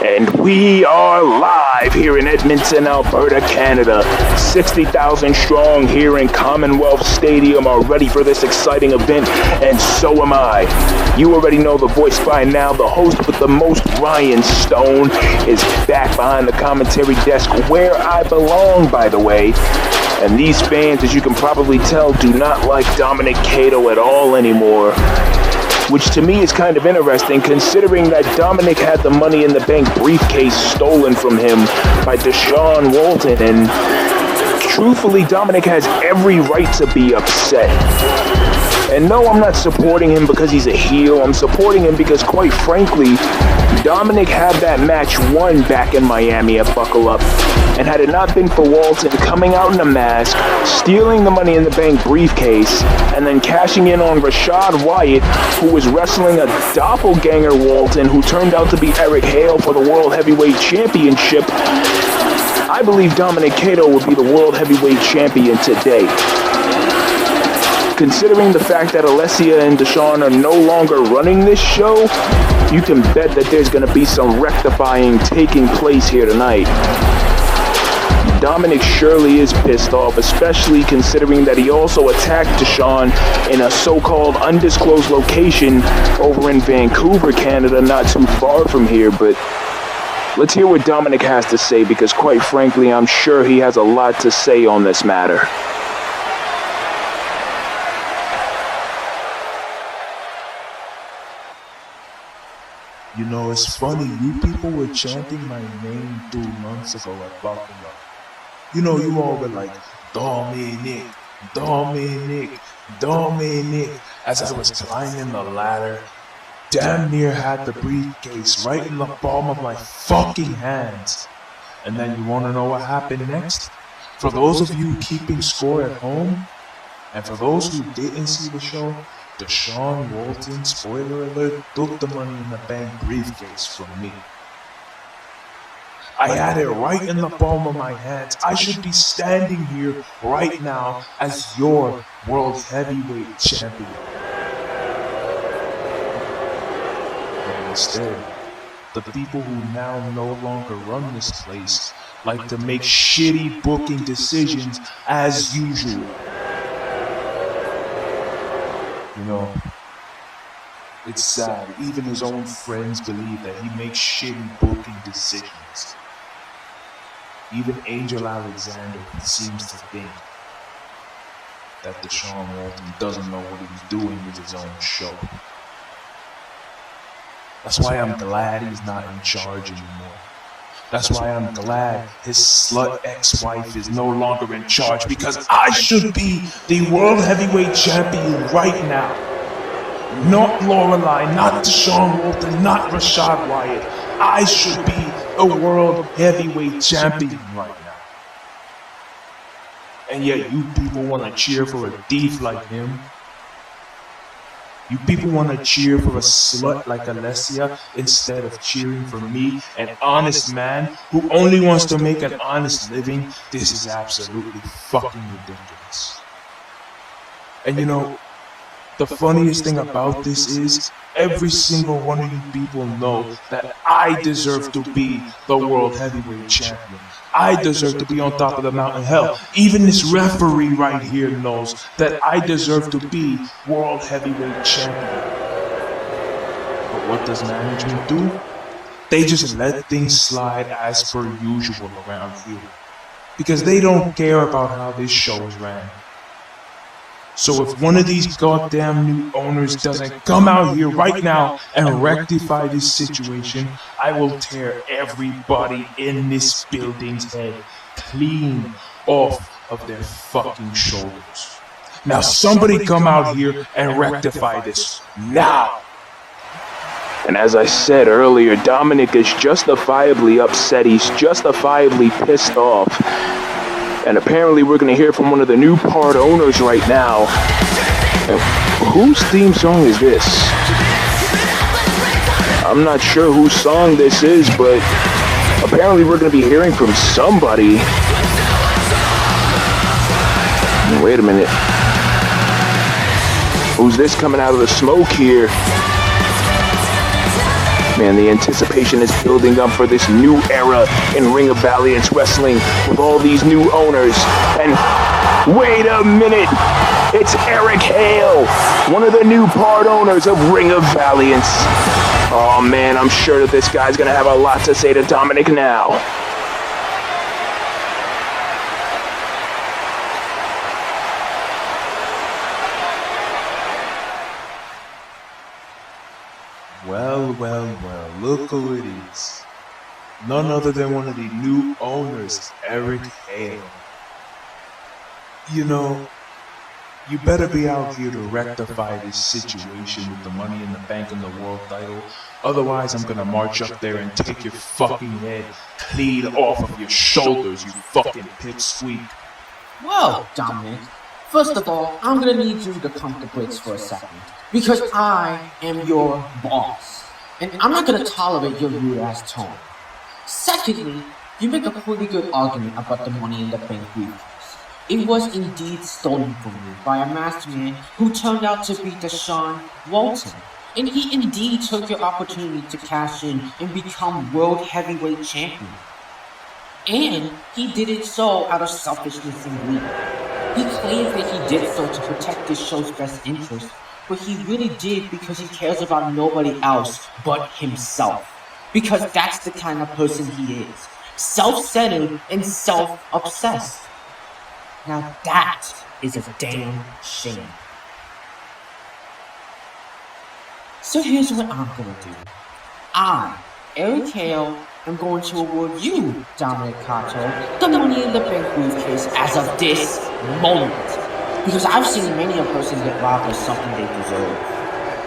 And we are live here in Edmonton, Alberta, Canada. 60,000 strong here in Commonwealth Stadium are ready for this exciting event, and so am I. You already know the voice by now. The host with the most, Ryan Stone, is back behind the commentary desk where I belong, by the way. And these fans, as you can probably tell, do not like Dominic Cato at all anymore. Which to me is kind of interesting, considering that Dominic had the Money in the Bank briefcase stolen from him by Deshaun Walton, and truthfully, Dominic has every right to be upset. And no, I'm not supporting him because he's a heel. I'm supporting him because, quite frankly, Dominic had that match won back in Miami at Buckle Up. And had it not been for Walton coming out in a mask, stealing the Money in the Bank briefcase, and then cashing in on Rashad Wyatt, who was wrestling a doppelganger Walton, who turned out to be Eric Hale for the World Heavyweight Championship, I believe Dominic Cato would be the World Heavyweight Champion today. Considering the fact that Alessia and Deshaun are no longer running this show, you can bet that there's going to be some rectifying taking place here tonight. Dominic surely is pissed off, especially considering that he also attacked Deshaun in a so-called undisclosed location over in Vancouver, Canada, not too far from here. But let's hear what Dominic has to say, because quite frankly, I'm sure he has a lot to say on this matter. You know, it's funny, you people were chanting my name 2 months ago at Buckle Up. You know, you all were like, Dominic, Dominic, Dominic, as I was climbing the ladder. Damn near had the briefcase right in the palm of my fucking hands. And then you wanna know what happened next? For those of you keeping score at home, and for those who didn't see the show, Deshaun Walton, spoiler alert, took the Money in the Bank briefcase from me. I had it right in the palm of my hands. I should be standing here right now as your World Heavyweight Champion. But instead, the people who now no longer run this place like to make shitty booking decisions as usual. You know, it's sad. Even his own friends believe that he makes shitty booking decisions. Even Angel Alexander seems to think that Deshaun Walton doesn't know what he's doing with his own show. That's why I'm glad he's not in charge anymore. That's why I'm glad his slut ex-wife is no longer in charge, because I should be the World Heavyweight Champion right now. Not Lorelai, not Deshaun Walton, not Rashad Wyatt. I should be a World Heavyweight Champion right now. And yet you people want to cheer for a thief like him. You people want to cheer for a slut like Alessia instead of cheering for me, an honest man who only wants to make an honest living. This is absolutely fucking ridiculous. And you know, the funniest thing about this is, every single one of you people know that I deserve to be the World Heavyweight Champion. I deserve to be on top of the mountain. Hell, even this referee right here knows that I deserve to be World Heavyweight Champion. But what does management do? They just let things slide as per usual around here, because they don't care about how this show is ran. So if one of these goddamn new owners doesn't come out here right now and rectify this situation, I will tear everybody in this building's head clean off of their fucking shoulders. Now somebody come out here and rectify this now. And as I said earlier, Dominic is justifiably upset. He's justifiably pissed off. And apparently we're going to hear from one of the new part owners right now. And whose theme song is this? I'm not sure whose song this is, but apparently we're going to be hearing from somebody. Wait a minute. Who's this coming out of the smoke here? Man, the anticipation is building up for this new era in Ring of Valiance Wrestling with all these new owners. And wait a minute! It's Eric Hale, one of the new part owners of Ring of Valiance. Oh man, I'm sure that this guy's gonna have a lot to say to Dominic now. Well, look who it is. None other than one of the new owners, Eric Hale. You know, you better be out here to rectify this situation with the Money in the Bank and the world title. Otherwise, I'm gonna march up there and take your fucking head clean off of your shoulders, you fucking pipsqueak. Well, Dominic, first of all, I'm gonna need you to pump the brakes for a second. Because I am your boss. And I'm not gonna tolerate your rude ass tone. Secondly, you make a pretty good argument about the Money in the Bank briefcase. It was indeed stolen from you by a masked man who turned out to be Deshaun Walton. And he indeed took your opportunity to cash in and become World Heavyweight Champion. And he did it so out of selfishness and greed. He claims that he did so to protect this show's best interest, but he really did because he cares about nobody else but himself. Because that's the kind of person he is. Self-centered and self-obsessed. Now that is a damn shame. So here's what I'm gonna do. I, Eric Hale, am going to award you, Dominic Cato, the Money in the Bank briefcase as of this moment. Because I've seen many a person get robbed of something they deserve.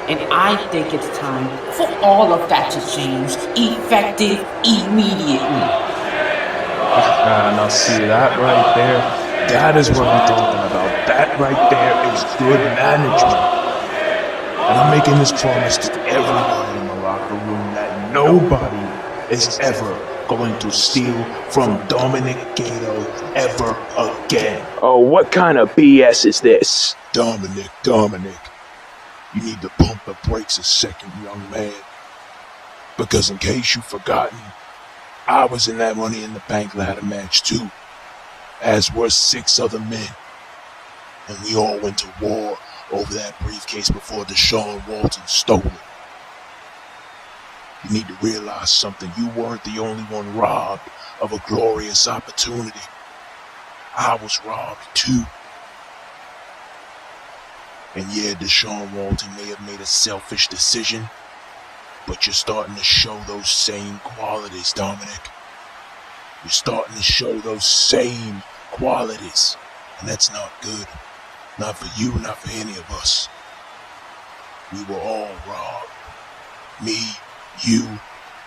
And I think it's time for all of that to change, effective immediately. Now see that right there? That is what I'm talking about. That right there is good management. And I'm making this promise to everybody in the locker room that nobody is ever going to steal from Dominic Gato ever again. Oh, what kind of BS is this? Dominic, you need to pump the brakes a second, young man. Because in case you've forgotten, I was in that Money in the Bank ladder match too, as were 6 other men. And we all went to war over that briefcase before Deshaun Walton stole it. You need to realize something. You weren't the only one robbed of a glorious opportunity. I was robbed too. And yeah, Deshaun Walton may have made a selfish decision, but you're starting to show those same qualities, Dominic. You're starting to show those same qualities. And that's not good. Not for you, not for any of us. We were all robbed. Me, you,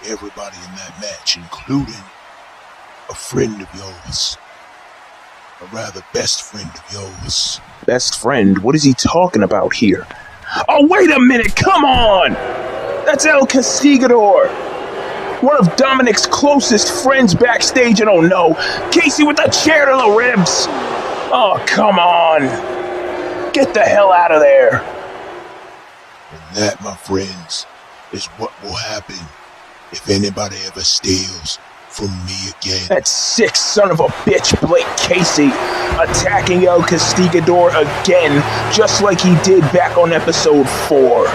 everybody in that match, including a friend of yours. A rather best friend of yours. Best friend? What is he talking about here? Oh, wait a minute, come on! That's El Castigador! One of Dominic's closest friends backstage, and oh no, Casey with the chair to the ribs! Oh, come on! Get the hell out of there! And that, my friends, is what will happen if anybody ever steals from me again. That sick son of a bitch, Blake Casey, attacking El Castigador again, just like he did back on episode 4.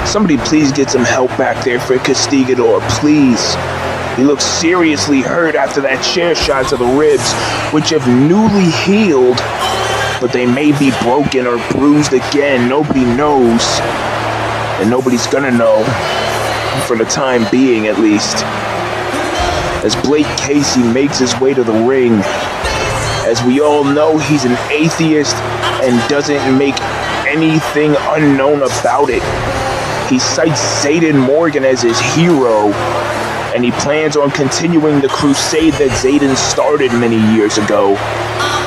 Somebody please get some help back there for Castigador, please. He looks seriously hurt after that chair shot to the ribs, which have newly healed, but they may be broken or bruised again. Nobody knows. And nobody's gonna know, for the time being at least. As Blake Casey makes his way to the ring, as we all know, he's an atheist and doesn't make anything unknown about it. He cites Zayden Morgan as his hero, and he plans on continuing the crusade that Zayden started many years ago.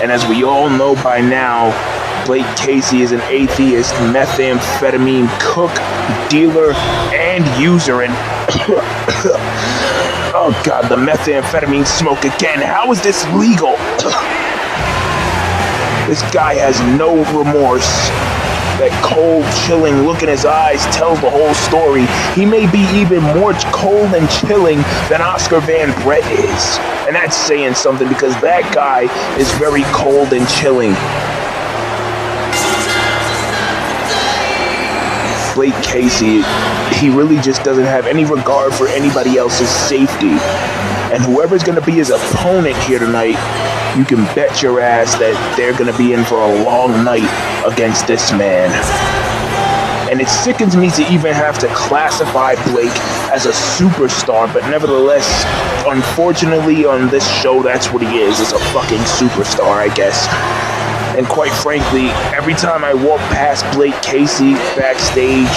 And as we all know by now, Blake Casey is an atheist, methamphetamine cook, dealer, and user, and oh god, the methamphetamine smoke again. How is this legal? This guy has no remorse. That cold, chilling look in his eyes tells the whole story. He may be even more cold and chilling than Oscar Van Brett is. And that's saying something because that guy is very cold and chilling. Blake Casey, he really just doesn't have any regard for anybody else's safety. And whoever's going to be his opponent here tonight, you can bet your ass that they're going to be in for a long night against this man. And it sickens me to even have to classify Blake as a superstar, but nevertheless, unfortunately on this show, that's what he is a fucking superstar, I guess. And quite frankly, every time I walk past Blake Casey backstage,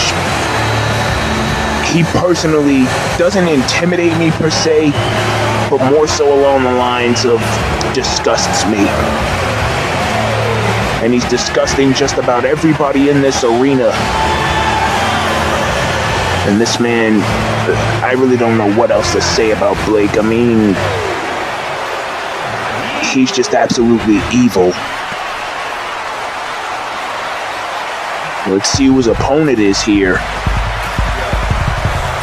he personally doesn't intimidate me per se, but more so along the lines of disgusts me. And he's disgusting just about everybody in this arena. And this man, I really don't know what else to say about Blake. I mean, he's just absolutely evil. Let's see who his opponent is here.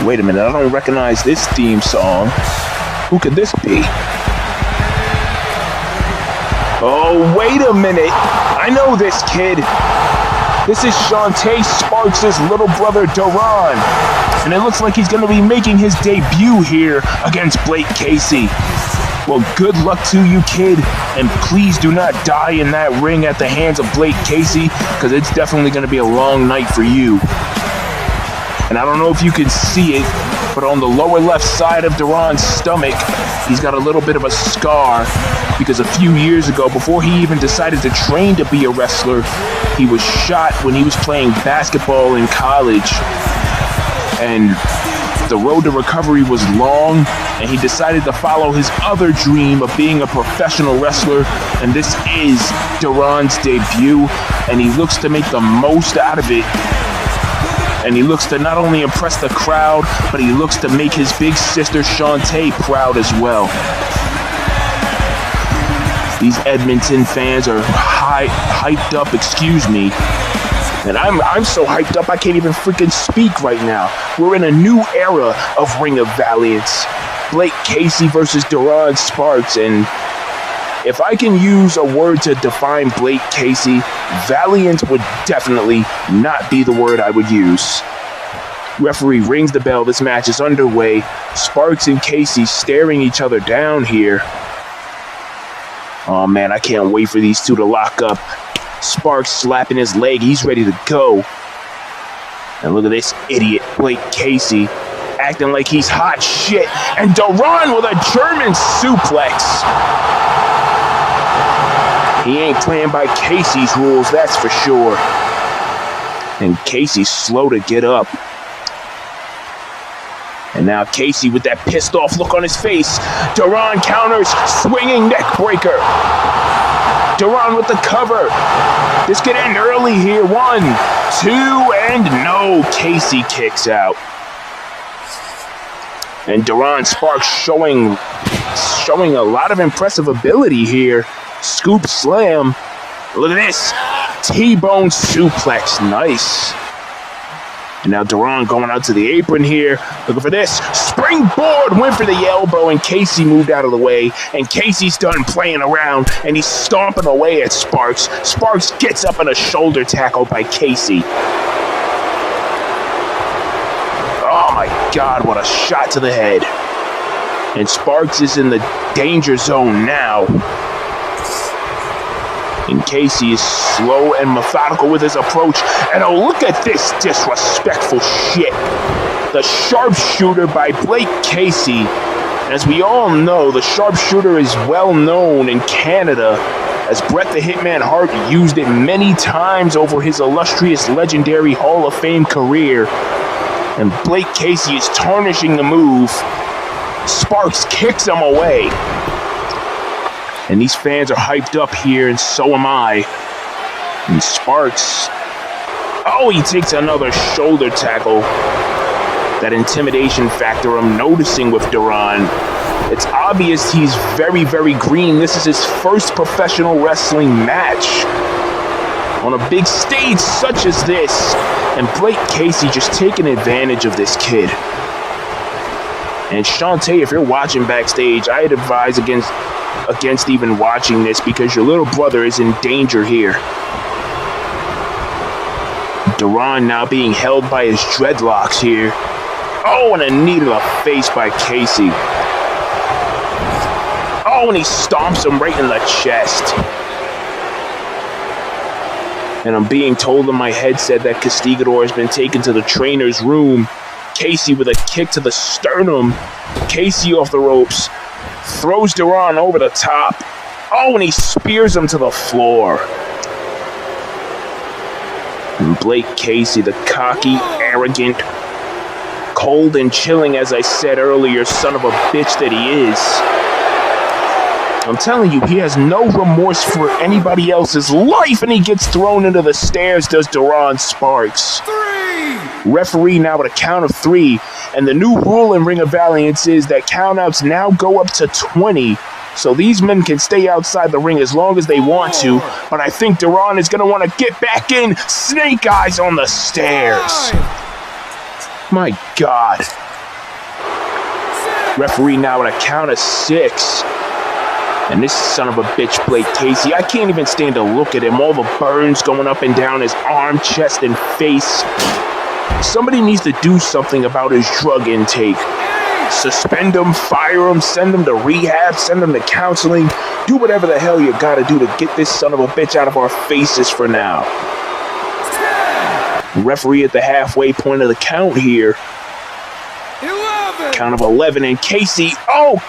Wait a minute, I don't recognize this theme song. Who could this be? Oh, wait a minute. I know this kid. This is Shantae Sparks' little brother, Duran. And it looks like he's going to be making his debut here against Blake Casey. Well, good luck to you, kid. And please do not die in that ring at the hands of Blake Casey, because it's definitely going to be a long night for you. And I don't know if you can see it, but on the lower left side of Duran's stomach, he's got a little bit of a scar because a few years ago, before he even decided to train to be a wrestler, he was shot when he was playing basketball in college. And the road to recovery was long, and he decided to follow his other dream of being a professional wrestler, and this is Duran's debut, and he looks to make the most out of it. And he looks to not only impress the crowd, but he looks to make his big sister Shantae proud as well. These Edmonton fans are hyped up, excuse me. And I'm so hyped up I can't even freaking speak right now. We're in a new era of Ring of Valiance. Blake Casey versus Duran Sparks, and if I can use a word to define Blake Casey, valiant would definitely not be the word I would use. Referee rings the bell. This match is underway. Sparks and Casey staring each other down here. Oh man, I can't wait for these two to lock up. Sparks slapping his leg. He's ready to go. And look at this idiot, Blake Casey, acting like he's hot shit. And Duran with a German suplex. He ain't playing by Casey's rules, that's for sure. And Casey's slow to get up. And now Casey with that pissed off look on his face. Duran counters, swinging neck breaker. Duran with the cover. This could end early here. 1, 2, and no. Casey kicks out. And Duran Sparks showing a lot of impressive ability here. Scoop slam. Look at this. T-bone suplex. Nice. And now Duran going out to the apron here. Looking for this. Springboard. Went for the elbow, and Casey moved out of the way. And Casey's done playing around, and he's stomping away at Sparks. Sparks gets up in a shoulder tackle by Casey. Oh my God, what a shot to the head. And Sparks is in the danger zone now. And Casey is slow and methodical with his approach. And oh, look at this disrespectful shit. The sharpshooter by Blake Casey. As we all know, the sharpshooter is well known in Canada, as Bret the Hitman Hart used it many times over his illustrious, legendary Hall of Fame career. And Blake Casey is tarnishing the move. Sparks kicks him away. And these fans are hyped up here, and so am I. And Sparks, oh, he takes another shoulder tackle. That intimidation factor I'm noticing with Duran. It's obvious he's very, very green. This is his first professional wrestling match. on a big stage such as this. And Blake Casey just taking advantage of this kid. And Shantae, if you're watching backstage, I'd advise against even watching this because your little brother is in danger here. Duran now being held by his dreadlocks here. Oh, and a knee to the face by Casey. Oh, and he stomps him right in the chest. And I'm being told in my headset that Castigador has been taken to the trainer's room. Casey with a kick to the sternum. Casey off the ropes. Throws Duran over the top. Oh, and he spears him to the floor. And Blake Casey, the cocky, arrogant, cold and chilling, as I said earlier, son of a bitch that he is. I'm telling you, he has no remorse for anybody else's life, and he gets thrown into the stairs, does Duran Sparks. 3! Referee now at a count of 3, and the new rule in Ring of Valiance is that countouts now go up to 20, so these men can stay outside the ring as long as they want to, but I think Duran is going to want to get back in. Snake eyes on the stairs. 5! My God. Referee now at a count of 6. And this son of a bitch, Blake Casey, I can't even stand to look at him. All the burns going up and down his arm, chest, and face. Somebody needs to do something about his drug intake. Suspend him, fire him, send him to rehab, send him to counseling. Do whatever the hell you gotta do to get this son of a bitch out of our faces for now. Referee at the halfway point of the count here. 11! Count of 11, and Casey,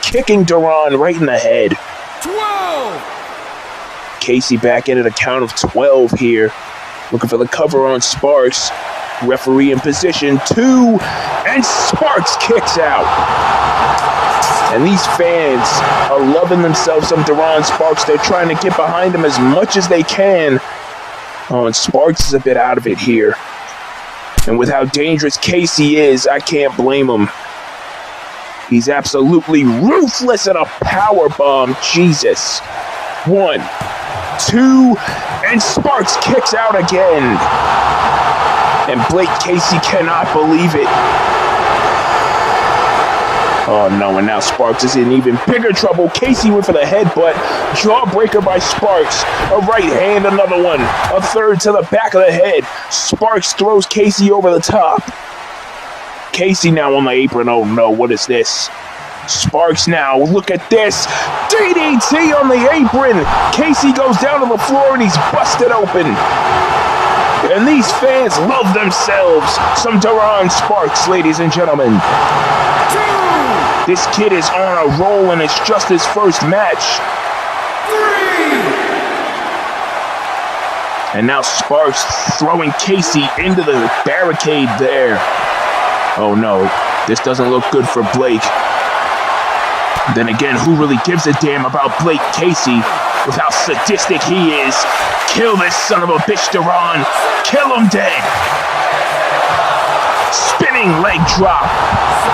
kicking Duran right in the head. 12! Casey back in at a count of 12 here. Looking for the cover on Sparks. Referee in position 2, and Sparks kicks out. And these fans are loving themselves some Duran Sparks. They're trying to get behind him as much as they can. Oh, and Sparks is a bit out of it here. And with how dangerous Casey is, I can't blame him. He's absolutely ruthless at a powerbomb. Jesus. 1, 2, and Sparks kicks out again. And Blake Casey cannot believe it. Oh no, and now Sparks is in even bigger trouble. Casey went for the headbutt. Jawbreaker by Sparks. A right hand, another one. A third to the back of the head. Sparks throws Casey over the top. Casey now on the apron. Oh no, what is this? Sparks now, look at this. DDT on the apron. Casey goes down to the floor and he's busted open. And these fans love themselves some Duran Sparks, ladies and gentlemen. 2! This kid is on a roll and it's just his first match. 3! And now Sparks throwing Casey into the barricade there. Oh no, this doesn't look good for Blake. Then again, who really gives a damn about Blake Casey with how sadistic he is? Kill this son of a bitch, Duran. Kill him dead. Spinning leg drop.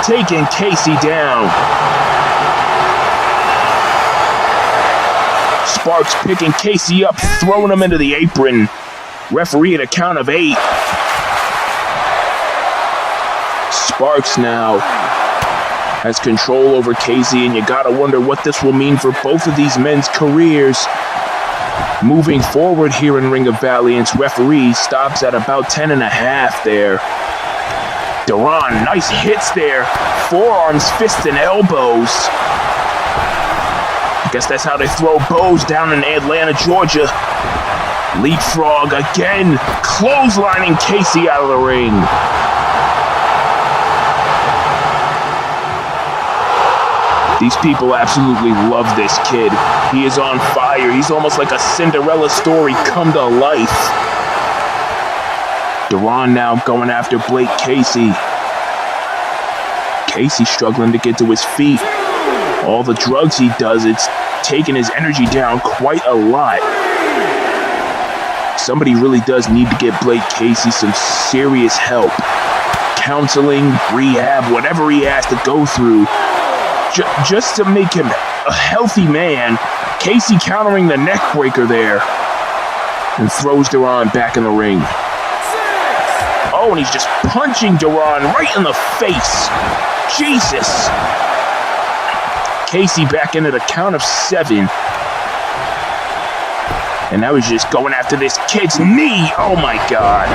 Taking Casey down. Sparks picking Casey up, throwing him into the apron. Referee at a count of 8. Sparks now has control over Casey, and you gotta wonder what this will mean for both of these men's careers. Moving forward here in Ring of Valiance, referee stops at about 10.5 there. Duran, nice hits there. Forearms, fists, and elbows. I guess that's how they throw bows down in Atlanta, Georgia. Leapfrog again, clotheslining Casey out of the ring. These people absolutely love this kid. He is on fire. He's almost like a Cinderella story come to life. Duran now going after Blake Casey. Casey struggling to get to his feet. All the drugs he does, it's taking his energy down quite a lot. Somebody really does need to get Blake Casey some serious help. Counseling, rehab, whatever he has to go through. Just to make him a healthy man. Casey countering the neck breaker there. And throws Duran back in the ring. Oh, and he's just punching Duran right in the face. Jesus. Casey back into the count of 7. And now he's just going after this kid's knee. Oh my God.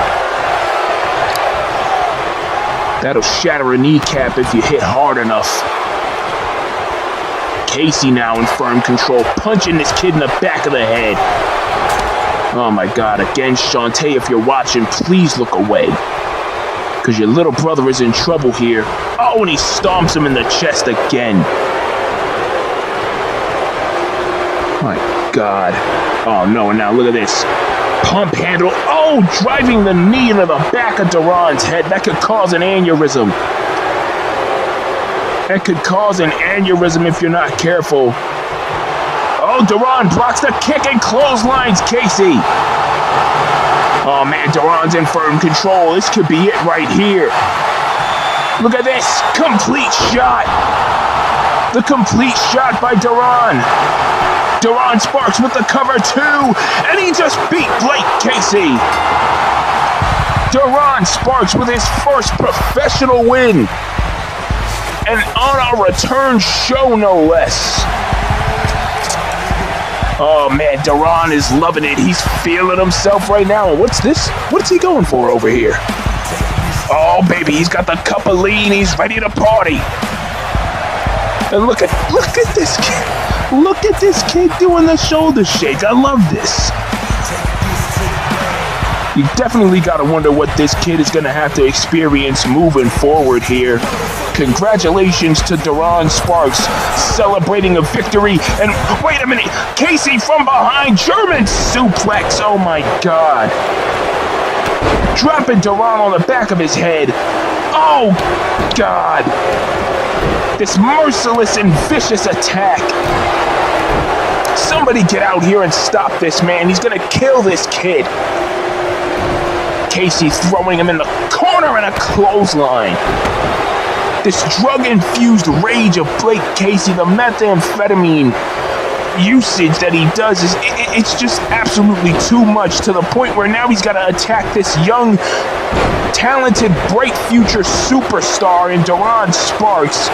That'll shatter a kneecap if you hit hard enough. Casey now in firm control, punching this kid in the back of the head. Oh my God, again, Shantae, if you're watching, please look away. Because your little brother is in trouble here. Oh, and he stomps him in the chest again. My God. Oh no, and now look at this. Pump handle. Oh, driving the knee into the back of Duran's head. That could cause an aneurysm. That could cause an aneurysm if you're not careful. Oh, Duran blocks the kick and clotheslines Casey. Oh man, Duran's in firm control. This could be it right here. Look at this. Complete shot. The complete shot by Duran. Duran Sparks with the cover too. And he just beat Blake Casey. Duran Sparks with his first professional win. And on our return show, no less. Oh man, Duran is loving it. He's feeling himself right now. And what's this? What's he going for over here? Oh baby, he's got the cup of lean. He's ready to party. And look at this kid. Look at this kid doing the shoulder shake. I love this. You definitely got to wonder what this kid is going to have to experience moving forward here. Congratulations to Duran Sparks, celebrating a victory. And wait a minute, Casey from behind, German suplex. Oh my God. Dropping Duran on the back of his head. Oh God. This merciless and vicious attack. Somebody get out here and stop this man. He's gonna kill this kid. Casey throwing him in the corner in a clothesline. This drug-infused rage of Blake Casey, the methamphetamine usage that he does, it's just absolutely too much, to the point where now he's got to attack this young, talented, bright future superstar in Duran Sparks.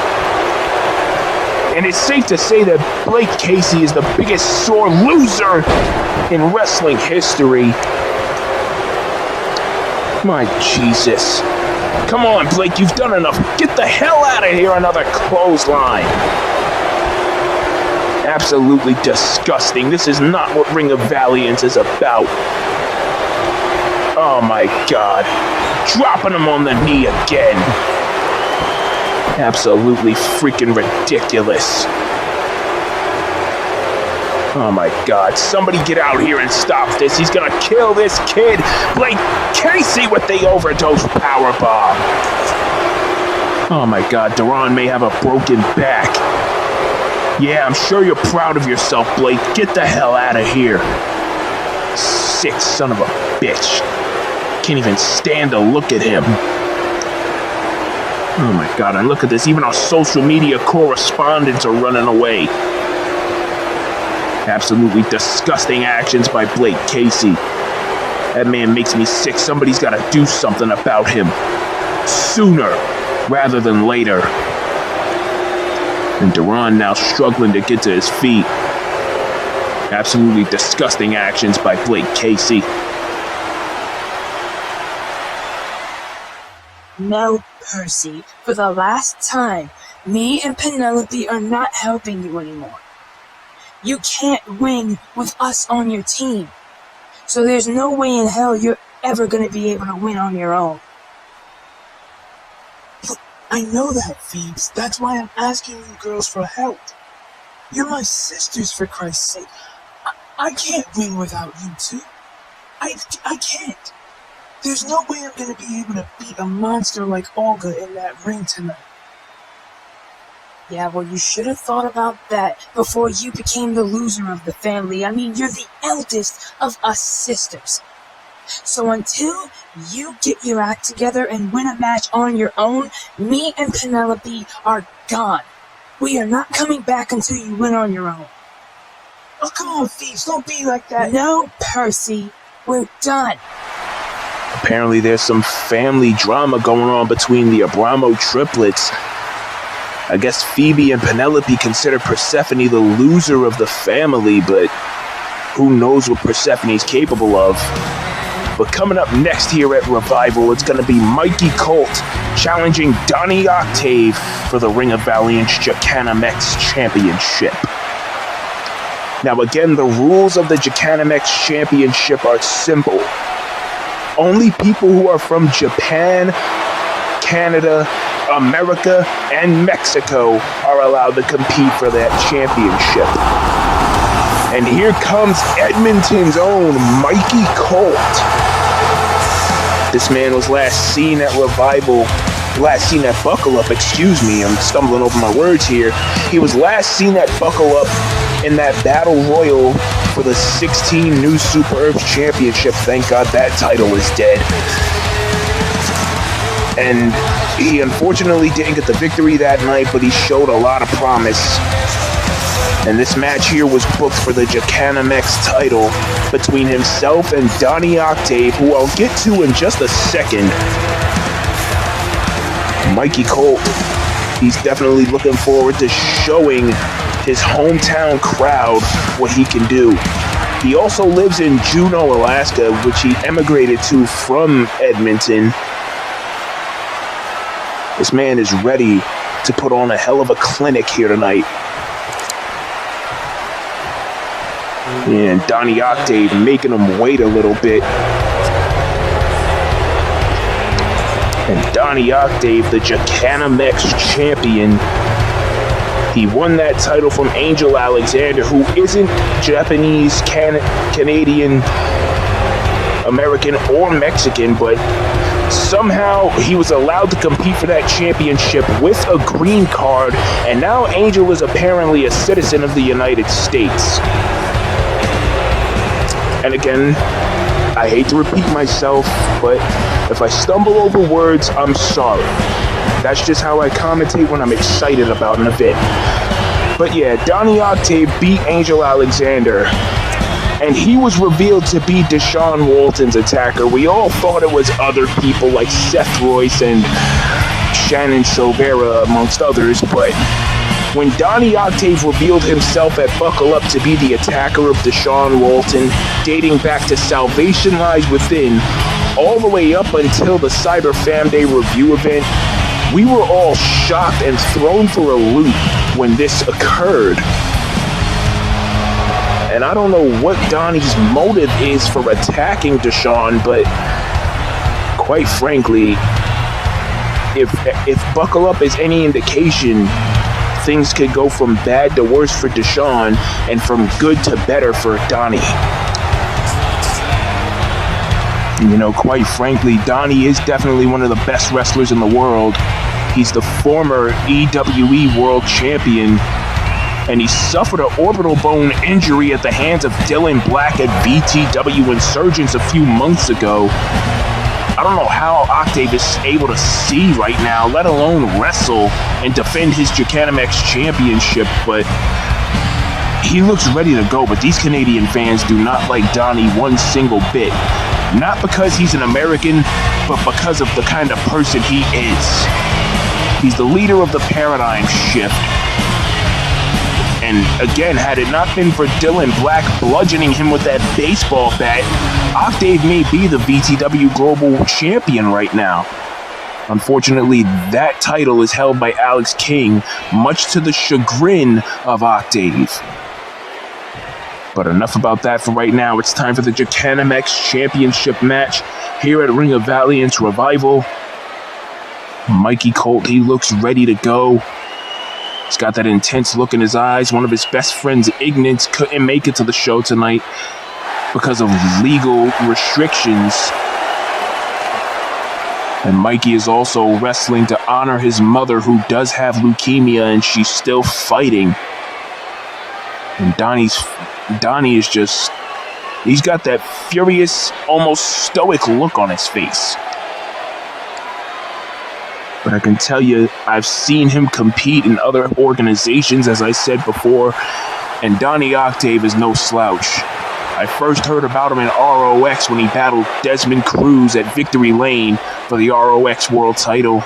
And it's safe to say that Blake Casey is the biggest sore loser in wrestling history. My Jesus. Come on, Blake, you've done enough. Get the hell out of here, another clothesline. Absolutely disgusting. This is not what Ring of Valiance is about. Oh my God. Dropping him on the knee again. Absolutely freaking ridiculous. Oh my God, somebody get out here and stop this. He's gonna kill this kid. Blake Casey with the overdose powerbomb. Oh my God, Duran may have a broken back. Yeah, I'm sure you're proud of yourself, Blake. Get the hell out of here. Sick son of a bitch. Can't even stand to look at him. Oh my God, and look at this. Even our social media correspondents are running away. Absolutely disgusting actions by Blake Casey. That man makes me sick. Somebody's got to do something about him. Sooner rather than later. And Duran now struggling to get to his feet. Absolutely disgusting actions by Blake Casey. No, Percy, for the last time, me and Penelope are not helping you anymore. You can't win with us on your team. So there's no way in hell you're ever going to be able to win on your own. I know that, Phoebes. That's why I'm asking you girls for help. You're my sisters, for Christ's sake. I can't win without you two. I can't. There's no way I'm going to be able to beat a monster like Olga in that ring tonight. Yeah, well, you should have thought about that before you became the loser of the family. I mean, you're the eldest of us sisters. So until you get your act together and win a match on your own, me and Penelope are gone. We are not coming back until you win on your own. Oh, come on, Phoebes, don't be like that. No, Percy. We're done. Apparently there's some family drama going on between the Abramo triplets. I guess Phoebe and Penelope consider Persephone the loser of the family, but who knows what Persephone's capable of. But coming up next here at Revival, it's going to be Mikey Colt challenging Donnie Octave for the Ring of Valiance Jacanamex Championship. Now again, the rules of the Jacanamex Championship are simple. Only people who are from Japan, Canada, America, and Mexico are allowed to compete for that championship. And here comes Edmonton's own Mikey Colt. This man was last seen at Buckle Up, excuse me, I'm stumbling over my words here. He was last seen at Buckle Up in that Battle Royal for the 16 New Superbs Championship. Thank God that title is dead. And he unfortunately didn't get the victory that night, but he showed a lot of promise. And this match here was booked for the Jacanamex title between himself and Donnie Octave, who I'll get to in just a second. Mikey Colt, he's definitely looking forward to showing his hometown crowd what he can do. He also lives in Juneau, Alaska, which he emigrated to from Edmonton. This man is ready to put on a hell of a clinic here tonight. And Donnie Octave making him wait a little bit. And Donnie Octave, the Jacanamex champion, he won that title from Angel Alexander, who isn't Japanese, Canadian, American, or Mexican, but somehow he was allowed to compete for that championship with a green card, and now Angel is apparently a citizen of the United States. And again, I hate to repeat myself, but if I stumble over words, I'm sorry. That's just how I commentate when I'm excited about an event. But yeah, Donnie Octave beat Angel Alexander, and he was revealed to be Deshaun Walton's attacker. We all thought it was other people like Seth Royce and Shannon Silvera, amongst others, but when Donnie Octave revealed himself at Buckle Up to be the attacker of Deshaun Walton, dating back to Salvation Lies Within, all the way up until the Cyber Fam Day review event, we were all shocked and thrown for a loop when this occurred. And I don't know what Donnie's motive is for attacking Deshaun, but quite frankly, if Buckle Up is any indication, things could go from bad to worse for Deshaun and from good to better for Donnie. You know, quite frankly, Donnie is definitely one of the best wrestlers in the world. He's the former EWE World Champion, and he suffered an orbital bone injury at the hands of Dylan Black at VTW Insurgents a few months ago. I don't know how Octave is able to see right now, let alone wrestle and defend his Jacanamex championship, but he looks ready to go. But these Canadian fans do not like Donnie one single bit. Not because he's an American, but because of the kind of person he is. He's the leader of the paradigm shift. And again, had it not been for Dylan Black bludgeoning him with that baseball bat, Octave may be the VTW Global Champion right now. Unfortunately, that title is held by Alex King, much to the chagrin of Octave. But enough about that for right now. It's time for the Jacanamex Championship match here at Ring of Valiance Revival. Mikey Colt, he looks ready to go. He's got that intense look in his eyes. One of his best friends, Ignatz, couldn't make it to the show tonight because of legal restrictions. And Mikey is also wrestling to honor his mother, who does have leukemia, and she's still fighting. And Donnie is just, he's got that furious, almost stoic look on his face. But I can tell you, I've seen him compete in other organizations, as I said before, and Donnie Octave is no slouch. I first heard about him in ROX when he battled Desmond Cruz at Victory Lane for the ROX World title.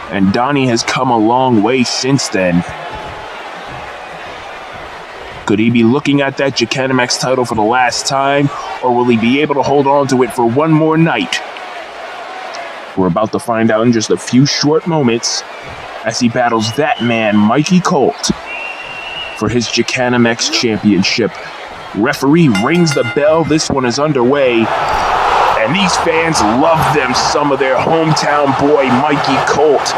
And Donnie has come a long way since then. Could he be looking at that Gigantamax title for the last time, or will he be able to hold on to it for one more night? We're about to find out in just a few short moments as he battles that man, Mikey Colt, for his Gigantamax championship. Referee rings the bell. This one is underway, and these fans love them some of their hometown boy, Mikey Colt.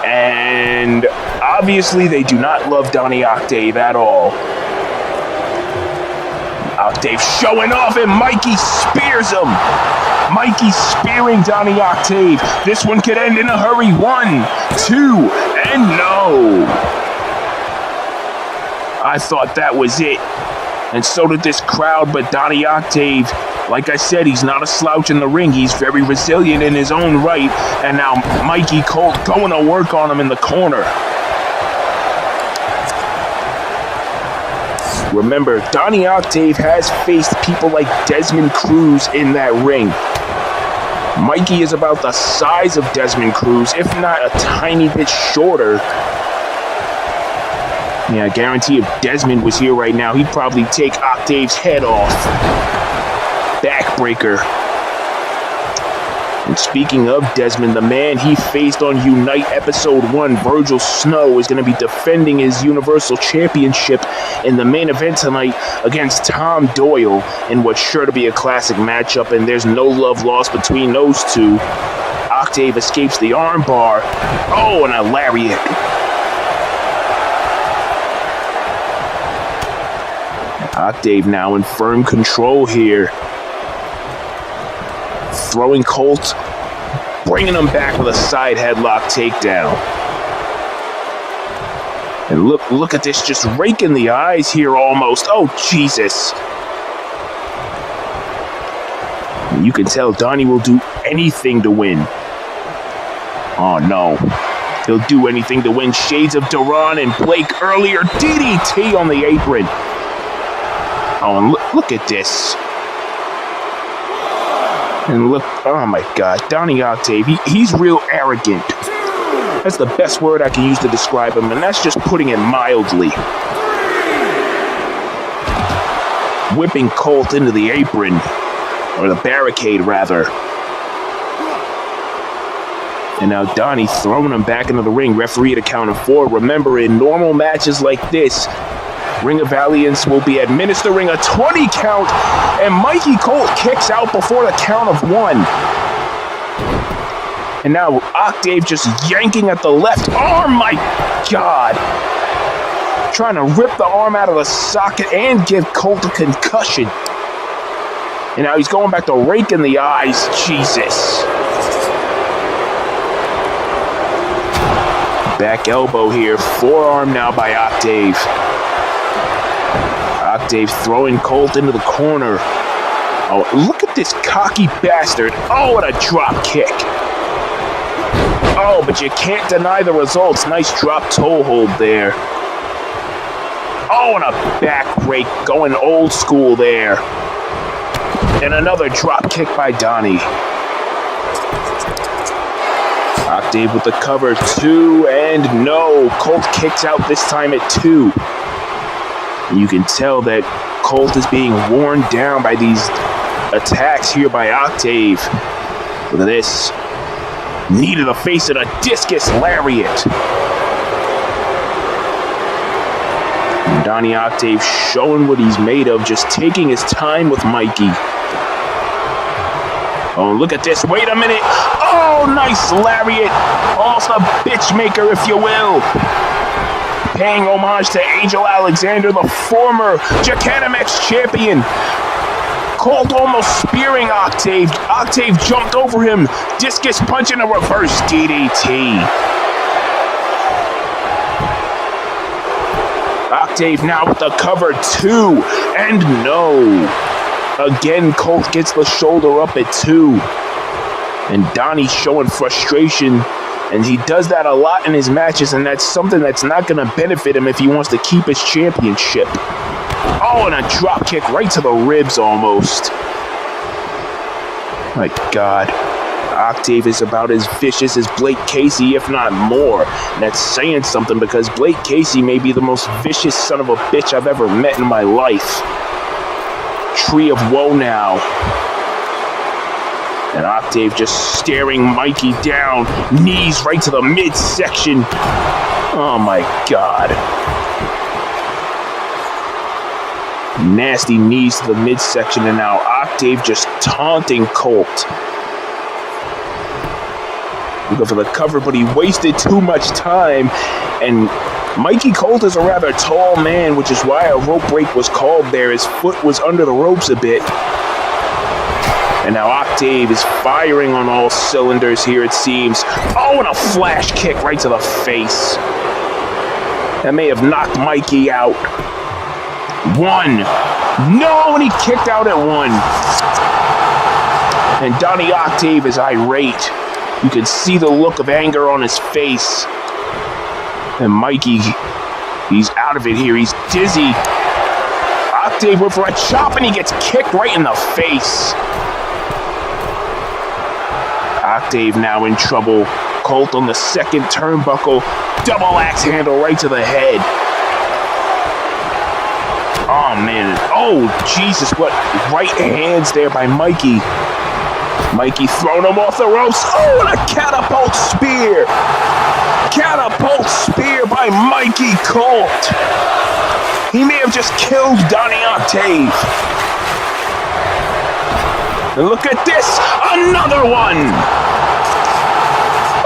And obviously, they do not love Donnie Octave at all. Octave showing off, and Mikey spears him. Mikey spearing Donnie Octave. This one could end in a hurry. 1, 2, and no. I thought that was it. And so did this crowd, but Donnie Octave, like I said, he's not a slouch in the ring. He's very resilient in his own right. And now Mikey Colt going to work on him in the corner. Remember, Donnie Octave has faced people like Desmond Cruz in that ring. Mikey is about the size of Desmond Cruz, if not a tiny bit shorter. Yeah, I guarantee if Desmond was here right now, he'd probably take Octave's head off. Backbreaker. And speaking of Desmond, the man he faced on Unite Episode 1, Virgil Snow, is going to be defending his Universal Championship in the main event tonight against Tom Doyle in what's sure to be a classic matchup, and there's no love lost between those two. Octave escapes the armbar. Oh, and a lariat. Octave now in firm control here. Throwing Colt, bringing him back with a side headlock takedown. And look at this, just raking the eyes here almost. Oh, Jesus. You can tell Donnie will do anything to win. Oh, no. He'll do anything to win. Shades of Duran and Blake earlier. DDT on the apron. Oh, and look at this. And look, oh my God, Donnie Octave, he's real arrogant. That's the best word I can use to describe him, and that's just putting it mildly. Whipping Colt into the apron, or the barricade rather. And now Donnie throwing him back into the ring, referee at a count of 4. Remember, in normal matches like this, Ring of Valiance will be administering a 20 count, and Mikey Colt kicks out before the count of 1. And now Octave just yanking at the left arm, my God. Trying to rip the arm out of the socket and give Colt a concussion. And now he's going back to raking the eyes, Jesus. Back elbow here, forearm now by Octave. Octave throwing Colt into the corner. Oh, look at this cocky bastard. Oh, and a drop kick. Oh, but you can't deny the results. Nice drop toe hold there. Oh, and a back rake going old school there. And another drop kick by Donnie. Octave with the cover, 2, and no. Colt kicks out this time at 2. You can tell that Colt is being worn down by these attacks here by Octave. Look at this. Knee to the face and a discus lariat. And Donnie Octave showing what he's made of, just taking his time with Mikey. Oh, look at this. Wait a minute. Oh, nice lariat. Almost a bitch maker, if you will. Paying homage to Angel Alexander, the former Gigantamax champion. Colt almost spearing Octave. Octave jumped over him. Discus punch in a reverse DDT. Octave now with the cover, 2, and no. Again, Colt gets the shoulder up at 2. And Donnie showing frustration And he does that a lot in his matches, and that's something that's not going to benefit him if he wants to keep his championship. Oh, and a drop kick right to the ribs almost. My God. Octave is about as vicious as Blake Casey, if not more. And that's saying something because Blake Casey may be the most vicious son of a bitch I've ever met in my life. Tree of Woe now. And Octave just staring Mikey down. Knees right to the midsection. Oh my God. Nasty knees to the midsection, and now Octave just taunting Colt. Looking for the cover, but he wasted too much time. And Mikey Colt is a rather tall man, which is why a rope break was called there. His foot was under the ropes a bit. And now Octave is firing on all cylinders here, it seems. Oh, and a flash kick right to the face. That may have knocked Mikey out. 1. No, and he kicked out at 1. And Donnie Octave is irate. You can see the look of anger on his face. And Mikey, he's out of it here. He's dizzy. Octave went for a chop, and he gets kicked right in the face. Octave now in trouble. Colt on the second turnbuckle. Double axe handle right to the head. Oh, man. Oh, Jesus. What right hands there by Mikey. Mikey throwing him off the ropes. Oh, and a catapult spear. Catapult spear by Mikey Colt. He may have just killed Donnie Octave. And look at this. Another one.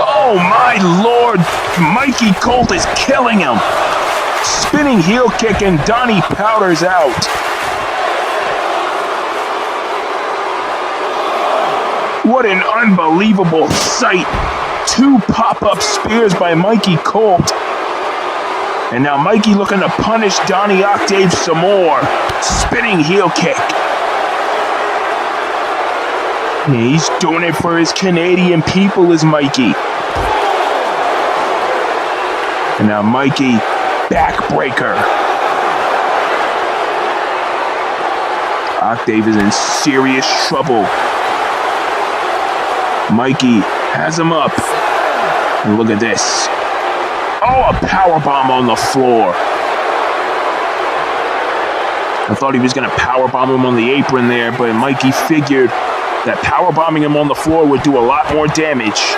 Oh, my Lord. Mikey Colt is killing him. Spinning heel kick, and Donnie powders out. What an unbelievable sight. 2 pop-up spears by Mikey Colt. And now Mikey looking to punish Donnie Octave some more. Spinning heel kick. He's doing it for his Canadian people, is Mikey. And now Mikey, backbreaker. Octave is in serious trouble. Mikey has him up. And look at this. Oh, a powerbomb on the floor. I thought he was going to powerbomb him on the apron there, but Mikey figured that powerbombing him on the floor would do a lot more damage.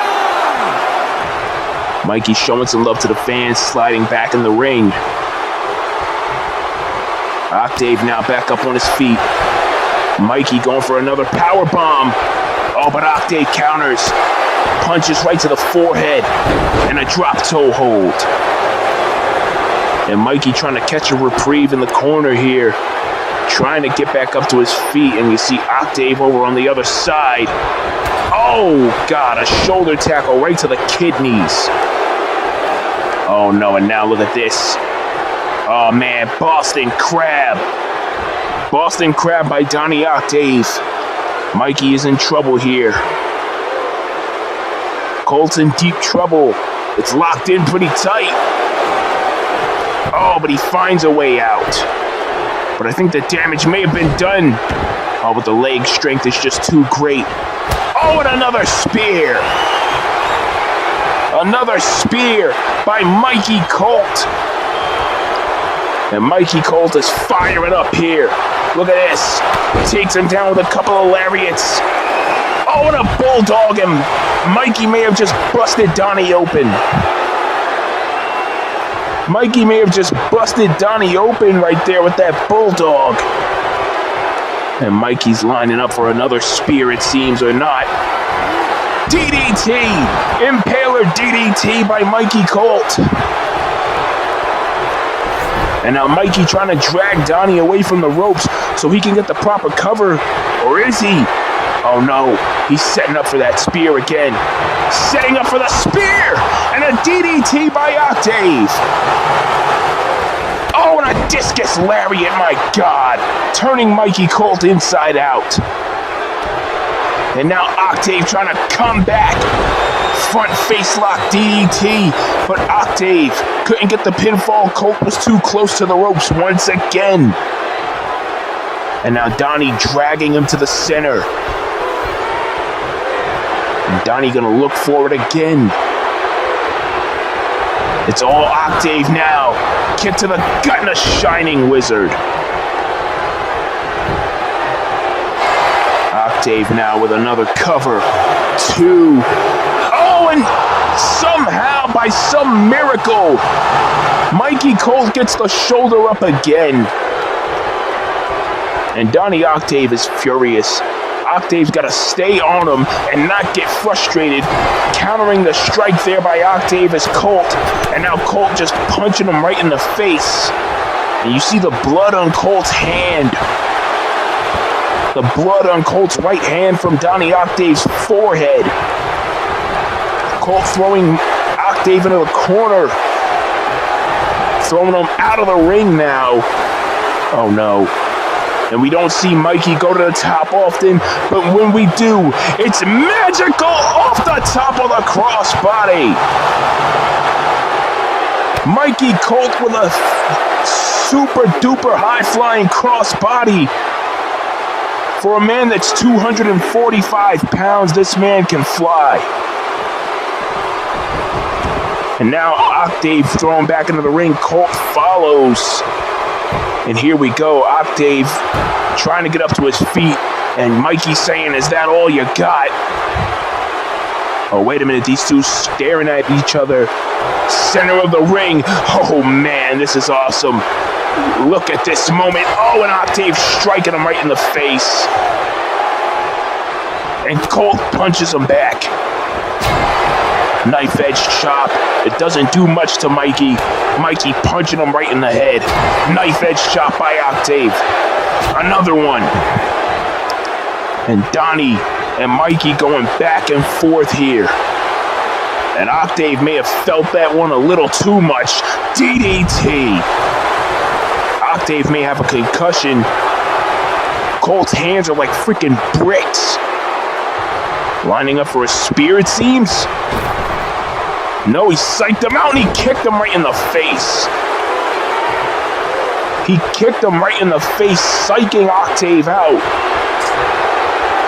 Mikey showing some love to the fans, sliding back in the ring. Octave now back up on his feet. Mikey going for another powerbomb. Oh, but Octave counters. Punches right to the forehead. And a drop toe hold. And Mikey trying to catch a reprieve in the corner here. Trying to get back up to his feet. And you see Octave over on the other side. Oh, God. A shoulder tackle right to the kidneys. Oh, no. And now look at this. Oh, man. Boston Crab. Boston Crab by Donnie Octave. Mikey is in trouble here. Colt's in deep trouble. It's locked in pretty tight. Oh, but he finds a way out. But I think the damage may have been done. Oh, but the leg strength is just too great. Oh, and another spear. Another spear by Mikey Colt. And Mikey Colt is firing up here. Look at this. Takes him down with a couple of lariats. Oh, and a bulldog. And Mikey may have just busted Donnie open. Mikey may have just busted Donnie open right there with that bulldog. And Mikey's lining up for another spear, it seems, or not. DDT! Impaler DDT by Mikey Colt. And now Mikey trying to drag Donnie away from the ropes so he can get the proper cover. Or is he? Oh no, he's setting up for that spear again. Setting up for the spear! And a DDT by Octave. Oh, and a discus lariat, my God. Turning Mikey Colt inside out. And now Octave trying to come back. Front face lock DDT, but Octave couldn't get the pinfall. Colt was too close to the ropes once again. And now Donnie dragging him to the center. And Donnie gonna look for it again. It's all Octave now. Kick to the gut and a Shining Wizard. Octave now with another cover. 2. Oh, and somehow, by some miracle, Mikey Colt gets the shoulder up again. And Donnie Octave is furious. Octave's got to stay on him and not get frustrated. Countering the strike there by Octave is Colt. And now Colt just punching him right in the face. And you see the blood on Colt's hand. The blood on Colt's right hand from Donnie Octave's forehead. Colt throwing Octave into the corner. Throwing him out of the ring now. Oh no. And we don't see Mikey go to the top often, but when we do, it's magical off the top of the crossbody. Mikey Colt with a super duper high flying crossbody. For a man that's 245 pounds, this man can fly. And now Octave thrown back into the ring. Colt follows. And here we go. Octave trying to get up to his feet. And Mikey saying, "Is that all you got?" Oh, wait a minute. These two staring at each other. Center of the ring. Oh, man, this is awesome. Look at this moment. Oh, and Octave striking him right in the face. And Colt punches him back. Knife edge chop. It doesn't do much to Mikey. Mikey punching him right in the head. Knife edge chop by Octave. Another one. And Donnie and Mikey going back and forth here. And Octave may have felt that one a little too much. DDT. Octave may have a concussion. Colt's hands are like freaking bricks. Lining up for a spear, it seems. No, he psyched him out and he kicked him right in the face. He kicked him right in the face, psyching Octave out.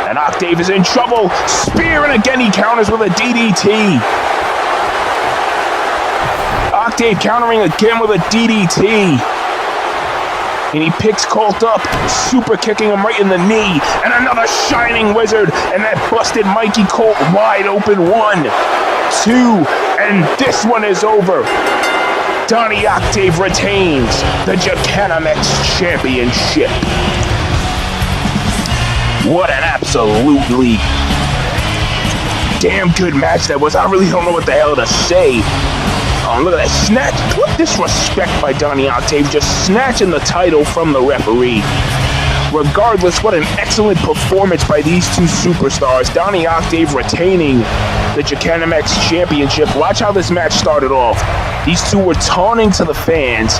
And Octave is in trouble. Spear, and again he counters with a DDT. Octave countering again with a DDT. And he picks Colt up, super kicking him right in the knee. And another Shining Wizard. And that busted Mikey Colt wide open. 1, 2, and this one is over. Donnie Octave retains the Gicanamex Championship. What an absolutely damn good match that was. I really don't know what the hell to say. Look at that snatch. What disrespect by Donnie Octave, just snatching the title from the referee. Regardless, what an excellent performance by these two superstars. Donnie Octave retaining the Gicanamex Championship. Watch how this match started off. These two were taunting to the fans.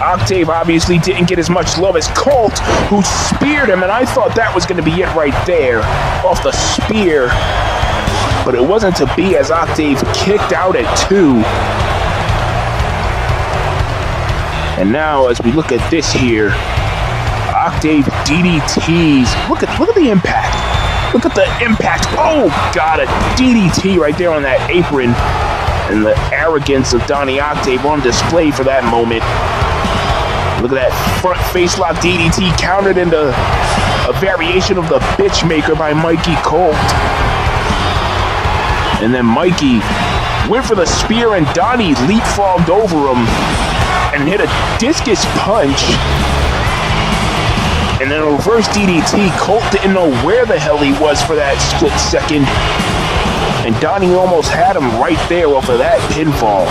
Octave obviously didn't get as much love as Colt, who speared him, and I thought that was going to be it right there, off the spear. But it wasn't to be, as Octave kicked out at 2. And now, as we look at this here, Octave DDTs. Look at the impact. Look at the impact. Oh, God, a DDT right there on that apron. And the arrogance of Donnie Octave on display for that moment. Look at that front face lock DDT countered into a variation of the bitch maker by Mikey Colt. And then Mikey went for the spear and Donnie leapfrogged over him and hit a discus punch. And then a reverse DDT. Colt didn't know where the hell he was for that split second. And Donnie almost had him right there off of that pinfall.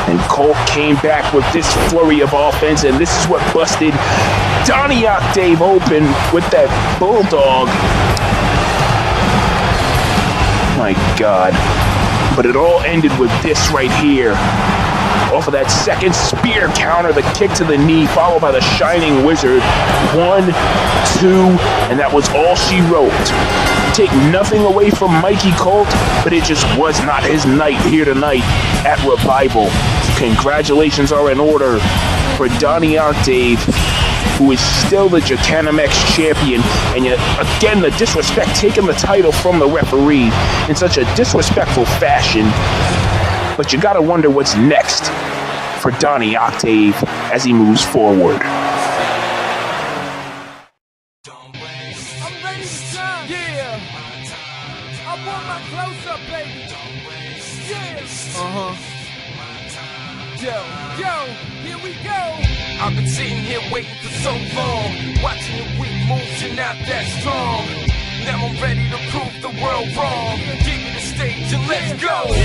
And Colt came back with this flurry of offense, and this is what busted Donnie Octave open with that bulldog. My God. But it all ended with this right here. off of that second spear counter, the kick to the knee, followed by the Shining Wizard. 1, 2, and that was all she wrote. Take nothing away from Mikey Colt, but it just was not his night here tonight at Revival. Congratulations are in order for Donnie Octave, who is still the Jacanamex champion, and yet again the disrespect, taking the title from the referee in such a disrespectful fashion. But you gotta wonder what's next for Donnie Octave as he moves forward. I'm ready to shine. Yeah. I want my close-up, baby. Yeah. Yo, here we go. I've been sitting here waiting for so long, watching your weak moves, you're not that strong. Now I'm ready to prove the world wrong. Give me the stage and let's go.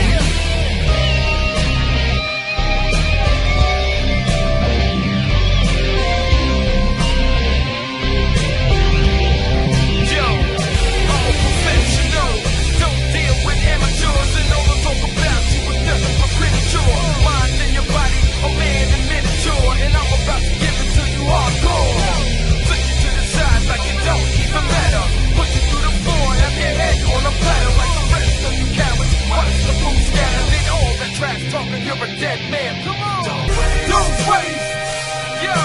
You're a dead man, come on! Don't waste, yo,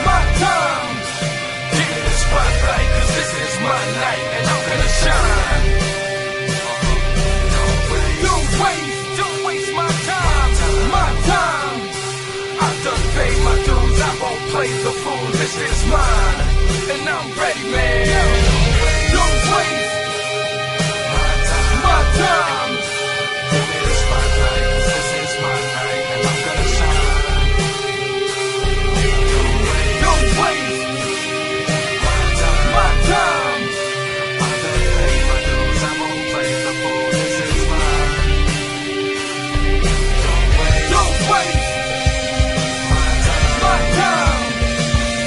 my time. Give me the spotlight, cause this is my night, and I'm gonna shine. Don't waste my time. I've done paid my dues, I won't play the fool, this is mine, and I'm ready, man. Don't waste my time. Give me the spotlight, cause this is my night, and I'm gonna shine. Don't waste my time. I'm gonna pay my dues, I won't play the fool, this is mine. Don't waste my time.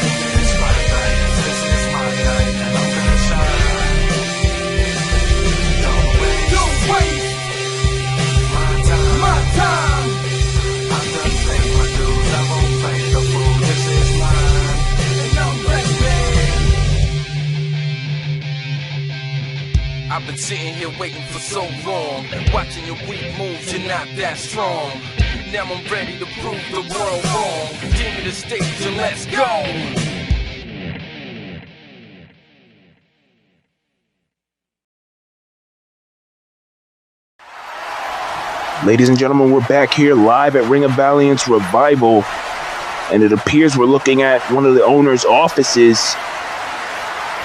Give me the spotlight, cause this is my night, and I'm gonna shine. Don't waste my time. I'm done paying my dues, I won't play the fool, this is mine, and I'm ready. I've been sitting here waiting for so long, watching your weak moves, you're not that strong. Now I'm ready to prove the world wrong. Give me the stage and let's go. Ladies and gentlemen, we're back here live at Ring of Valiance Revival, and it appears we're looking at one of the owner's offices.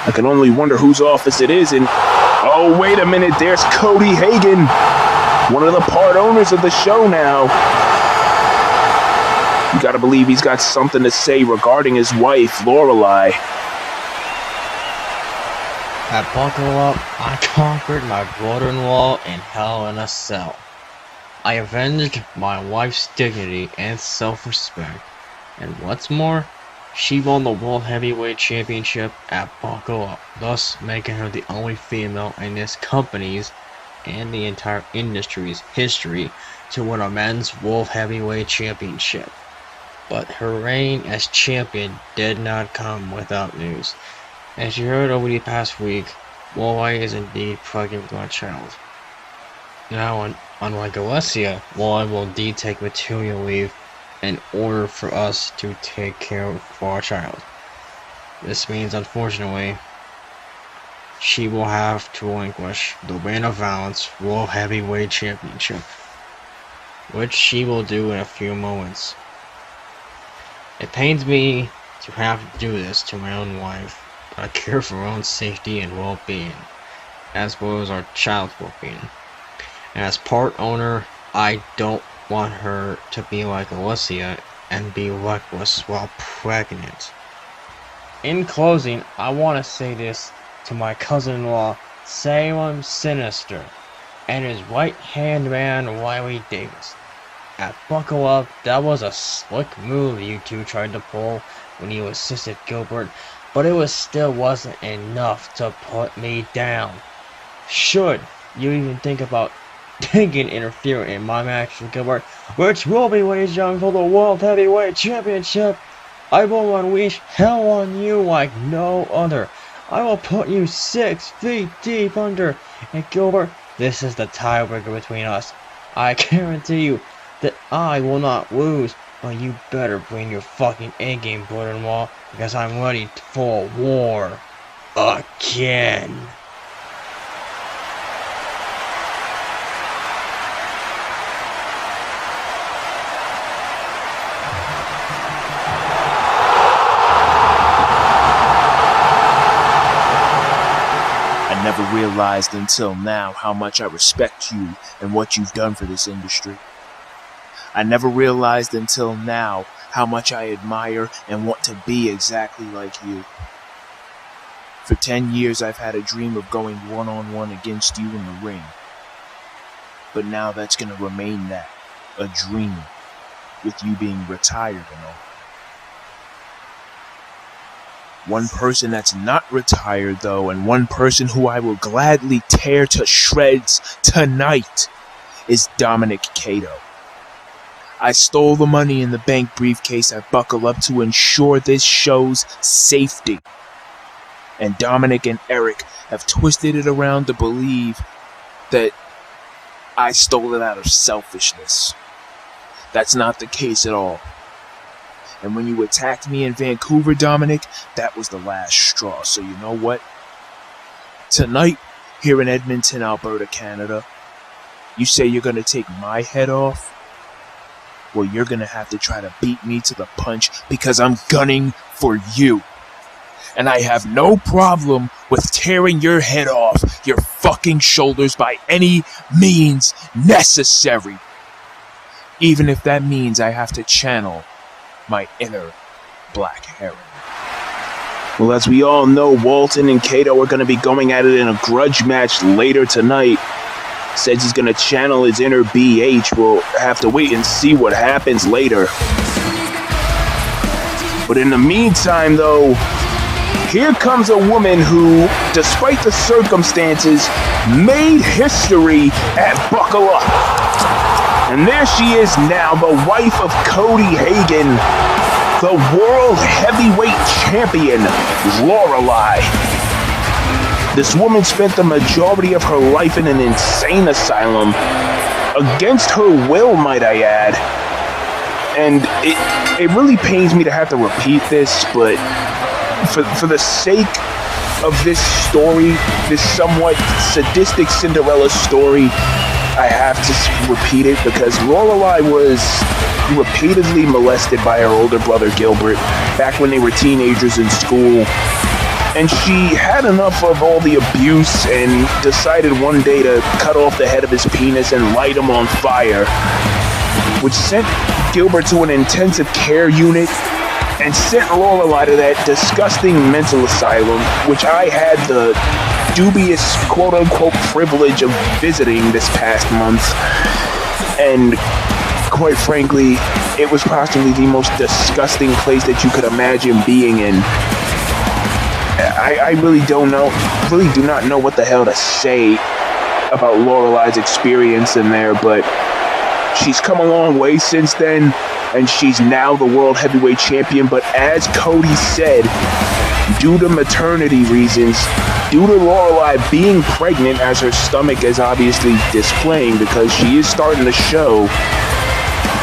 I can only wonder whose office it is, and oh, wait a minute, there's Cody Hagan, one of the part owners of the show now. You gotta believe he's got something to say regarding his wife, Lorelei. At Buckle Up, I conquered my brother-in-law in Hell in a Cell. I avenged my wife's dignity and self-respect, and what's more, she won the World Heavyweight Championship at Buckle Up, thus making her the only female in this company's and the entire industry's history to win a men's World Heavyweight Championship. But her reign as champion did not come without news. As you heard over the past week, Lorelei is indeed pregnant with my child. Now, unlike Alessia, Lorelei will indeed take maternal leave in order for us to take care of our child. This means, unfortunately, she will have to relinquish the Ring of Valiance World Heavyweight Championship, which she will do in a few moments. It pains me to have to do this to my own wife, but I care for her own safety and well-being, as well as our child's well-being. And as part owner, I don't want her to be like Alessia and be reckless while pregnant. In closing, I want to say this to my cousin-in-law, Salem Sinister, and his right-hand man, Riley Davis. At Buckle Up, that was a slick move you two tried to pull when you assisted Gilbert, but it still wasn't enough to put me down. Should you even think about Taking interfere in my match with Gilbert, which will be waged on for the World Heavyweight Championship. I will unleash hell on you like no other. I will put you 6 feet deep under. And Gilbert, this is the tiebreaker between us. I guarantee you that I will not lose, but you better bring your fucking A-game, brother-in-law, because I'm ready for war. Again. I never realized until now how much I respect you and what you've done for this industry. I never realized until now how much I admire and want to be exactly like you. For 10 years I've had a dream of going one-on-one against you in the ring. But now that's gonna remain that, a dream, with you being retired and all. One person that's not retired though, and one person who I will gladly tear to shreds tonight, is Dominic Cato. I stole the money in the bank briefcase I buckle up to ensure this show's safety. And Dominic and Eric have twisted it around to believe that I stole it out of selfishness. That's not the case at all. And when you attacked me in Vancouver, Dominic, that was the last straw. So you know what? Tonight, here in Edmonton, Alberta, Canada, you say you're going to take my head off? Well, you're going to have to try to beat me to the punch because I'm gunning for you. And I have no problem with tearing your head off your fucking shoulders by any means necessary. Even if that means I have to channel my inner Black Heron. Well, as we all know, Walton and Cato are going to be going at it in a grudge match later tonight. Says he's going to channel his inner BH. We'll have to wait and see what happens later. But in the meantime, though, here comes a woman who, despite the circumstances, made history at Buckle Up. And there she is now, the wife of Cody Hagan, the World Heavyweight Champion, Lorelei. This woman spent the majority of her life in an insane asylum, against her will, might I add. And it really pains me to have to repeat this, but for the sake of this story, this somewhat sadistic Cinderella story, I have to repeat it because Lorelei was repeatedly molested by her older brother Gilbert back when they were teenagers in school. And she had enough of all the abuse and decided one day to cut off the head of his penis and light him on fire, which sent Gilbert to an intensive care unit and sent Lorelei to that disgusting mental asylum, which I had the dubious quote-unquote privilege of visiting this past month. And quite frankly, it was possibly the most disgusting place that you could imagine being in. I really do not know what the hell to say about Lorelei's experience in there, but she's come a long way since then, and she's now the World Heavyweight Champion. But as Cody said, due to maternity reasons, due to Lorelei being pregnant, as her stomach is obviously displaying because she is starting to show,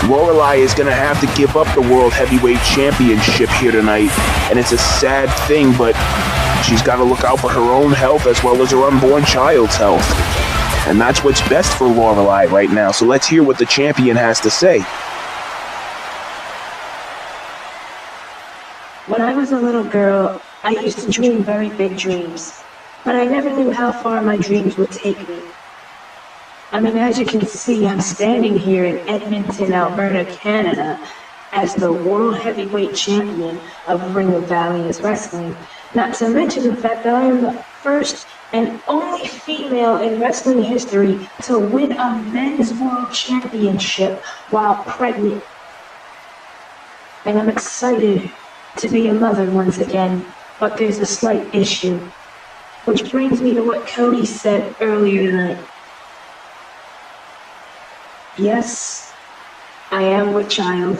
Lorelei is going to have to give up the World Heavyweight Championship here tonight. And it's a sad thing, but she's got to look out for her own health as well as her unborn child's health. And that's what's best for Lorelei right now. So let's hear what the champion has to say. When I was a little girl, I used to dream very big dreams, but I never knew how far my dreams would take me. I mean, as you can see, I'm standing here in Edmonton, Alberta, Canada, as the World Heavyweight Champion of Ring of Valiance Wrestling, not to mention the fact that I am the first and only female in wrestling history to win a men's world championship while pregnant. And I'm excited to be a mother once again, but there's a slight issue. Which brings me to what Cody said earlier tonight. Yes, I am with child.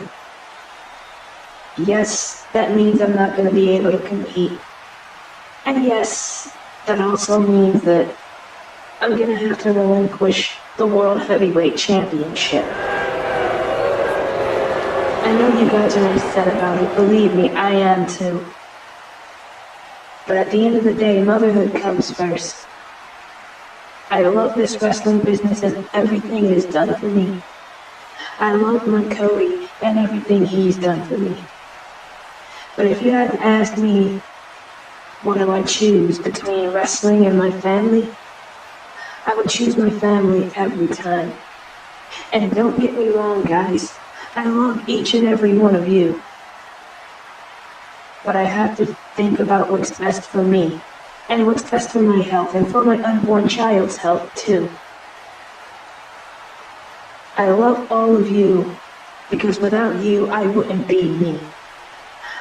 Yes, that means I'm not going to be able to compete. And yes, that also means that I'm going to have to relinquish the World Heavyweight Championship. I know you guys are upset about it, believe me, I am too. But at the end of the day, motherhood comes first. I love this wrestling business and everything it has done for me. I love my Cody and everything he's done for me. But if you hadn't asked me, what do I choose between wrestling and my family? I would choose my family every time. And don't get me wrong, guys. I love each and every one of you. But I have to think about what's best for me. And what's best for my health and for my unborn child's health, too. I love all of you, because without you, I wouldn't be me.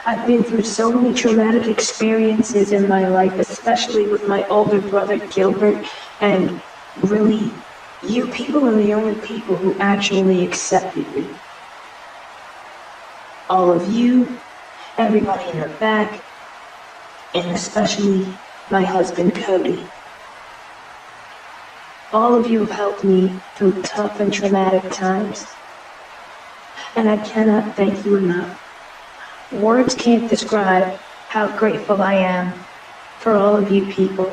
I've been through so many traumatic experiences in my life, especially with my older brother, Gilbert, and really, you people are the only people who actually accepted me. All of you, everybody in the back, and especially my husband, Cody. All of you have helped me through tough and traumatic times. And I cannot thank you enough. Words can't describe how grateful I am for all of you people.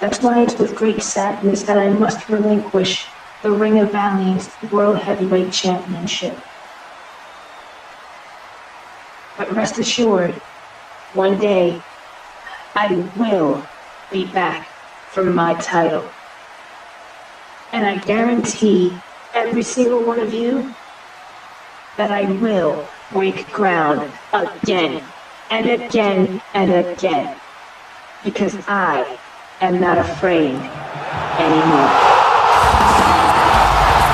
That's why it's with great sadness that I must relinquish the Ring of Valiance World Heavyweight Championship. But rest assured, one day, I will be back for my title. And I guarantee every single one of you that I will break ground again and again and again. Because I am not afraid anymore.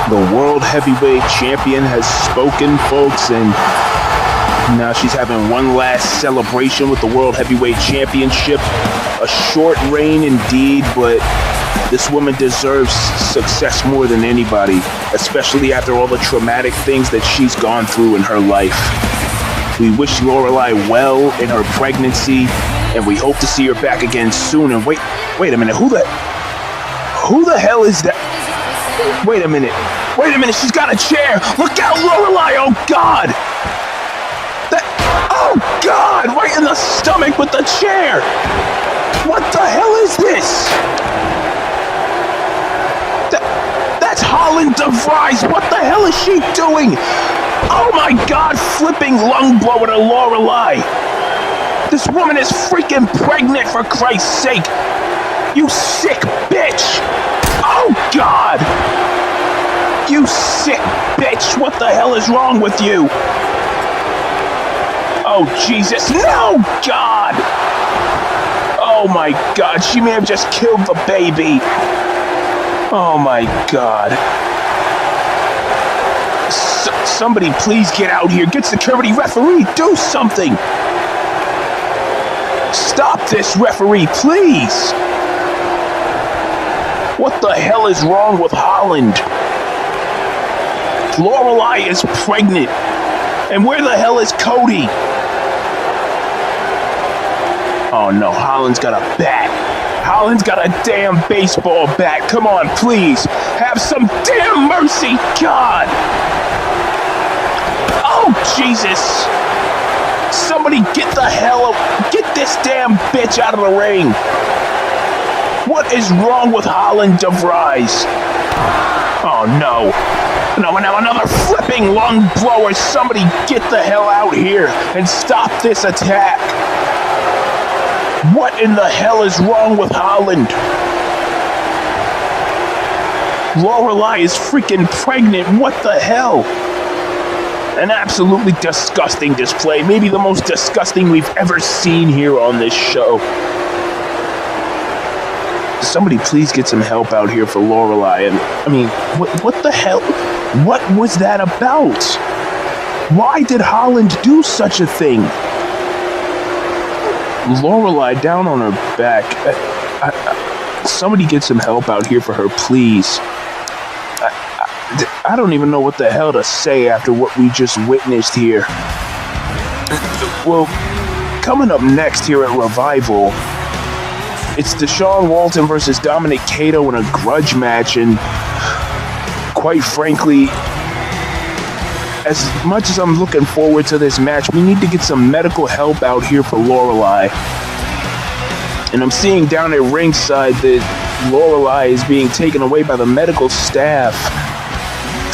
The World Heavyweight Champion has spoken, folks, and now she's having one last celebration with the World Heavyweight Championship. A short reign indeed, but this woman deserves success more than anybody, especially after all the traumatic things that she's gone through in her life. We wish Lorelei well in her pregnancy, and we hope to see her back again soon. And wait a minute, who the hell is that? Wait a minute, she's got a chair. Look out, Lorelei, oh God! Oh God, right in the stomach with the chair! What the hell is this? That's Holland DeVries. What the hell is she doing? Oh my God, flipping lung blower to Lorelei. This woman is freaking pregnant, for Christ's sake. You sick bitch. Oh God. You sick bitch. What the hell is wrong with you? Oh, Jesus. No, God. Oh, my God. She may have just killed the baby. Oh, my God. Somebody please get out here. Get security, referee. Do something. Stop this, referee, please. What the hell is wrong with Holland? Lorelei is pregnant. And where the hell is Cody? Oh no, Holland's got a bat. Holland's got a damn baseball bat. Come on, please. Have some damn mercy, God. Oh, Jesus. Somebody get this damn bitch out of the ring. What is wrong with Holland DeVries? Oh no. No, now another flipping lung blower. Somebody get the hell out here and stop this attack. What in the hell is wrong with Holland? Lorelei is freaking pregnant. What the hell? An absolutely disgusting display. Maybe the most disgusting we've ever seen here on this show. Somebody please get some help out here for Lorelei. And I mean, what the hell? What was that about? Why did Holland do such a thing? Lorelei down on her back. Somebody get some help out here for her, please. I don't even know what the hell to say after what we just witnessed here. Well, coming up next here at Revival, it's Deshaun Walton versus Dominic Cato in a grudge match, and quite frankly, as much as I'm looking forward to this match, we need to get some medical help out here for Lorelei. And I'm seeing down at ringside that Lorelei is being taken away by the medical staff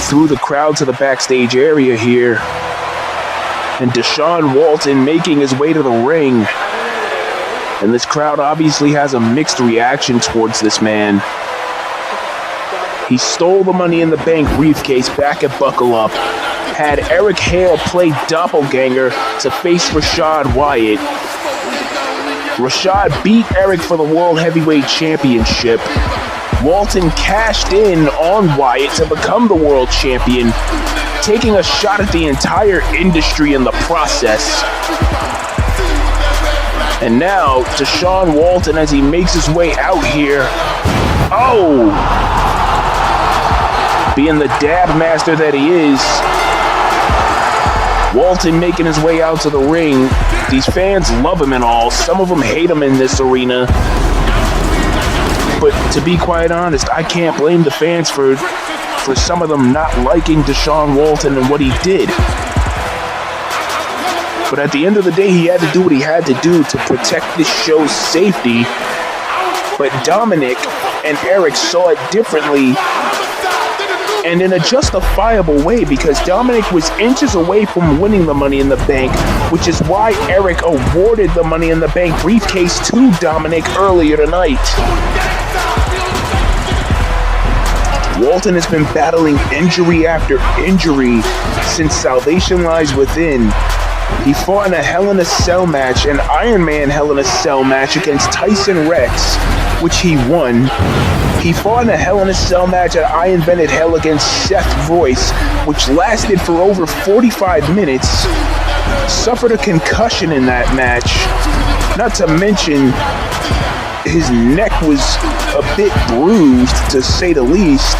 through the crowd to the backstage area here. And Deshaun Walton making his way to the ring. And this crowd obviously has a mixed reaction towards this man. He stole the Money in the Bank briefcase back at Buckle Up, had Eric Hale play doppelganger to face Rashad Wyatt. Rashad beat Eric for the World Heavyweight Championship. Walton cashed in on Wyatt to become the world champion, taking a shot at the entire industry in the process. And now, Deshaun Walton, as he makes his way out here, being the dab master that he is, Walton making his way out to the ring. These fans love him and all. Some of them hate him in this arena. But to be quite honest, I can't blame the fans for some of them not liking Deshaun Walton and what he did. But at the end of the day, he had to do what he had to do to protect this show's safety. But Dominic and Eric saw it differently, and in a justifiable way, because Dominic was inches away from winning the Money in the Bank, which is why Eric awarded the Money in the Bank briefcase to Dominic earlier tonight. Walton has been battling injury after injury since Salvation Lies Within. He fought in a Hell in a Cell match, an Iron Man Hell in a Cell match against Tyson Rex, which he won. He fought in a Hell in a Cell match at I Invented Hell against Seth Royce, which lasted for over 45 minutes. Suffered a concussion in that match. Not to mention, his neck was a bit bruised, to say the least.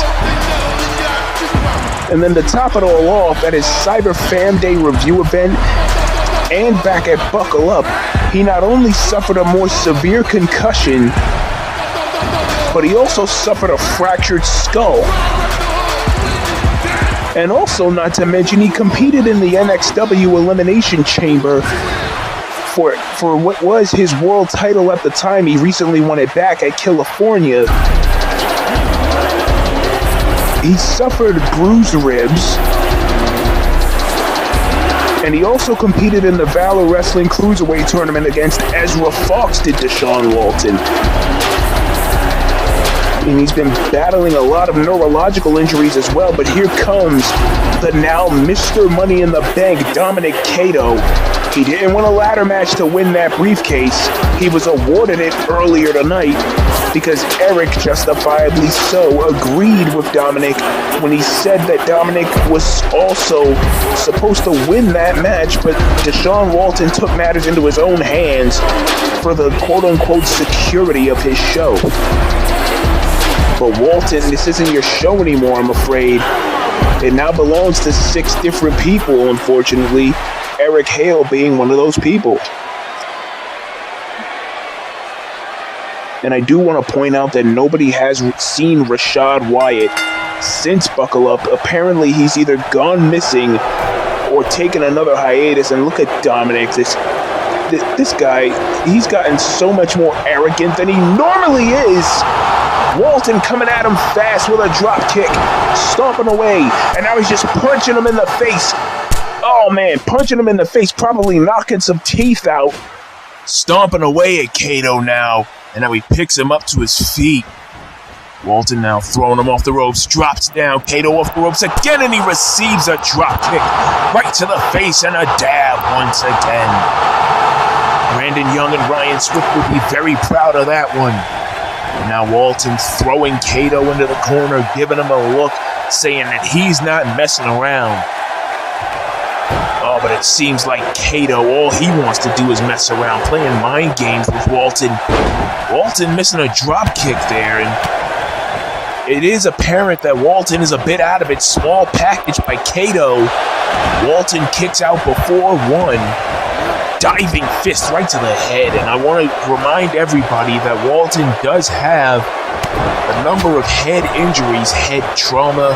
And then to top it all off, at his Cyber Fan Day review event and back at Buckle Up, he not only suffered a more severe concussion, but he also suffered a fractured skull. And also, not to mention, he competed in the NXW Elimination Chamber for what was his world title at the time. He recently won it back at California. He suffered bruised ribs. And he also competed in the Valor Wrestling Cruiserweight Tournament against Ezra Fox, did Deshaun Walton. And he's been battling a lot of neurological injuries as well, but here comes the now Mr. Money in the Bank, Dominic Cato. He didn't win a ladder match to win that briefcase. He was awarded it earlier tonight because Eric, justifiably so, agreed with Dominic when he said that Dominic was also supposed to win that match, but Deshaun Walton took matters into his own hands for the quote-unquote security of his show. But Walton, this isn't your show anymore, I'm afraid. It now belongs to 6 different people, unfortunately. Eric Hale being one of those people. And I do want to point out that nobody has seen Rashad Wyatt since Buckle Up. Apparently he's either gone missing or taken another hiatus. And look at Dominic, this guy, he's gotten so much more arrogant than he normally is. Walton coming at him fast with a drop kick, stomping away, and now he's just punching him in the face. Oh man, punching him in the face, probably knocking some teeth out. Stomping away at Cato now, and now he picks him up to his feet. Walton now throwing him off the ropes, drops down, Cato off the ropes again, and he receives a drop kick right to the face and a dab once again. Brandon Young and Ryan Swift will be very proud of that one. And now Walton throwing Cato into the corner, giving him a look, saying that he's not messing around. Oh, but it seems like Cato, all he wants to do is mess around, playing mind games with Walton. Walton missing a drop kick there, and it is apparent that Walton is a bit out of it. Small package by Kato. Walton kicks out before one. Diving fist right to the head. And I want to remind everybody that Walton does have a number of head injuries, head trauma,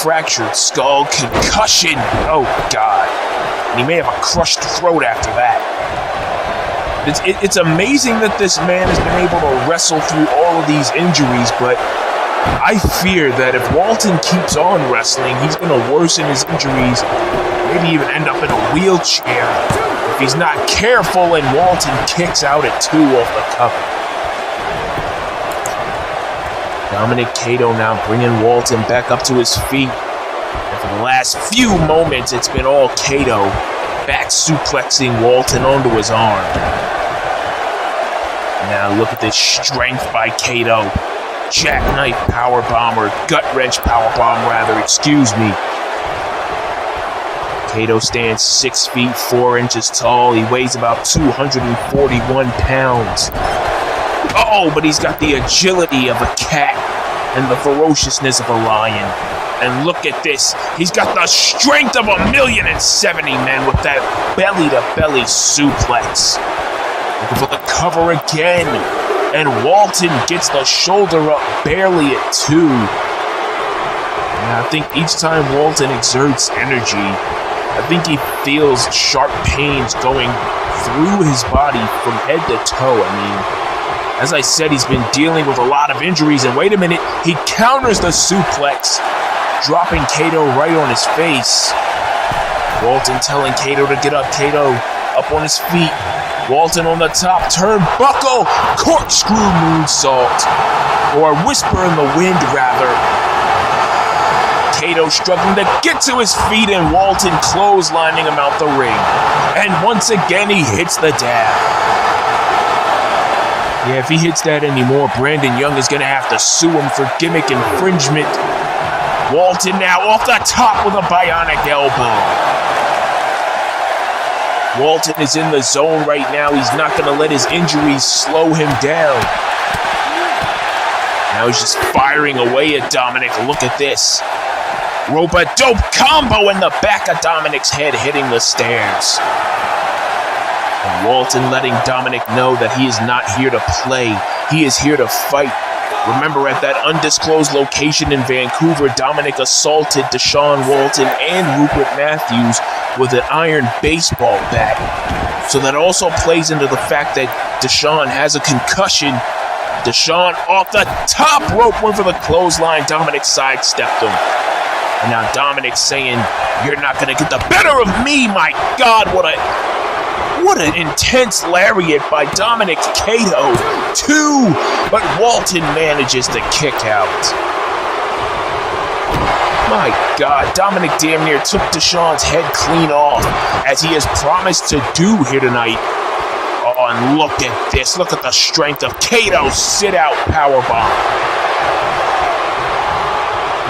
fractured skull, concussion. Oh, God. And he may have a crushed throat after that. It's amazing that this man has been able to wrestle through all of these injuries, but I fear that if Walton keeps on wrestling, he's going to worsen his injuries, maybe even end up in a wheelchair if he's not careful, and Walton kicks out at 2 off the cover. Dominic Kato now bringing Walton back up to his feet. And for the last few moments, it's been all Kato back suplexing Walton onto his arm. Now look at this strength by Kato. Jackknife powerbomb, or gut-wrench powerbomb rather, excuse me. Kato stands 6 feet 4 inches tall. He weighs about 241 pounds. Oh, but he's got the agility of a cat and the ferociousness of a lion. And look at this. He's got the strength of 1,070,000 men with that belly-to-belly suplex. Looking for the cover again. And Walton gets the shoulder up barely at 2. And I think each time Walton exerts energy, I think he feels sharp pains going through his body from head to toe. I mean, as I said, he's been dealing with a lot of injuries. And wait a minute, he counters the suplex, dropping Kato right on his face. Walton telling Kato to get up. Kato up on his feet. Walton on the top turnbuckle, corkscrew moonsault, or a whisper in the wind rather. Kato struggling to get to his feet, and Walton clotheslining him out the ring. And once again he hits the dab. Yeah, if he hits that anymore, Brandon Young is going to have to sue him for gimmick infringement. Walton now off the top with a bionic elbow. Walton is in the zone right now. He's not going to let his injuries slow him down. Now he's just firing away at Dominic. Look at this. Rope-a-dope combo in the back of Dominic's head, hitting the stairs. And Walton letting Dominic know that he is not here to play. He is here to fight. Remember, at that undisclosed location in Vancouver, Dominic assaulted Deshaun Walton and Rupert Matthews with an iron baseball bat. So that also plays into the fact that Deshaun has a concussion. Deshaun off the top rope, went for the clothesline. Dominic sidestepped him. And now Dominic's saying, "You're not going to get the better of me." My God, what an intense lariat by Dominic Kato. 2, but Walton manages to kick out. My God, Dominic damn near took Deshaun's head clean off, as he has promised to do here tonight. Oh, and look at this. Look at the strength of Kato's sit-out powerbomb.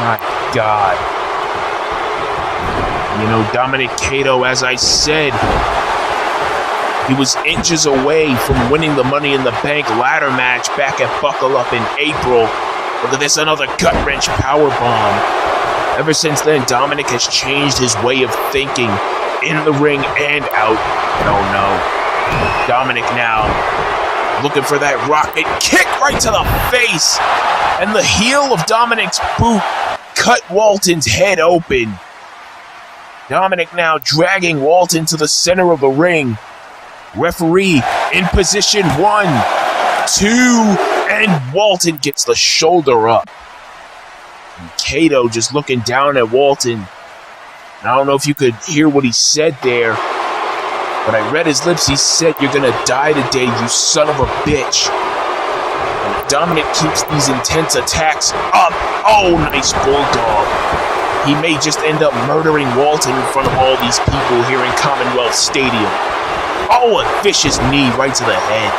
My God. You know, Dominic Kato, as I said, he was inches away from winning the Money in the Bank ladder match back at Buckle Up in April. Look at this, another gut-wrench powerbomb. Ever since then, Dominic has changed his way of thinking in the ring and out. Oh no. Dominic now looking for that rocket kick right to the face. And the heel of Dominic's boot cut Walton's head open. Dominic now dragging Walton to the center of the ring. Referee in position 1, 2, and Walton gets the shoulder up. And Kato just looking down at Walton. And I don't know if you could hear what he said there, but I read his lips. He said, "You're gonna die today, you son of a bitch." And if Dominic keeps these intense attacks up, oh, nice bulldog, he may just end up murdering Walton in front of all these people here in Commonwealth Stadium. Oh, a vicious knee right to the head.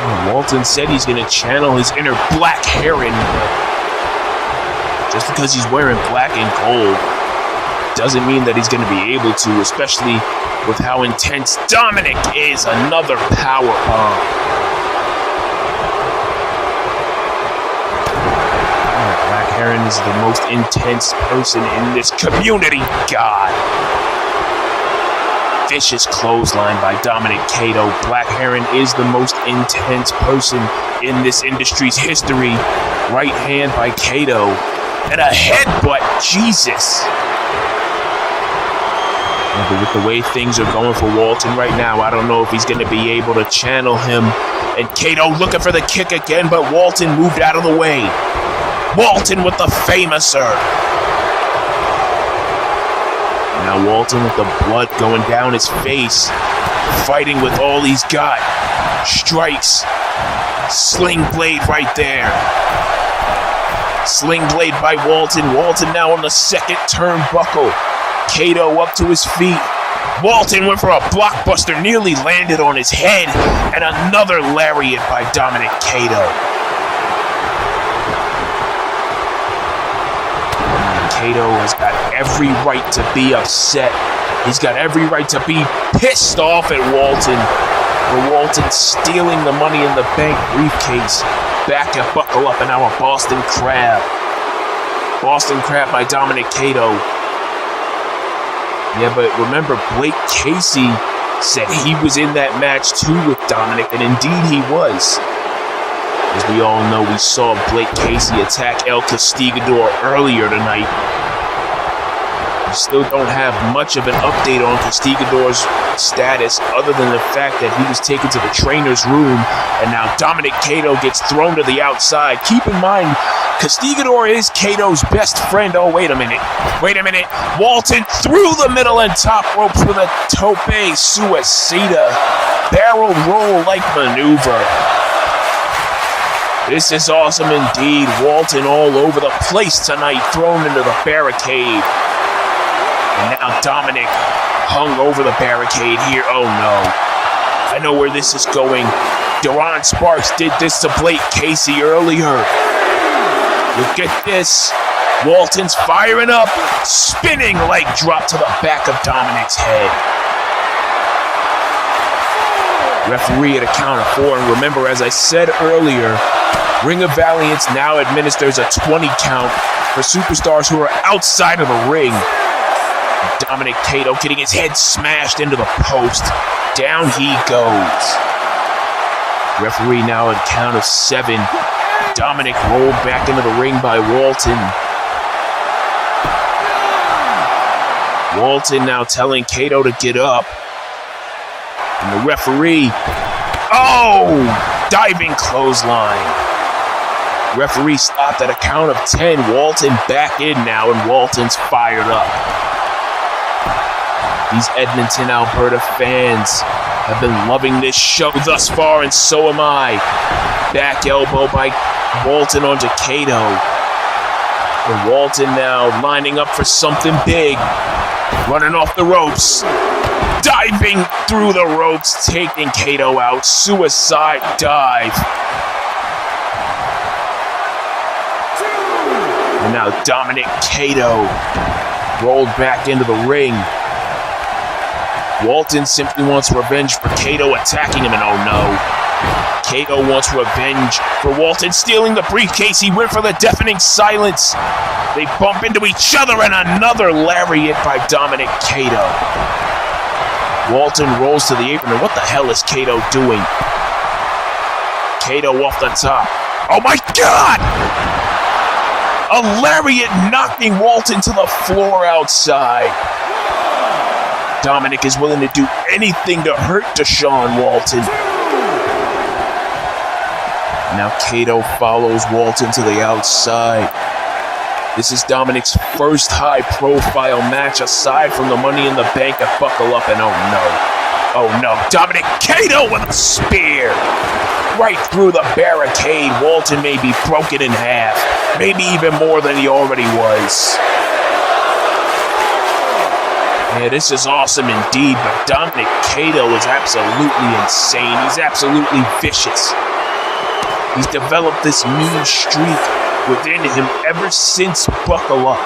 Oh, Walton said he's going to channel his inner Black Heron, but just because he's wearing black and gold doesn't mean that he's going to be able to, especially with how intense Dominic is. Another power bomb. is the most intense person in this community. God. Vicious clothesline by Dominic Cato. Black Heron is the most intense person in this industry's history. Right hand by Cato. And a headbutt. Jesus. Yeah, but with the way things are going for Walton right now, I don't know if he's going to be able to channel him. And Cato looking for the kick again, but Walton moved out of the way. Walton with the famouser. Now Walton with the blood going down his face. Fighting with all he's got. Strikes. Sling blade right there. Sling blade by Walton. Walton now on the second turnbuckle. Cato up to his feet. Walton went for a blockbuster, nearly landed on his head, and another lariat by Dominic Cato. Cato has got every right to be upset. He's got every right to be pissed off at Walton for Walton stealing the Money in the Bank briefcase. Back and buckle up, and now a Boston Crab. Boston Crab by Dominic Cato. Yeah, but remember, Blake Casey said he was in that match too with Dominic, and indeed he was. As we all know, we saw Blake Casey attack El Castigador earlier tonight. We still don't have much of an update on Castigador's status other than the fact that he was taken to the trainer's room, and now Dominic Cato gets thrown to the outside. Keep in mind, Castigador is Cato's best friend. Oh, wait a minute. Walton through the middle and top ropes with a tope suicida. Barrel roll-like maneuver. This is awesome indeed. Walton all over the place tonight, thrown into the barricade. And now Dominic hung over the barricade here. Oh no. I know where this is going. Duron Sparks did this to Blake Casey earlier. Look at this. Walton's firing up. Spinning leg drop to the back of Dominic's head. Referee at a count of 4. And remember, as I said earlier, Ring of Valiance now administers a 20 count for superstars who are outside of the ring. Dominic Cato getting his head smashed into the post. Down he goes. Referee now at a count of 7. Dominic rolled back into the ring by Walton. Walton now telling Cato to get up. And the referee, diving clothesline. Referee stopped at a count of 10. Walton back in now, and Walton's fired up. These Edmonton, Alberta fans have been loving this show thus far, and so am I. Back elbow by Walton onto Cato. And Walton now lining up for something big. Running off the ropes. Diving through the ropes, taking Cato out. Suicide dive. And now Dominic Cato rolled back into the ring. Walton simply wants revenge for Cato attacking him, and oh no. Cato wants revenge for Walton stealing the briefcase. He went for the deafening silence. They bump into each other, and another lariat by Dominic Cato. Walton rolls to the apron, and what the hell is Cato doing? Cato off the top. Oh my God! A lariat knocking Walton to the floor outside. Dominic is willing to do anything to hurt Deshaun Walton. Now Cato follows Walton to the outside. This is Dominic's first high-profile match aside from the Money in the Bank at Buckle Up, and oh no, Dominic Cato with a spear! Right through the barricade. Walton may be broken in half, maybe even more than he already was. Yeah, this is awesome indeed, but Dominic Cato is absolutely insane. He's absolutely vicious. He's developed this mean streak within him ever since Buckle Up.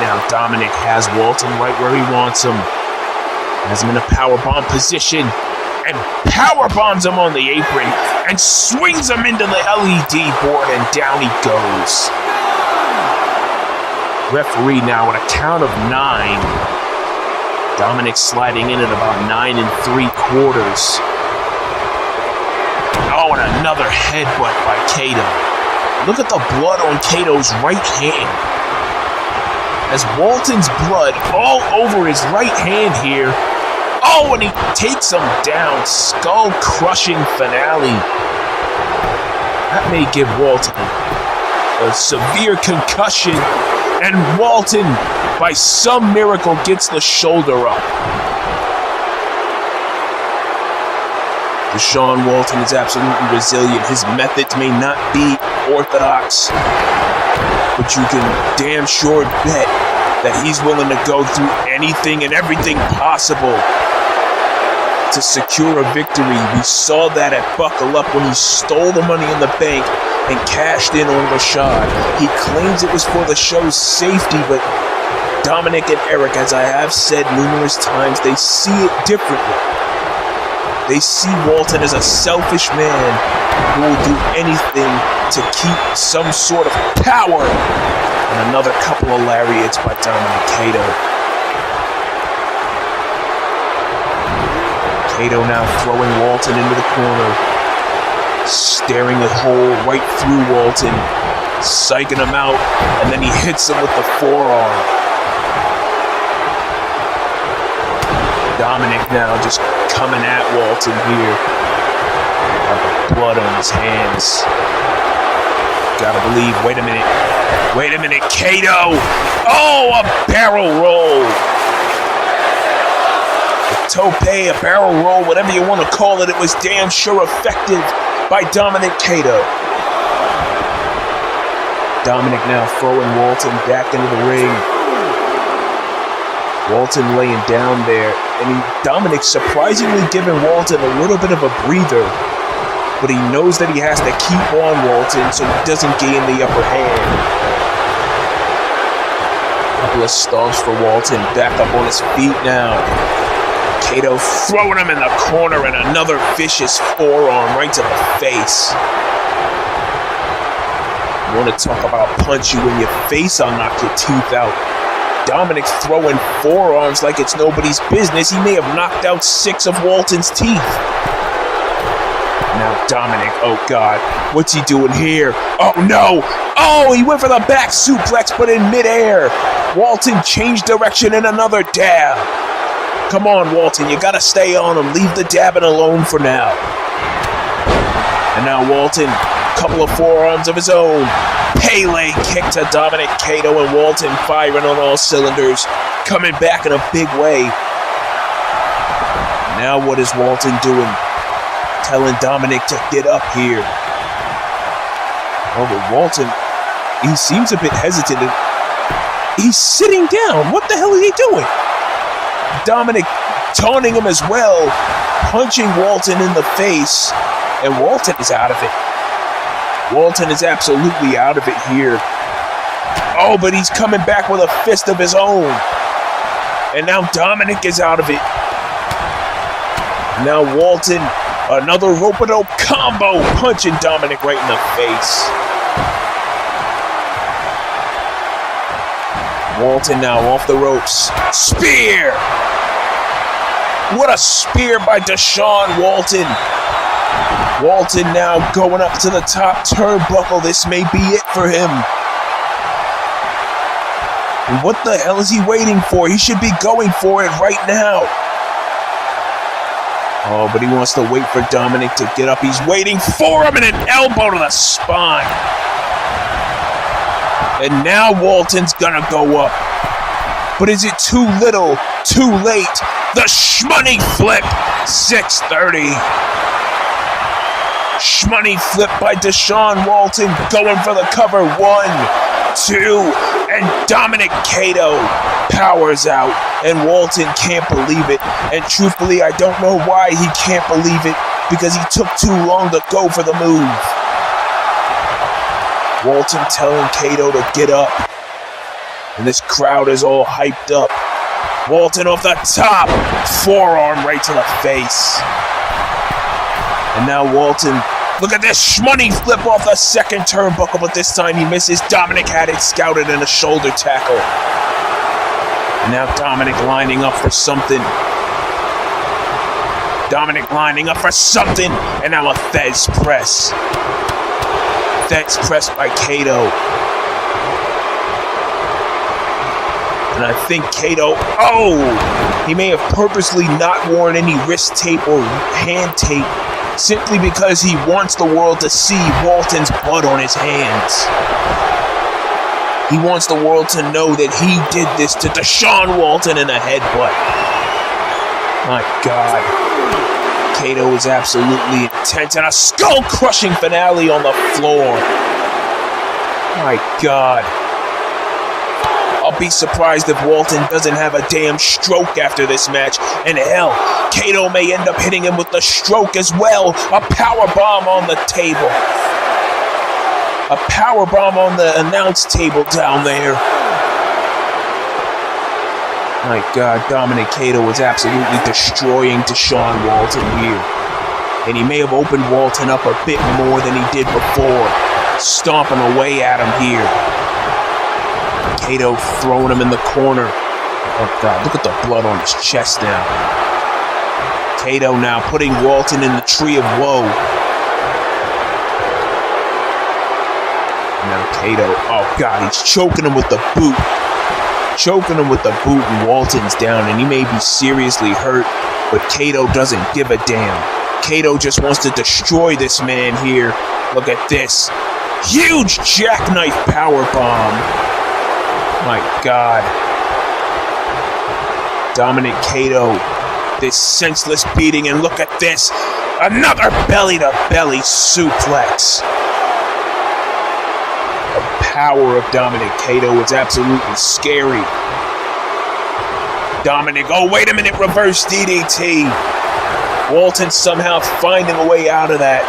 Now Dominic has Walton right where he wants him. Has him in a powerbomb position. and power bombs him on the apron and swings him into the LED board, and down he goes. Referee now at a count of 9. Dominic sliding in at about 9 3/4. Oh, and another headbutt by Kato. Look at the blood on Kato's right hand. As Walton's blood all over his right hand here. Oh, and he takes him down. Skull-crushing finale. That may give Walton a severe concussion. And Walton, by some miracle, gets the shoulder up. Deshaun Walton is absolutely resilient. His methods may not be orthodox, but you can damn sure bet that he's willing to go through anything and everything possible to secure a victory. We saw that at Buckle Up when he stole the money in the bank and cashed in on Rashad. He claims it was for the show's safety, but Dominic and Eric, as I have said numerous times, they see it differently. They see Walton as a selfish man who will do anything to keep some sort of power. And another couple of lariats by Dominic Kato. Kato now throwing Walton into the corner, staring a hole right through Walton, psyching him out, and then he hits him with the forearm. Dominic now just coming at Walton here. Got the blood on his hands. Gotta believe, wait a minute, Kato! Oh, a barrel roll! A tope, a barrel roll, whatever you want to call it, it was damn sure effective by Dominic Kato. Dominic now throwing Walton back into the ring. Walton laying down there, and Dominic surprisingly giving Walton a little bit of a breather, but he knows that he has to keep on Walton so he doesn't gain the upper hand. Couple of stomps for Walton, back up on his feet now. Kato throwing him in the corner, and another vicious forearm right to the face. You want to talk about punch you in your face, I'll knock your teeth out. Dominic throwing forearms like it's nobody's business. He may have knocked out 6 of Walton's teeth. Now Dominic, oh God, what's he doing here? Oh no! Oh, he went for the back suplex, but in midair. Walton changed direction and another dab. Come on, Walton, you gotta stay on him. Leave the dabbing alone for now. And now Walton, couple of forearms of his own. Pele kick to Dominic Kato, and Walton firing on all cylinders, coming back in a big way. Now what is Walton doing? Telling Dominic to get up here. Oh, but Walton, he seems a bit hesitant. He's sitting down. What the hell is he doing? Dominic taunting him as well, punching Walton in the face, and Walton is out of it. Walton is absolutely out of it here. Oh, but he's coming back with a fist of his own. And now Dominic is out of it. Now Walton, another rope-a-dope combo, punching Dominic right in the face. Walton now off the ropes. Spear! What a spear by Deshaun Walton. Walton now going up to the top turnbuckle. This may be it for him. And what the hell is he waiting for? He should be going for it right now. Oh, but he wants to wait for Dominic to get up. He's waiting for him, and an elbow to the spine. And now Walton's gonna go up. But is it too little, too late? The Shmoney Flip, 6:30. Shmoney Flip by Deshaun Walton, going for the cover. 1, 2, and Dominic Kato powers out, and Walton can't believe it. And truthfully, I don't know why he can't believe it, because he took too long to go for the move. Walton telling Kato to get up, and this crowd is all hyped up. Walton off the top, forearm right to the face. And now Walton, look at this shmoney flip off the second turnbuckle, but this time he misses. Dominic had it scouted in a shoulder tackle. And now Dominic lining up for something. And now a Fez press. Fez press by Kato. And I think Kato, he may have purposely not worn any wrist tape or hand tape simply because he wants the world to see Walton's blood on his hands. He wants the world to know that he did this to Deshaun Walton in a headbutt. My God. Kato is absolutely intense, and a skull-crushing finale on the floor. My God. I'll be surprised if Walton doesn't have a damn stroke after this match. And hell, Kato may end up hitting him with the stroke as well. A power bomb on the table. A power bomb on the announce table down there. My God, Dominic Kato is absolutely destroying Deshaun Walton here. And he may have opened Walton up a bit more than he did before. Stomping away at him here. Kato throwing him in the corner. Oh God, look at the blood on his chest now. Kato now putting Walton in the tree of woe. Now Kato, oh God, he's choking him with the boot. And Walton's down, and he may be seriously hurt, but Kato doesn't give a damn. Kato just wants to destroy this man here. Look at this. Huge jackknife powerbomb. My God. Dominic Kato, this senseless beating, and look at this. Another belly-to-belly suplex. The power of Dominic Kato is absolutely scary. Dominic, oh wait a minute, reverse DDT. Walton somehow finding a way out of that.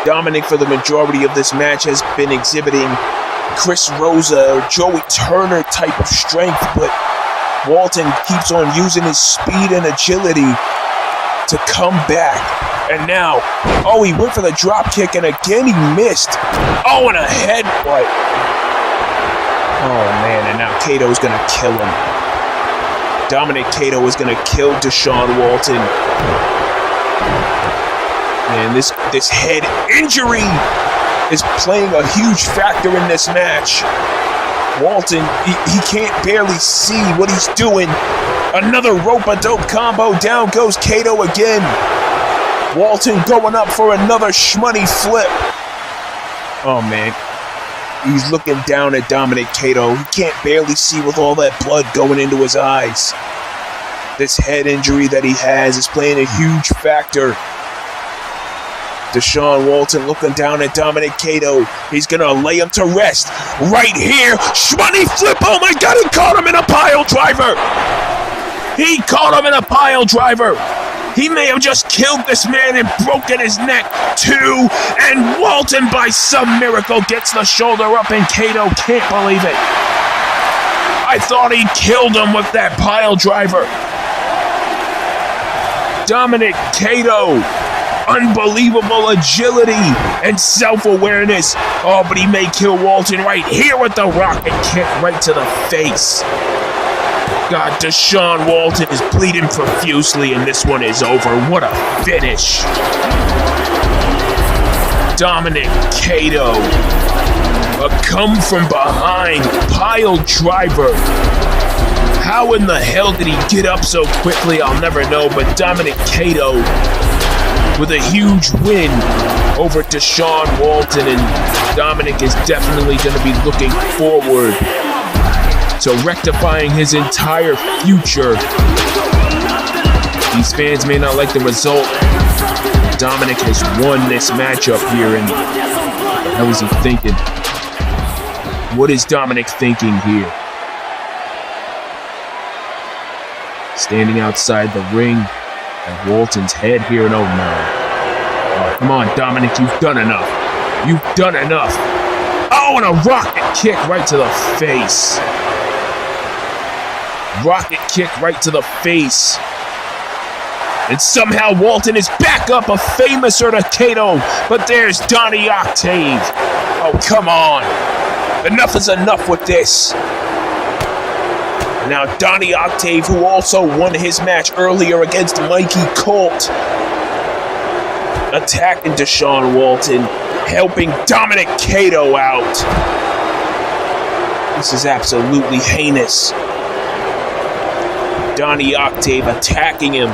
Dominic, for the majority of this match, has been exhibiting Chris Rosa or Joey Turner type of strength, but Walton keeps on using his speed and agility to come back. And now, he went for the drop kick, and again he missed. Oh, and a headbutt. Oh man, and now Kato's gonna kill him. Dominic Kato is gonna kill Deshaun Walton. And this head injury is playing a huge factor in this match. Walton, he can't barely see what he's doing. Another rope-a-dope combo. Down goes Kato again. Walton going up for another shmoney flip. Oh man, he's looking down at Dominic Kato. He can't barely see with all that blood going into his eyes. This head injury that he has is playing a huge factor. Deshaun Walton looking down at Dominic Kato. He's gonna lay him to rest right here. Shmoney flip. Oh my God, he caught him in a pile driver. He may have just killed this man and broken his neck too. And Walton, by some miracle, gets the shoulder up, and Kato can't believe it. I thought he killed him with that pile driver. Dominic Kato, unbelievable agility and self-awareness. Oh, but he may kill Walton right here with the rocket kick right to the face. God, Deshaun Walton is bleeding profusely, and this one is over. What a finish. Dominic Kato, a come from behind pile driver. How in the hell did he get up so quickly? I'll never know, but Dominic Kato with a huge win over Deshaun Walton, and Dominic is definitely going to be looking forward to rectifying his entire future. These fans may not like the result. Dominic has won this matchup here, and what the hell is he thinking? What is Dominic thinking here? Standing outside the ring at Walton's head here, and oh no. Oh, come on, Dominic, you've done enough. Oh, and a rocket kick right to the face. And somehow Walton is back up a famous Kato, but there's Donnie Octave. Oh, come on. Enough is enough with this. Now Donnie Octave, who also won his match earlier against Mikey Colt, attacking Deshaun Walton, helping Dominic Cato out. This is absolutely heinous. Donnie Octave attacking him.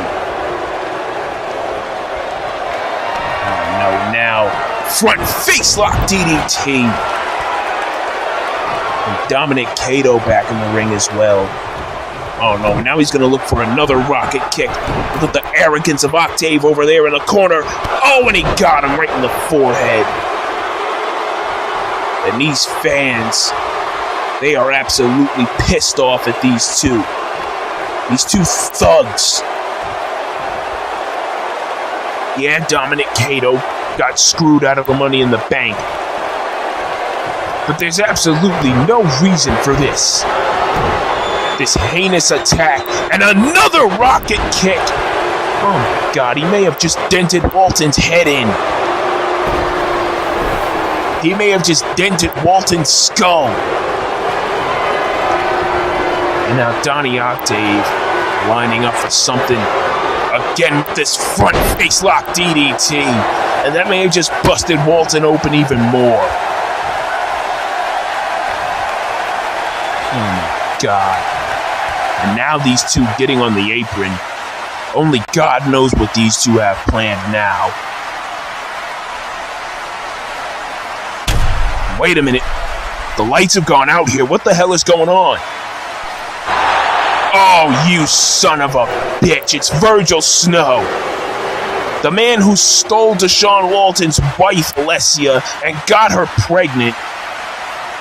Oh no, now front face lock DDT. And Dominic Cato back in the ring as well. Oh no, now he's going to look for another rocket kick. Look at the arrogance of Octave over there in the corner. Oh, and he got him right in the forehead. And these fans, they are absolutely pissed off at these two. These two thugs. Yeah, Dominic Cato got screwed out of the Money in the Bank. But there's absolutely no reason for this. This heinous attack, and another rocket kick. Oh my God, he may have just dented Walton's head in. He may have just dented Walton's skull. And now Donnie Octave lining up for something. Again with this front face lock DDT. And that may have just busted Walton open even more. Oh my God. And now these two getting on the apron. Only God knows what these two have planned now. Wait a minute. The lights have gone out here. What the hell is going on? Oh, you son of a bitch. It's Virgil Snow. The man who stole Deshaun Walton's wife, Alessia, and got her pregnant.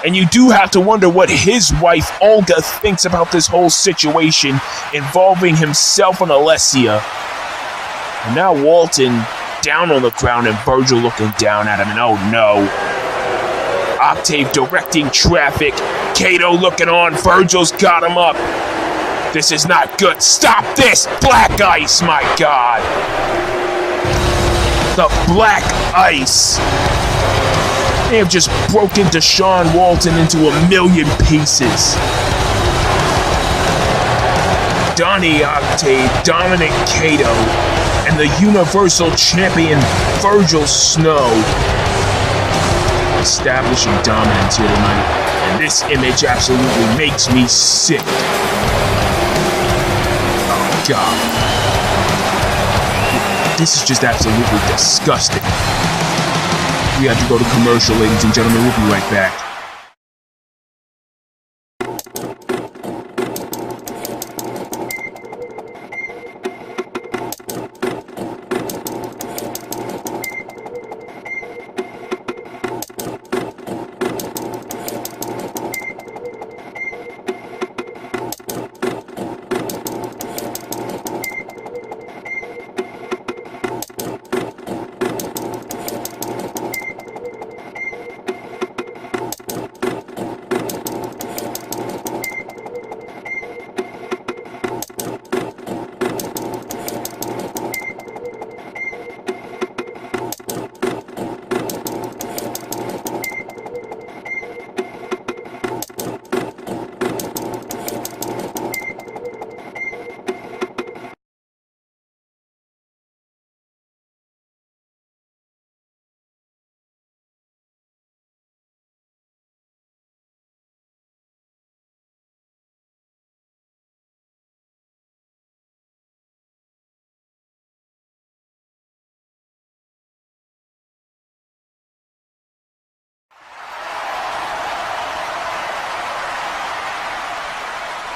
And you do have to wonder what his wife, Olga, thinks about this whole situation involving himself and Alessia. And now Walton down on the ground and Virgil looking down at him. And oh no. Octave directing traffic. Cato looking on. Virgil's got him up. This is not good. Stop this! Black ice, my God! The black ice. They have just broken Deshaun Walton into a million pieces. Donnie Octave, Dominic Cato, and the Universal Champion Virgil Snow establishing dominance here tonight. And this image absolutely makes me sick. Oh, God. This is just absolutely disgusting. We have to go to commercial, ladies and gentlemen. We'll be right back.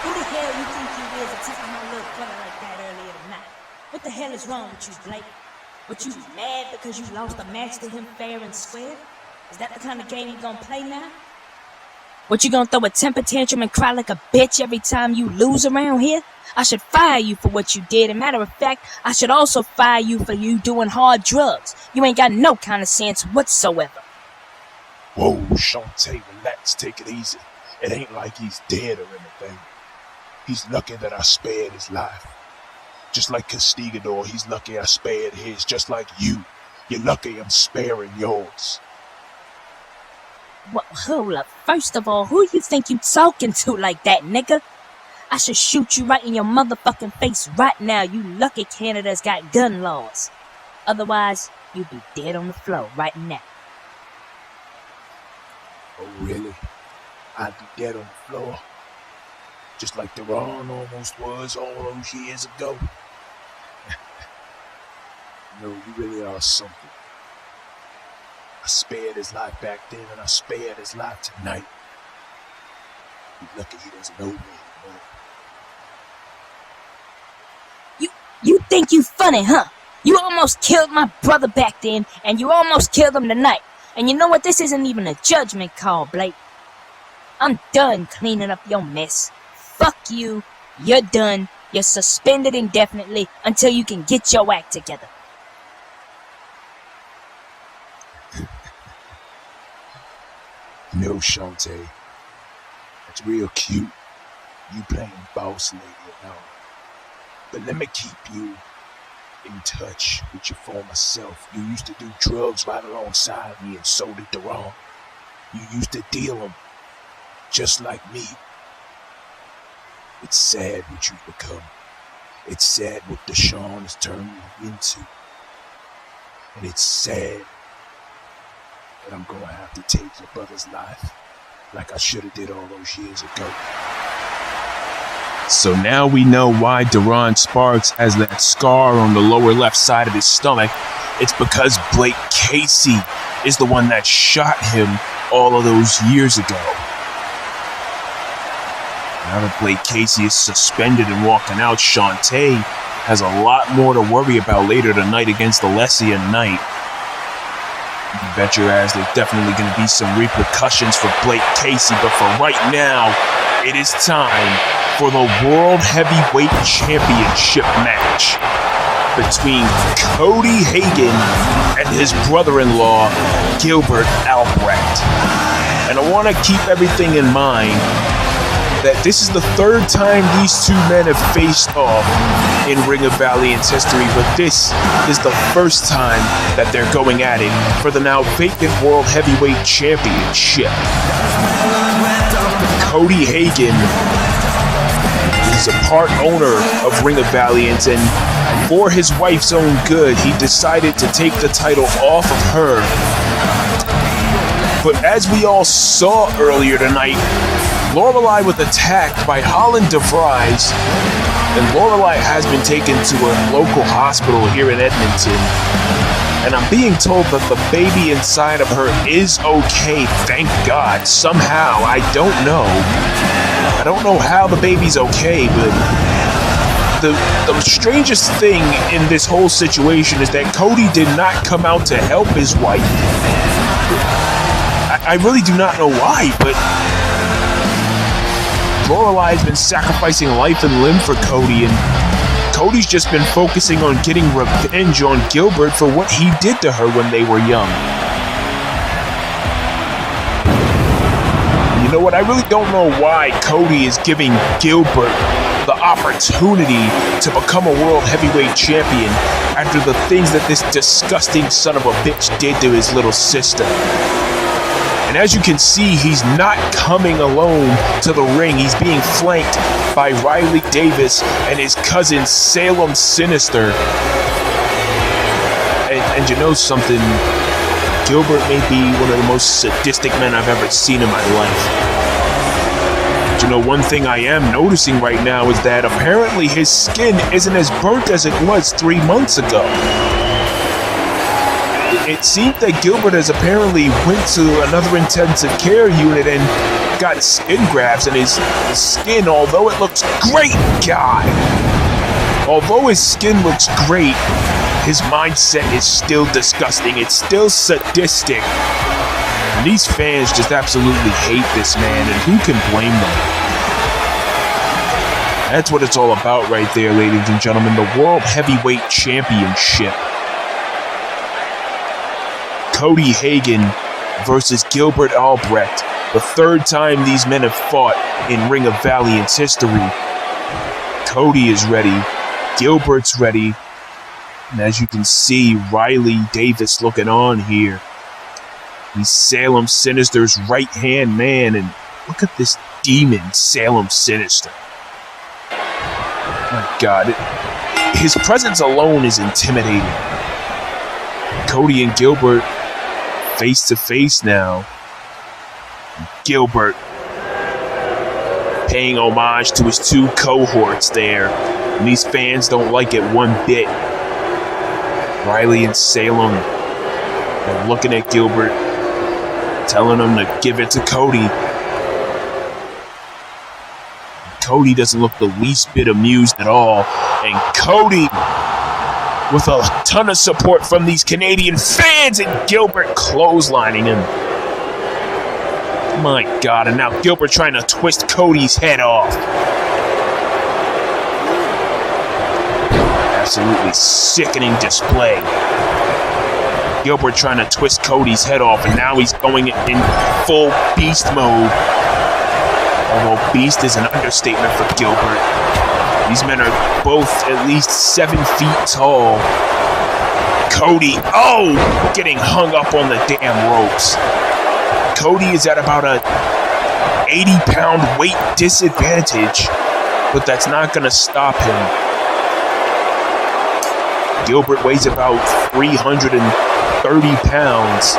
Who the hell you think you is attacking my little brother like that earlier tonight? What the hell is wrong with you, Blake? What, you mad because you lost a match to him fair and square? Is that the kind of game you gonna play now? What, you gonna throw a temper tantrum and cry like a bitch every time you lose around here? I should fire you for what you did. As a matter of fact, I should also fire you for you doing hard drugs. You ain't got no kind of sense whatsoever. Whoa, Shantae, relax, take it easy. It ain't like he's dead or anything. He's lucky that I spared his life. Just like Castigador, he's lucky I spared his. Just like you, you're lucky I'm sparing yours. Well, hold up. First of all, who you think you talking to like that, nigga? I should shoot you right in your motherfucking face right now. You lucky Canada's got gun laws. Otherwise, you'd be dead on the floor right now. Oh, really? I'd be dead on the floor. Just like Duran almost was all those years ago. No, you really are something. I spared his life back then, and I spared his life tonight. He's lucky he doesn't know me anymore. You think you funny, huh? You almost killed my brother back then, and you almost killed him tonight. And you know what? This isn't even a judgment call, Blake. I'm done cleaning up your mess. Fuck you. You're done. You're suspended indefinitely until you can get your act together. No, Shantae. That's real cute. You playing boss lady and all. But let me keep you in touch with your former self. You used to do drugs right alongside me, and so did Duran. You used to deal them just like me. It's sad what you've become. It's sad what Deshaun has turned you into. And it's sad that I'm gonna have to take your brother's life like I should have did all those years ago. So now we know why Duran Sparks has that scar on the lower left side of his stomach. It's because Blake Casey is the one that shot him all of those years ago. Now that Blake Casey is suspended and walking out, Shantae has a lot more to worry about later tonight against Alessia Knight. You bet your ass there's definitely going to be some repercussions for Blake Casey, but for right now, it is time for the World Heavyweight Championship match between Cody Hagan and his brother-in-law, Gilbert Albrecht. And I want to keep everything in mind that this is the third time these two men have faced off in Ring of Valiance history, but this is the first time that they're going at it for the now vacant World Heavyweight Championship. Cody Hagan is a part owner of Ring of Valiance, and for his wife's own good, he decided to take the title off of her. But as we all saw earlier tonight, Lorelei was attacked by Holland DeVries, and Lorelei has been taken to a local hospital here in Edmonton. And I'm being told that the baby inside of her is okay, thank God, somehow. I don't know. I don't know how the baby's okay, but the strangest thing in this whole situation is that Cody did not come out to help his wife. I really do not know why, but Lorelei has been sacrificing life and limb for Cody, and Cody's just been focusing on getting revenge on Gilbert for what he did to her when they were young. You know what? I really don't know why Cody is giving Gilbert the opportunity to become a world heavyweight champion after the things that this disgusting son of a bitch did to his little sister. And as you can see, he's not coming alone to the ring. He's being flanked by Riley Davis and his cousin Salem Sinister. And you know something? Gilbert may be one of the most sadistic men I've ever seen in my life. But you know, one thing I am noticing right now is that apparently his skin isn't as burnt as it was 3 months ago. It seemed that Gilbert has apparently went to another intensive care unit and got skin grafts, and his skin, although it looks great, God, although his skin looks great, his mindset is still disgusting. It's still sadistic. And these fans just absolutely hate this man, and who can blame them? That's what it's all about right there, ladies and gentlemen. The World Heavyweight Championship. Cody Hagan versus Gilbert Albrecht. The third time these men have fought in Ring of Valiance history. Cody is ready. Gilbert's ready. And as you can see, Riley Davis looking on here. He's Salem Sinister's right-hand man, and look at this demon, Salem Sinister. My God, his presence alone is intimidating. Cody and Gilbert face to face now. Gilbert paying homage to his two cohorts there, and these fans don't like it one bit. Riley and Salem are looking at Gilbert, telling him to give it to Cody. Cody doesn't look the least bit amused at all, and Cody, with a ton of support from these Canadian fans, and Gilbert clotheslining him. My God, and now Gilbert trying to twist Cody's head off. Absolutely sickening display. Gilbert trying to twist Cody's head off, and now he's going in full beast mode. Although beast is an understatement for Gilbert. These men are both at least 7 feet tall. Cody, getting hung up on the damn ropes. Cody is at about a 80-pound weight disadvantage, but that's not going to stop him. Gilbert weighs about 330 pounds.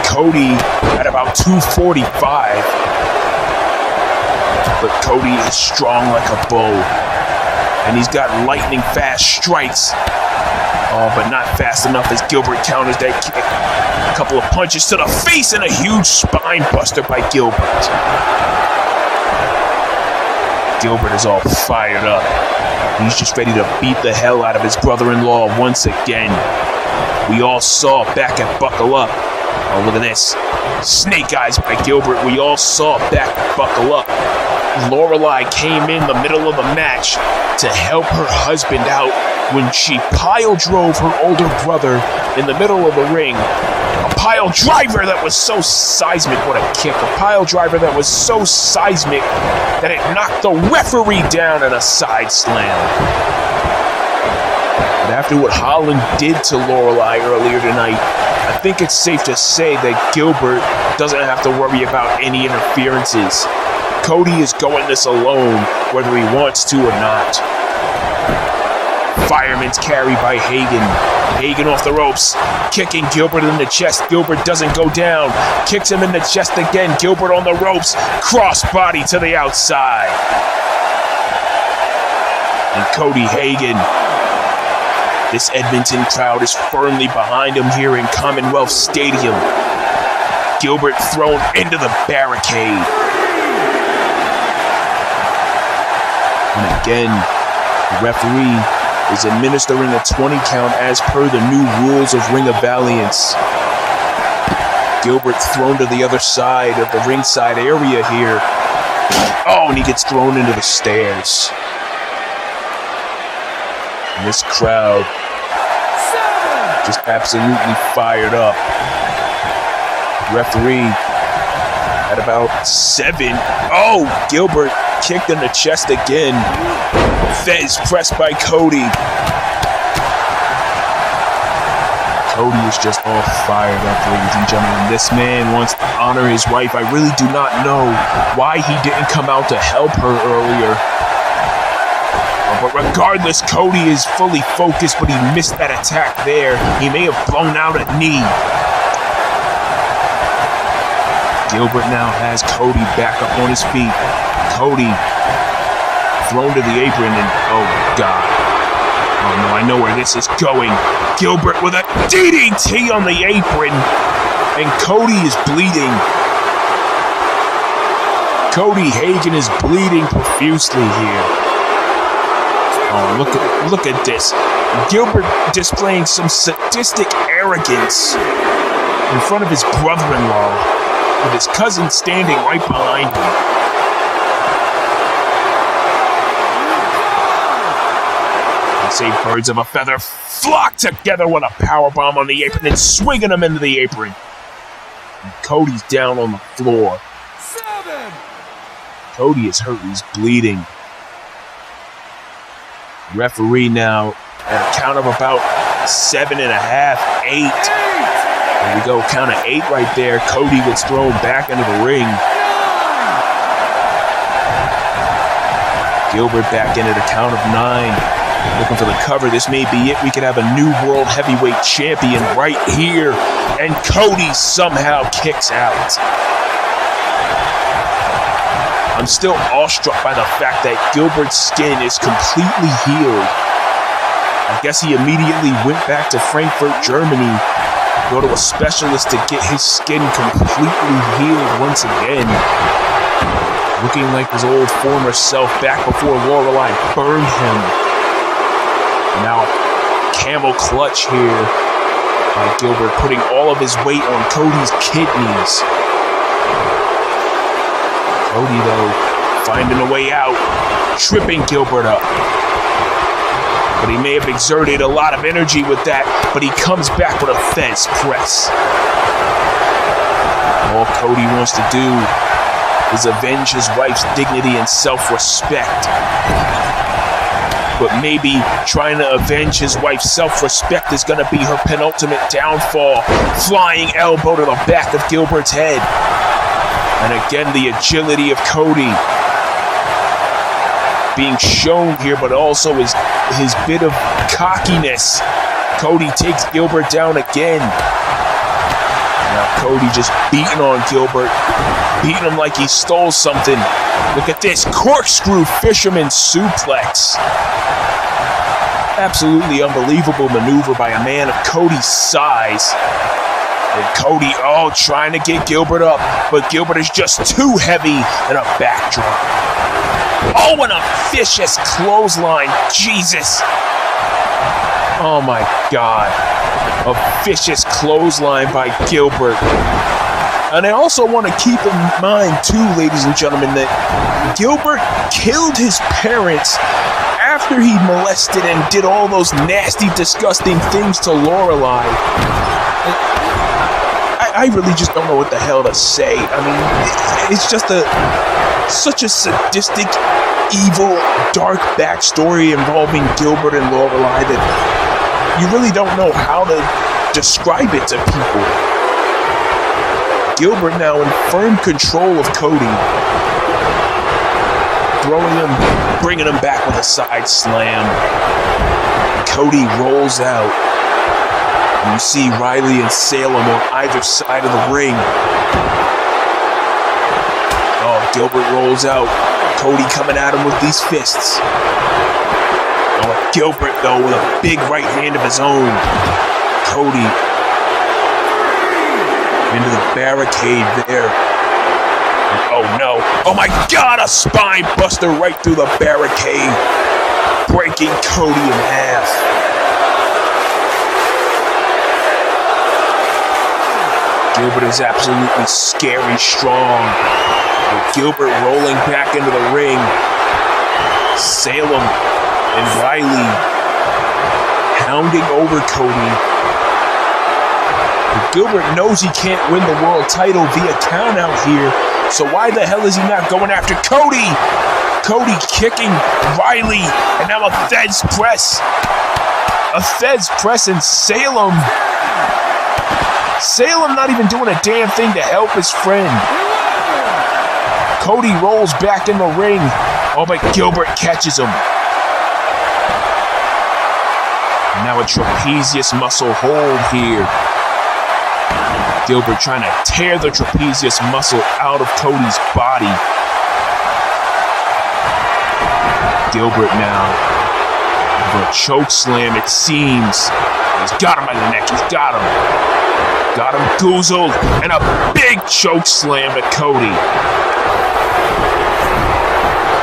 Cody at about 245. But Cody is strong like a bull. And he's got lightning fast strikes. But not fast enough as Gilbert counters that kick. A couple of punches to the face and a huge spine buster by Gilbert. Gilbert is all fired up. He's just ready to beat the hell out of his brother-in-law once again. We all saw back at Buckle Up. Oh, look at this. Snake Eyes by Gilbert. We all saw back at Buckle Up. Lorelei came in the middle of the match to help her husband out when she pile drove her older brother in the middle of the ring. A pile driver that was so seismic. What a kick. A pile driver that was so seismic that it knocked the referee down in a side slam. But after what Holland did to Lorelei earlier tonight, I think it's safe to say that Gilbert doesn't have to worry about any interferences. Cody is going this alone, whether he wants to or not. Fireman's carry by Hagen. Hagen off the ropes, kicking Gilbert in the chest. Gilbert doesn't go down. Kicks him in the chest again. Gilbert on the ropes. Cross body to the outside. And Cody Hagen. This Edmonton crowd is firmly behind him here in Commonwealth Stadium. Gilbert thrown into the barricade. And again, the referee is administering a 20 count as per the new rules of Ring of Valiance. Gilbert thrown to the other side of the ringside area here. And he gets thrown into the stairs. And this crowd just absolutely fired up. Referee at about 7. Gilbert kicked in the chest again. Fez pressed by Cody. Cody is just all fired up, ladies and gentlemen. This man wants to honor his wife. I really do not know why he didn't come out to help her earlier. But regardless, Cody is fully focused, but he missed that attack there. He may have blown out a knee. Gilbert now has Cody back up on his feet. Cody thrown to the apron and, oh God. Oh no, I know where this is going. Gilbert with a DDT on the apron. And Cody is bleeding. Cody Hagen is bleeding profusely here. Oh, look at this. Gilbert displaying some sadistic arrogance in front of his brother-in-law, with his cousin standing right behind him. I'd say birds of a feather flock together with a powerbomb on the apron and swinging him into the apron. And Cody's down on the floor. 7. Cody is hurt. He's bleeding. Referee now at a count of about 7.5, 8. There we go, count of 8 right there. Cody gets thrown back into the ring. Gilbert back into the count of 9. Looking for the cover. This may be it. We could have a new world heavyweight champion right here. And Cody somehow kicks out. I'm still awestruck by the fact that Gilbert's skin is completely healed. I guess he immediately went back to Frankfurt, Germany, go to a specialist to get his skin completely healed once again. Looking like his old former self back before Lorelei burned him. Now, camel clutch here by Gilbert, putting all of his weight on Cody's kidneys. Cody, though, finding a way out, tripping Gilbert up. But he may have exerted a lot of energy with that, but he comes back with a fence press. All Cody wants to do is avenge his wife's dignity and self-respect. But maybe trying to avenge his wife's self-respect is going to be her penultimate downfall. Flying elbow to the back of Gilbert's head. And again, the agility of Cody being shown here, but also his bit of cockiness. Cody takes Gilbert down again. Now Cody just beating on Gilbert, beating him like he stole something. Look at this, corkscrew fisherman suplex. Absolutely unbelievable maneuver by a man of Cody's size. And Cody, trying to get Gilbert up, but Gilbert is just too heavy in a backdrop. Oh, and a vicious clothesline, Jesus. Oh my God, a vicious clothesline by Gilbert. And I also want to keep in mind too, ladies and gentlemen, that Gilbert killed his parents after he molested and did all those nasty, disgusting things to Lorelei. I really just don't know what the hell to say. I mean, it's just such a sadistic, evil, dark backstory involving Gilbert and Lorelei that you really don't know how to describe it to people. Gilbert now in firm control of Cody, throwing him, bringing him back with a side slam. Cody rolls out. And you see Riley and Salem on either side of the ring. Oh, Gilbert rolls out. Cody coming at him with these fists. Oh, Gilbert, though, with a big right hand of his own. Cody into the barricade there. And, oh, no. Oh, my God, a spine buster right through the barricade. Breaking Cody in half. Gilbert is absolutely scary strong. With Gilbert rolling back into the ring. Salem and Riley hounding over Cody. But Gilbert knows he can't win the world title via count out here. So why the hell is he not going after Cody? Cody kicking Riley. And now a Feds press. A Feds press in Salem. Salem not even doing a damn thing to help his friend. Cody rolls back in the ring. Oh, but Gilbert catches him. And now a trapezius muscle hold here. Gilbert trying to tear the trapezius muscle out of Cody's body. Gilbert now for a choke slam, it seems. He's got him by the neck. He's got him. Got him goozled, and a big choke slam to Cody.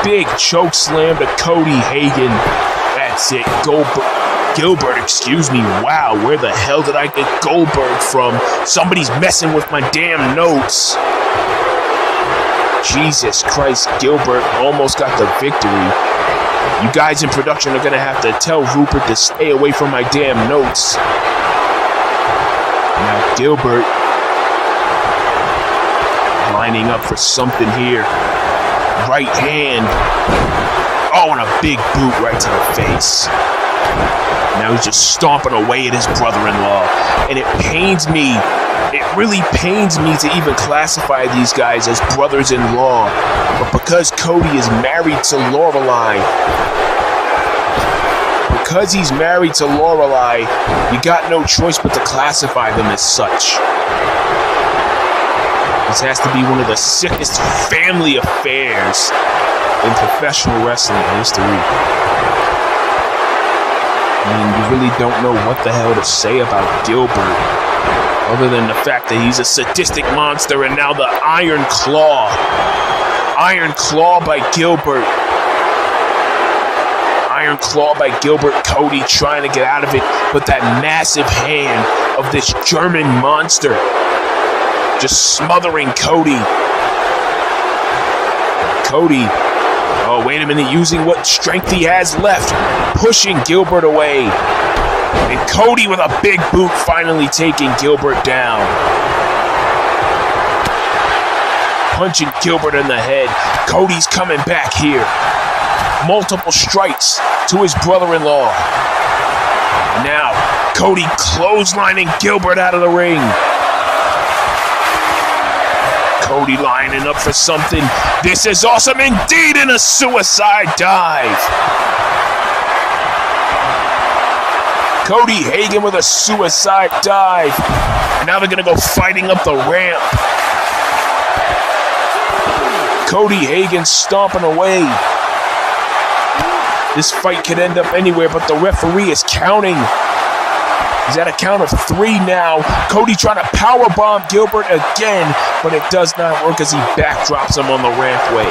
Big choke slam to Cody Hagen. That's it. Gilbert, excuse me. Wow, where the hell did I get Goldberg from? Somebody's messing with my damn notes. Jesus Christ, Gilbert almost got the victory. You guys in production are going to have to tell Rupert to stay away from my damn notes. Now Gilbert lining up for something here. Right hand. Oh, and a big boot right to the face. Now he's just stomping away at his brother-in-law. And it pains me, it really pains me to even classify these guys as brothers-in-law. But because Cody is married to Lorelai, you got no choice but to classify them as such. This has to be one of the sickest family affairs in professional wrestling history. And you really don't know what the hell to say about Gilbert, other than the fact that he's a sadistic monster, and now the Iron Claw by Gilbert. Iron Claw by Gilbert. Cody trying to get out of it, but that massive hand of this German monster just smothering Cody. Oh, wait a minute, using what strength he has left, pushing Gilbert away. And Cody with a big boot finally taking Gilbert down. Punching Gilbert in the head. Cody's coming back here. Multiple strikes to his brother-in-law. And now, Cody clotheslining Gilbert out of the ring. Cody lining up for something. This is awesome indeed, in a suicide dive. Cody Hagan with a suicide dive. Now they're going to go fighting up the ramp. Cody Hagan stomping away. This fight could end up anywhere, but the referee is counting. He's at a count of 3 now. Cody trying to powerbomb Gilbert again, but it does not work as he backdrops him on the rampway.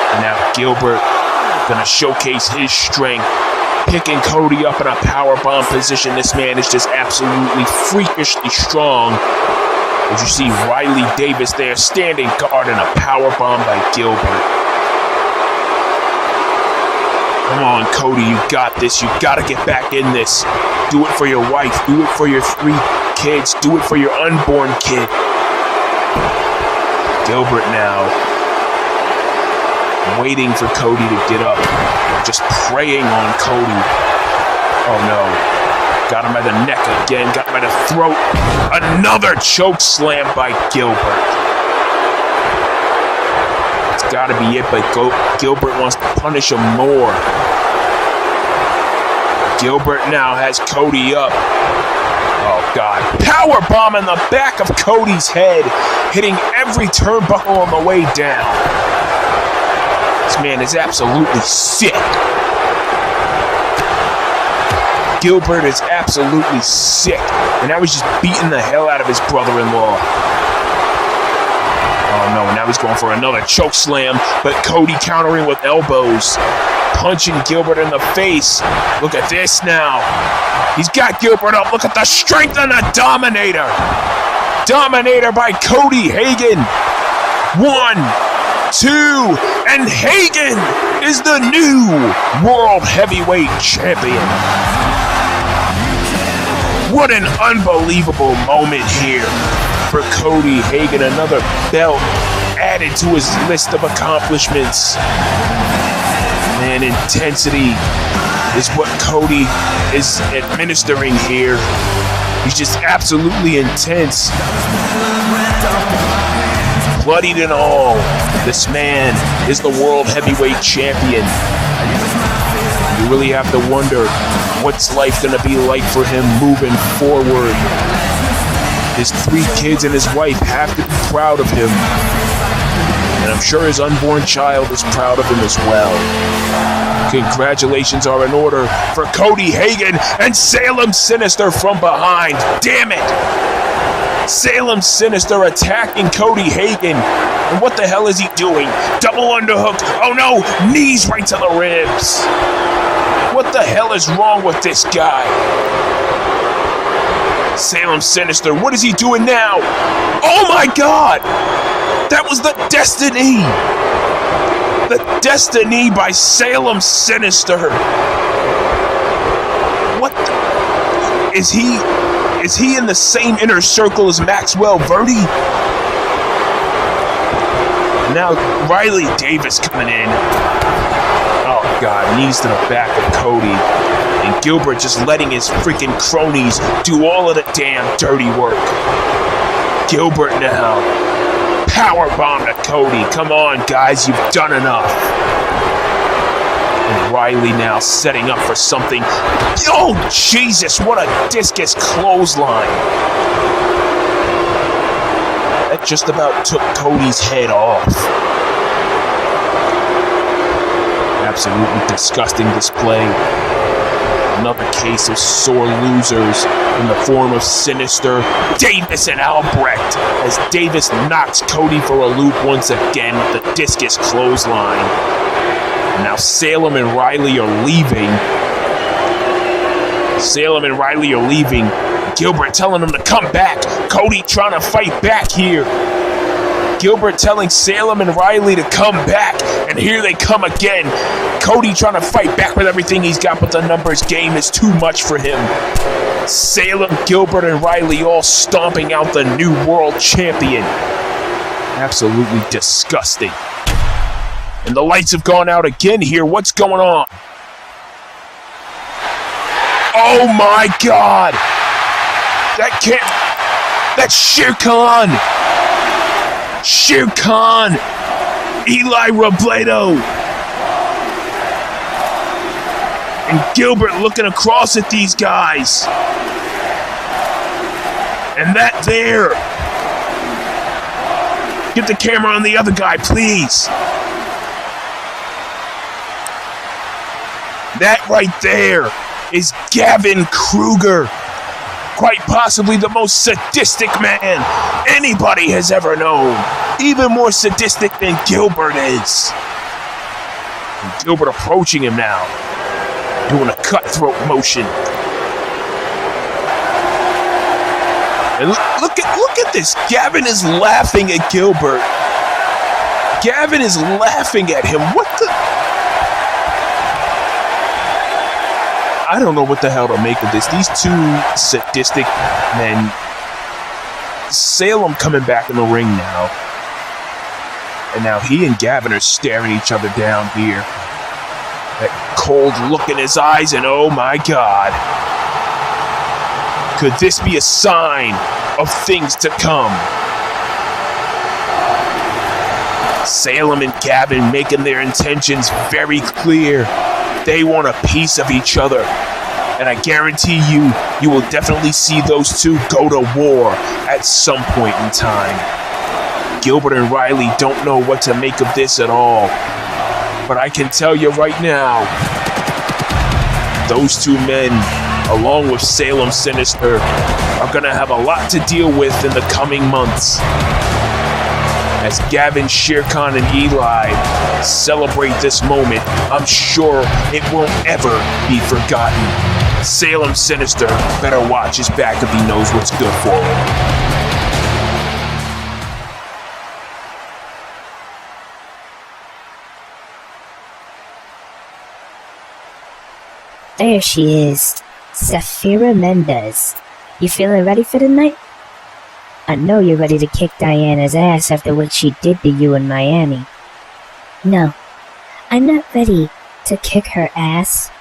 And now Gilbert gonna showcase his strength, picking Cody up in a powerbomb position. This man is just absolutely freakishly strong. As you see Riley Davis there standing guard in a powerbomb by Gilbert. Come on, Cody, you got this. You gotta get back in this. Do it for your wife. Do it for your 3 kids. Do it for your unborn kid. Gilbert now waiting for Cody to get up. Just preying on Cody. Oh no. Got him by the neck again. Got him by the throat. Another choke slam by Gilbert. Gotta be it, but Gilbert wants to punish him more. Gilbert now has Cody up. Oh God. Powerbomb in the back of Cody's head, hitting every turnbuckle on the way down. This man is absolutely sick. Gilbert is absolutely sick. And now he's just beating the hell out of his brother-in-law. Oh no, now he's going for another choke slam, but Cody countering with elbows, punching Gilbert in the face. Look at this now. He's got Gilbert up. Look at the strength on the Dominator. Dominator by Cody Hagan. 1, 2, and Hagan is the new World Heavyweight Champion. What an unbelievable moment here for Cody Hagan. Another belt added to his list of accomplishments. Man, intensity is what Cody is administering here. He's just absolutely intense. Bloodied and all, this man is the World Heavyweight Champion. You really have to wonder, what's life gonna be like for him moving forward? His 3 kids and his wife have to be proud of him. And I'm sure his unborn child is proud of him as well. Congratulations are in order for Cody Hagan and Salem Sinister from behind. Damn it! Salem Sinister attacking Cody Hagan. And what the hell is he doing? Double underhook. Oh no! Knees right to the ribs. What the hell is wrong with this guy? Salem Sinister, what is he doing now? Oh my God! That was the Destiny! The Destiny by Salem Sinister. What the? Is he in the same inner circle as Maxwell Verdi? now Riley Davis coming in. Oh God, knees to the back of Cody. And Gilbert just letting his freaking cronies do all of the damn dirty work. Gilbert now. Powerbomb to Cody. Come on, guys, you've done enough. And Riley now setting up for something. Oh, Jesus, what a discus clothesline. That just about took Cody's head off. Absolutely disgusting display. Another case of sore losers in the form of Sinister, Davis, and Albrecht, as Davis knocks Cody for a loop once again with the discus clothesline. And now Salem and Riley are leaving. Gilbert telling them to come back. Cody trying to fight back here. Gilbert telling Salem and Riley to come back, and here they come again. Cody trying to fight back with everything he's got, but the numbers game is too much for him. Salem, Gilbert, and Riley all stomping out the new world champion. Absolutely disgusting. And the lights have gone out again here. What's going on? Oh my God! That's Shere Khan! Shere Khan! Eli Robledo! And Gilbert looking across at these guys. And that there. Get the camera on the other guy, please. That right there is Gavin Kruger. Quite possibly the most sadistic man anybody has ever known. Even more sadistic than Gilbert is. And Gilbert approaching him now, doing a cutthroat motion. And look at this. Gavin is laughing at Gilbert. Gavin is laughing at him. What the? I don't know what the hell to make of this. These two sadistic men. Salem coming back in the ring now. And now he and Gavin are staring each other down here. That cold look in his eyes, and oh my God. Could this be a sign of things to come? Salem and Gavin making their intentions very clear. They want a piece of each other. And I guarantee you, you will definitely see those two go to war at some point in time. Gilbert and Riley don't know what to make of this at all. But I can tell you right now, those two men, along with Salem Sinister, are going to have a lot to deal with in the coming months. As Gavin, Shere Khan, and Eli celebrate this moment, I'm sure it won't ever be forgotten. Salem Sinister better watch his back if he knows what's good for him. There she is, Safira Mendez. You feeling ready for the night? I know you're ready to kick Diana's ass after what she did to you in Miami. No, I'm not ready to kick her ass.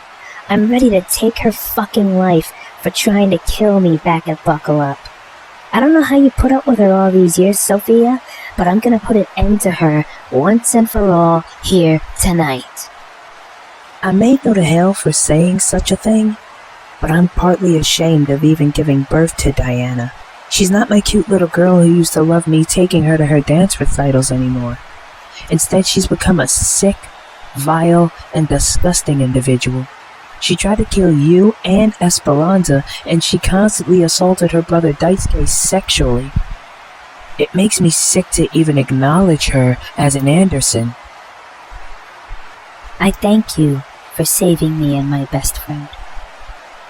I'm ready to take her fucking life for trying to kill me back at Buckle Up. I don't know how you put up with her all these years, Sophia, but I'm gonna put an end to her once and for all here tonight. I may go to hell for saying such a thing, but I'm partly ashamed of even giving birth to Diana. She's not my cute little girl who used to love me taking her to her dance recitals anymore. Instead, she's become a sick, vile, and disgusting individual. She tried to kill you and Esperanza, and she constantly assaulted her brother Daisuke sexually. It makes me sick to even acknowledge her as an Anderson. I thank you for saving me and my best friend.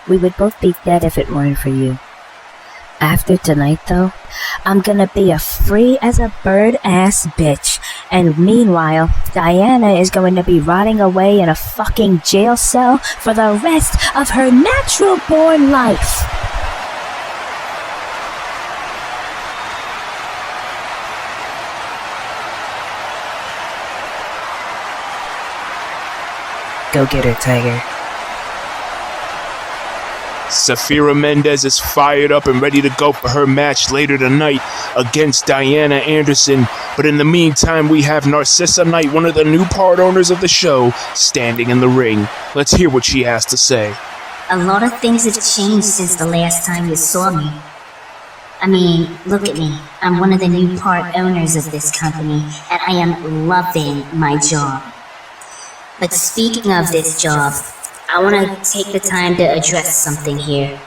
We would both be dead if it weren't for you. After tonight, though, I'm gonna be a free as a bird ass bitch, and meanwhile, Diana is going to be rotting away in a fucking jail cell for the rest of her natural born life. Go get her, Tiger. Safira Mendez is fired up and ready to go for her match later tonight against Diana Anderson. But in the meantime, we have Narcissa Knight, one of the new part owners of the show, standing in the ring. Let's hear what she has to say. A lot of things have changed since the last time you saw me. I mean, look at me. I'm one of the new part owners of this company, and I am loving my job. But speaking of this job, I want to take the time to address something here.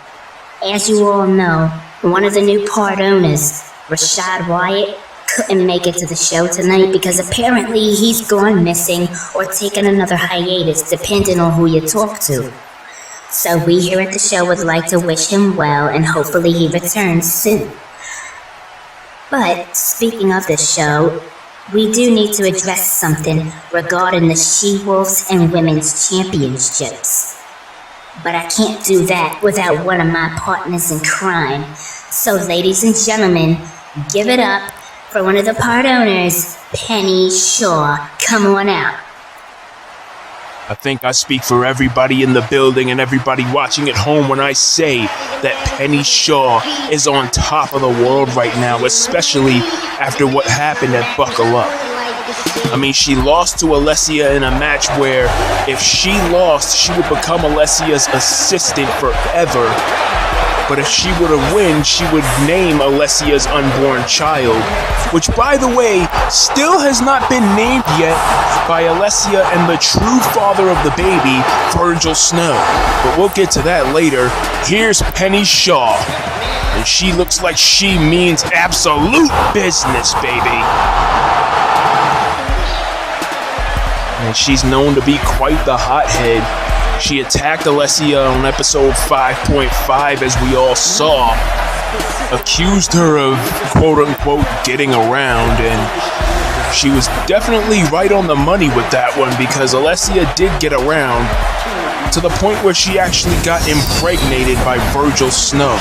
As you all know, one of the new part owners, Rashad Wyatt, couldn't make it to the show tonight because apparently he's gone missing or taken another hiatus, depending on who you talk to. So we here at the show would like to wish him well, and hopefully he returns soon. But speaking of the show, we do need to address something regarding the She-Wolves and Women's Championships. But I can't do that without one of my partners in crime. So ladies and gentlemen, give it up for one of the part owners, Penny Shaw. Come on out. I think I speak for everybody in the building and everybody watching at home when I say that Penny Shaw is on top of the world right now, especially after what happened at Buckle Up. I mean, she lost to Alessia in a match where if she lost, she would become Alessia's assistant forever. But if she were to win, she would name Alessia's unborn child, which, by the way, still has not been named yet by Alessia and the true father of the baby, Virgil Snow. But we'll get to that later. Here's Penny Shaw, and she looks like she means absolute business, baby. And she's known to be quite the hothead. She attacked Alessia on episode 5.5, as we all saw, accused her of quote-unquote getting around, and she was definitely right on the money with that one, because Alessia did get around to the point where she actually got impregnated by Virgil Snow.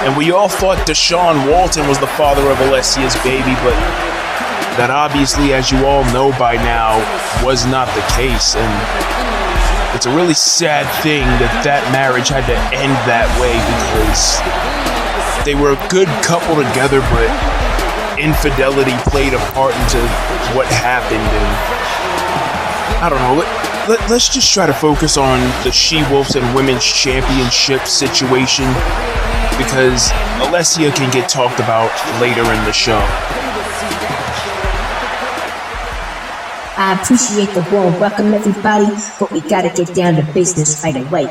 And we all thought Deshaun Walton was the father of Alessia's baby, but that obviously, as you all know by now, was not the case, and it's a really sad thing that that marriage had to end that way, because they were a good couple together, but infidelity played a part into what happened, and I don't know, let's just try to focus on the She-Wolves and Women's Championship situation, because Alessia can get talked about later in the show. I appreciate the warm welcome, everybody, but we gotta get down to business right away.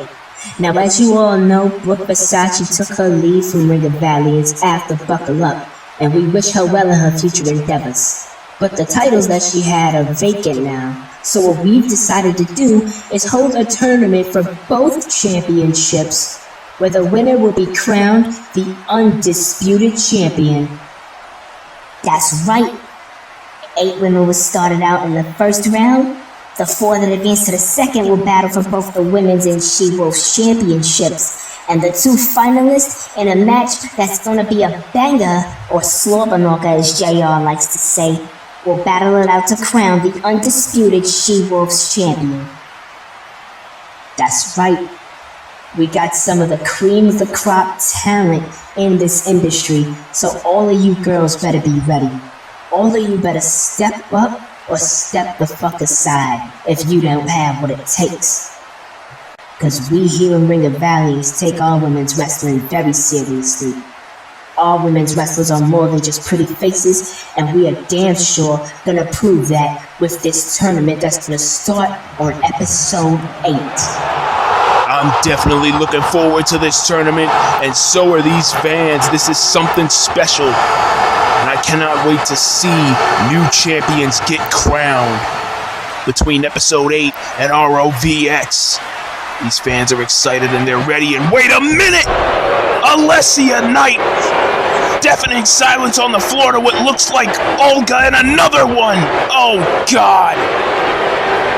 Now, as you all know, Brooke Versace took her leave from Ring of Valiance after Buckle Up, and we wish her well in her future endeavors. But the titles that she had are vacant now, so what we've decided to do is hold a tournament for both championships, where the winner will be crowned the undisputed champion. That's right. 8 women will start it out in the first round. The 4 that advance to the second will battle for both the Women's and She-Wolves Championships. And the 2 finalists in a match that's gonna be a banger, or slobberknocker as JR likes to say, will battle it out to crown the undisputed She-Wolves champion. That's right. We got some of the cream of the crop talent in this industry, so all of you girls better be ready. All of you better step up or step the fuck aside if you don't have what it takes. Cause we here in Ring of Valiance take our women's wrestling very seriously. Our women's wrestlers are more than just pretty faces, and we are damn sure gonna prove that with this tournament that's gonna start on episode 8. I'm definitely looking forward to this tournament, and so are these fans. This is something special. And I cannot wait to see new champions get crowned between episode 8 and ROVX. These fans are excited and they're ready. And wait a minute! Alessia Knight! Deafening silence on the floor to what looks like Olga and another one! Oh God!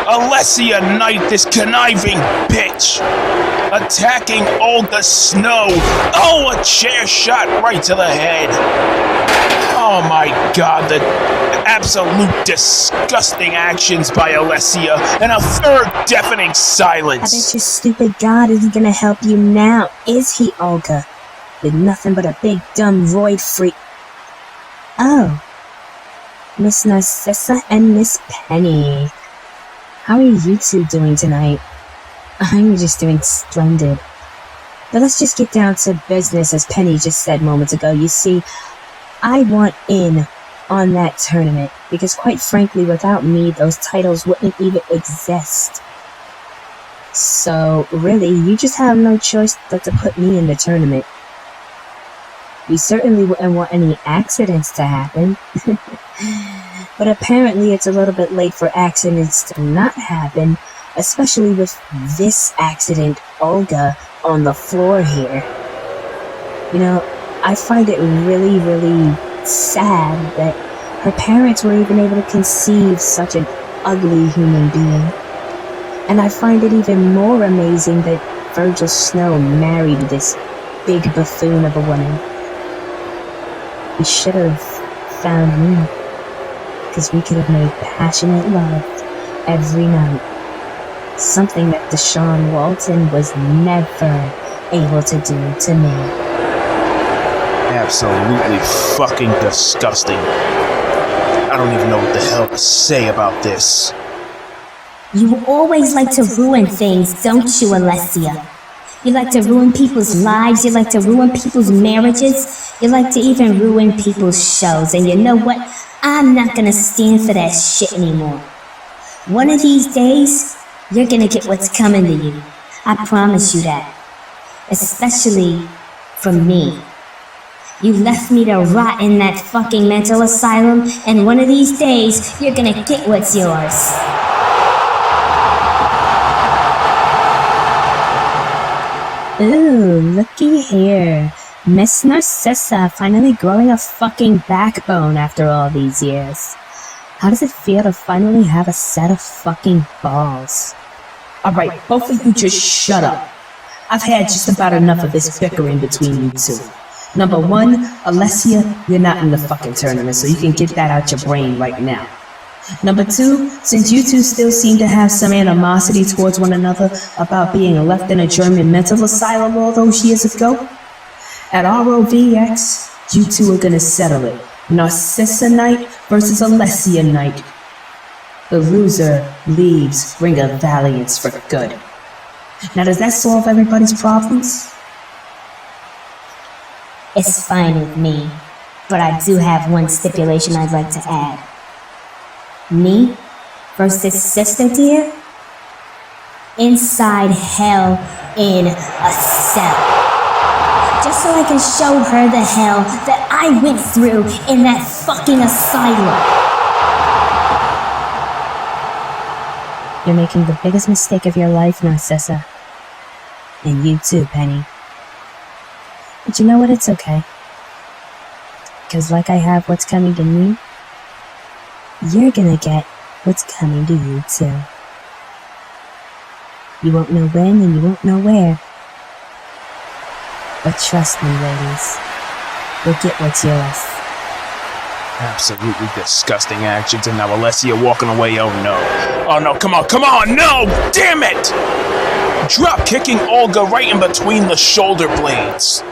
Alessia Knight, this conniving bitch! Attacking Olga Snow! Oh, a chair shot right to the head! Oh my God, absolute disgusting actions by Alessia, and a third deafening I silence. bet your stupid god isn't gonna help you now, is he, Olga? With nothing but a big dumb roid freak. Oh. Miss Narcissa and Miss Penny. How are you two doing tonight? I'm just doing splendid. But let's just get down to business, as Penny just said moments ago. You see, I want in on that tournament, because quite frankly, without me, those titles wouldn't even exist. So, really, you just have no choice but to put me in the tournament. You certainly wouldn't want any accidents to happen. But apparently it's a little bit late for accidents to not happen, especially with this accident, Olga, on the floor here. You know, I find it really, really sad that her parents were even able to conceive such an ugly human being. And I find it even more amazing that Virgil Snow married this big buffoon of a woman. He should have found me, because we could have made passionate love every night. Something that Deshaun Walton was never able to do to me. Absolutely fucking disgusting. I don't even know what the hell to say about this. You always like to ruin things, don't you, Alessia? You like to ruin people's lives, you like to ruin people's marriages, you like to even ruin people's shows, and you know what? I'm not gonna stand for that shit anymore. One of these days, you're gonna get what's coming to you. I promise you that. Especially from me. You left me to rot in that fucking mental asylum, and one of these days, you're gonna get what's yours. Ooh, looky here. Miss Narcissa finally growing a fucking backbone after all these years. How does it feel to finally have a set of fucking balls? Alright, both of you just shut up. I've had just about enough of this bickering between you two. Number one, Alessia, you're not in the fucking tournament, so you can get that out your brain right now. Number two, since you two still seem to have some animosity towards one another about being left in a German mental asylum all those years ago, at ROVX, you two are gonna settle it. Narcissa Night versus Alessia Night. The loser leaves Ring of Valiance for good. Now, does that solve everybody's problems? It's fine with me, but I do have one stipulation I'd like to add. Me versus Sister Dear? Inside hell in a cell. Just so I can show her the hell that I went through in that fucking asylum. You're making the biggest mistake of your life, Narcissa. And you too, Penny. But you know what? It's okay. Because like I have what's coming to me, you're gonna get what's coming to you too. You won't know when and you won't know where. But trust me, ladies, you'll get what's yours. Absolutely disgusting actions, and now Alessia walking away. Oh no. Oh no, come on, no! Damn it! Drop kicking Olga right in between the shoulder blades.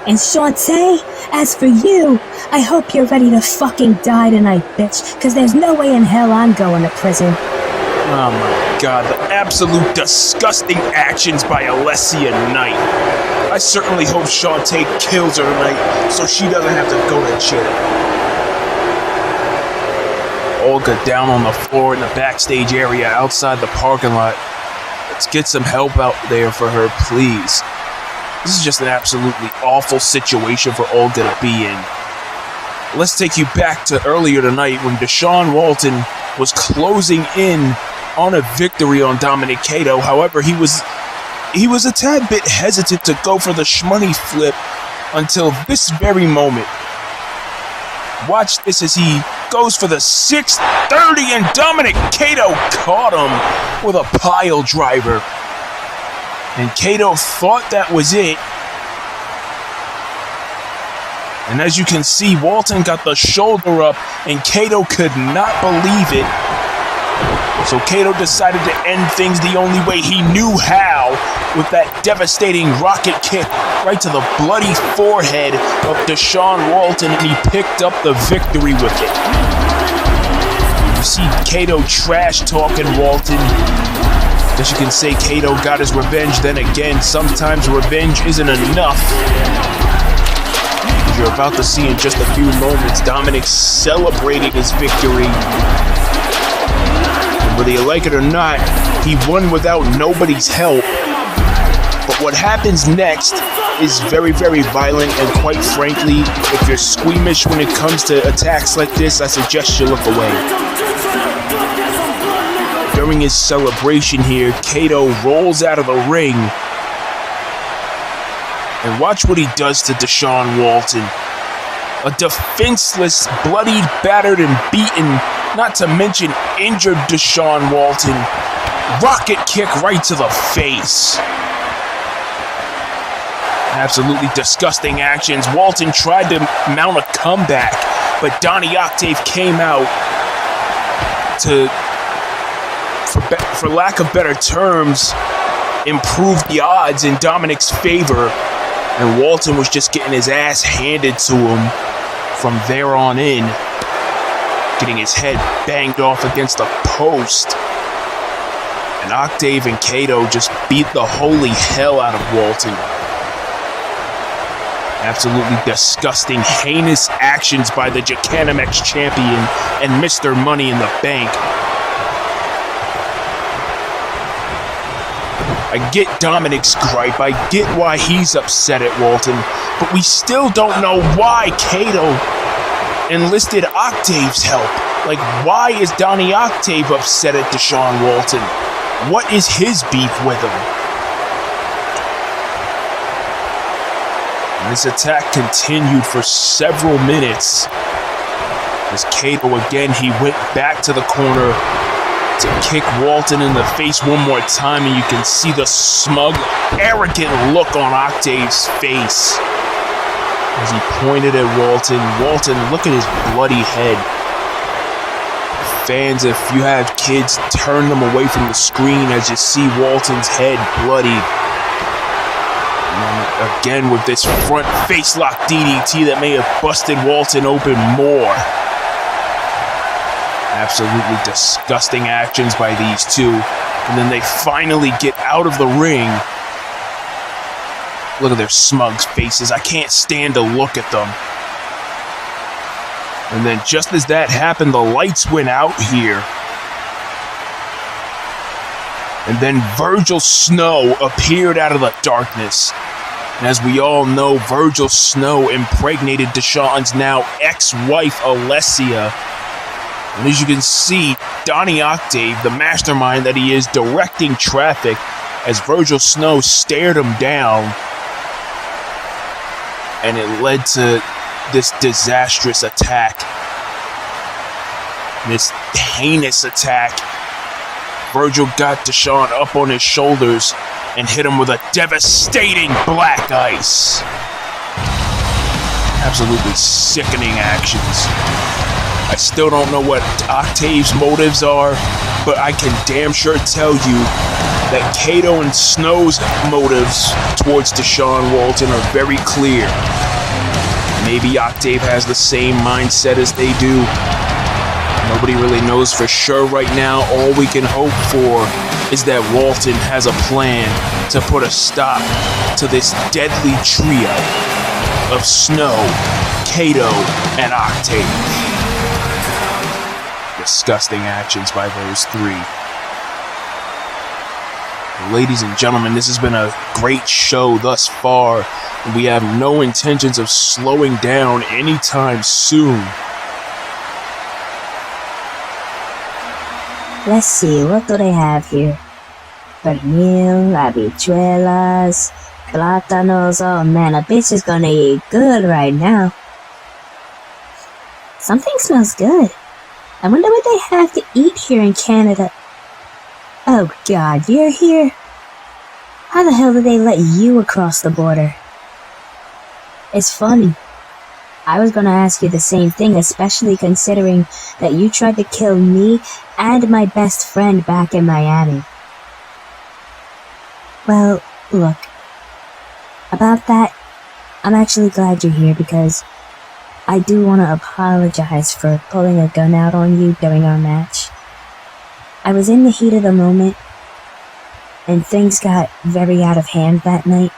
And Shantae, as for you, I hope you're ready to fucking die tonight, bitch, cause there's no way in hell I'm going to prison. Oh my god, the absolute disgusting actions by Alessia Knight. I certainly hope Shantae kills her tonight so she doesn't have to go to jail. Olga down on the floor in the backstage area outside the parking lot. Let's get some help out there for her, please. This is just an absolutely awful situation for Olga to be in. Let's take you back to earlier tonight when Deshaun Walton was closing in on a victory on Dominic Cato. However, he was a tad bit hesitant to go for the shmoney flip until this very moment. Watch this as he goes for the 630 and Dominic Cato caught him with a pile driver. And Cato thought that was it. And as you can see, Walton got the shoulder up, and Kato could not believe it. So Kato decided to end things the only way he knew how, with that devastating rocket kick right to the bloody forehead of Deshaun Walton, and he picked up the victory with it. You see Kato trash-talking Walton. As you can say, Kato got his revenge. Then again, sometimes revenge isn't enough. As you're about to see in just a few moments, Dominic celebrating his victory. Whether you like it or not, he won without nobody's help. But what happens next is very, very violent, and quite frankly, if you're squeamish when it comes to attacks like this, I suggest you look away. During his celebration here, Kato rolls out of the ring. And watch what he does to Deshaun Walton. A defenseless, bloodied, battered, and beaten, not to mention injured Deshaun Walton. Rocket kick right to the face. Absolutely disgusting actions. Walton tried to mount a comeback, but Donnie Octave came out to, for lack of better terms, improve the odds in Dominic's favor. And Walton was just getting his ass handed to him from there on in, getting his head banged off against a post. And Octave and Kato just beat the holy hell out of Walton. Absolutely disgusting, heinous actions by the Jacanamex champion and Mr. Money in the Bank. I get Dominic's gripe, I get why he's upset at Walton, but we still don't know why Kato enlisted Octave's help. Like, why is Donnie Octave upset at Deshaun Walton? What is his beef with him? And this attack continued for several minutes. As Kato again, he went back to the corner to kick Walton in the face one more time, and you can see the smug, arrogant look on Octave's face as he pointed at Walton. Walton, look at his bloody head. Fans, if you have kids, turn them away from the screen as you see Walton's head bloodied. And again with this front face lock DDT that may have busted Walton open more. Absolutely disgusting actions by these two. And then they finally get out of the ring. Look at their smug faces. I can't stand to look at them. And then just as that happened, the lights went out here. And then Virgil Snow appeared out of the darkness. And as we all know, Virgil Snow impregnated Deshaun's now ex-wife, Alessia. And as you can see, Donnie Octave, the mastermind that he is, directing traffic as Virgil Snow stared him down. And it led to this disastrous attack. This heinous attack. Virgil got Deshaun up on his shoulders and hit him with a devastating black ice. Absolutely sickening actions. I still don't know what Octave's motives are, but I can damn sure tell you that Kato and Snow's motives towards Deshaun Walton are very clear. Maybe Octave has the same mindset as they do. Nobody really knows for sure right now. All we can hope for is that Walton has a plan to put a stop to this deadly trio of Snow, Kato, and Octave. Disgusting actions by those three. Ladies and gentlemen, this has been a great show thus far, and we have no intentions of slowing down anytime soon. Let's see, what do they have here? Pernil, habichuelas, plátanos. Oh man, a bitch is gonna eat good right now. Something smells good. I wonder what they have to eat here in Canada. Oh god, you're here? How the hell did they let you across the border? It's funny. I was gonna ask you the same thing, especially considering that you tried to kill me and my best friend back in Miami. Well, look. About that, I'm actually glad you're here because I do want to apologize for pulling a gun out on you during our match. I was in the heat of the moment, and things got very out of hand that night,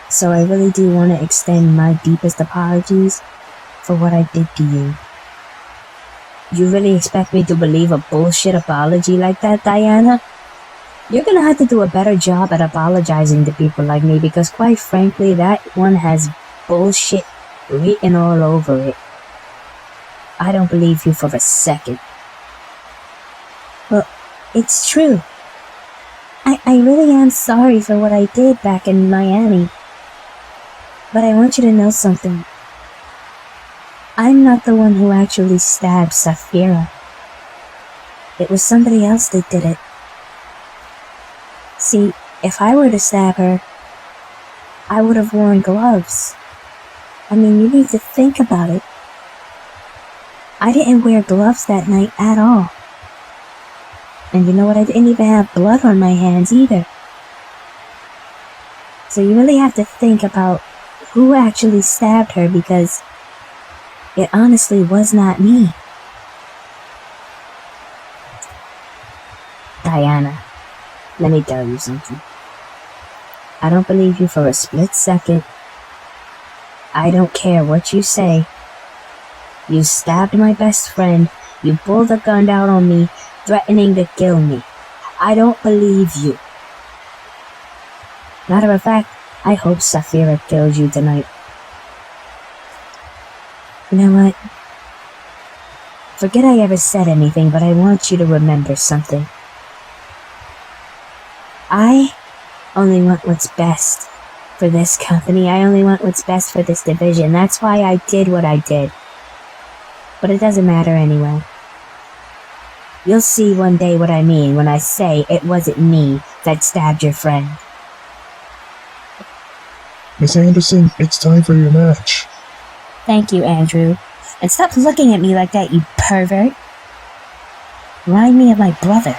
so I really do want to extend my deepest apologies for what I did to you. You really expect me to believe a bullshit apology like that, Diana? You're gonna have to do a better job at apologizing to people like me because quite frankly, that one has bullshit written all over it. I don't believe you for a second. Well, it's true. I really am sorry for what I did back in Miami. But I want you to know something. I'm not the one who actually stabbed Saphira. It was somebody else that did it. See, if I were to stab her, I would have worn gloves. I mean, you need to think about it. I didn't wear gloves that night at all. And you know what? I didn't even have blood on my hands either. So you really have to think about who actually stabbed her because it honestly was not me. Diana, let me tell you something. I don't believe you for a split second. I don't care what you say. You stabbed my best friend. You pulled a gun out on me, threatening to kill me. I don't believe you. Matter of fact, I hope Saphira kills you tonight. You know what? Forget I ever said anything, but I want you to remember something. I only want what's best for this company. I only want what's best for this division. That's why I did what I did. But it doesn't matter anyway. You'll see one day what I mean when I say it wasn't me that stabbed your friend. Miss Anderson, it's time for your match. Thank you, Andrew. And stop looking at me like that, you pervert. Remind me of my brother.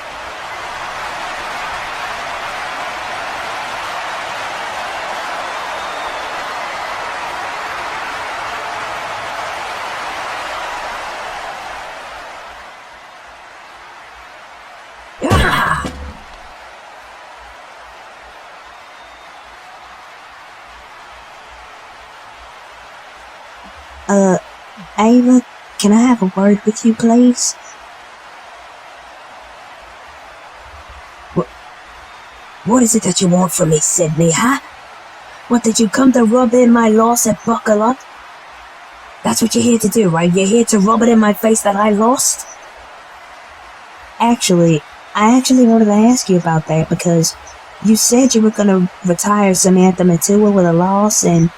Ava, can I have a word with you, please? What is it that you want from me, Sydney, huh? What, did you come to rub in my loss and buckle up? That's what you're here to do, right? You're here to rub it in my face that I lost? Actually, I wanted to ask you about that because you said you were going to retire Samantha Matua with a loss, and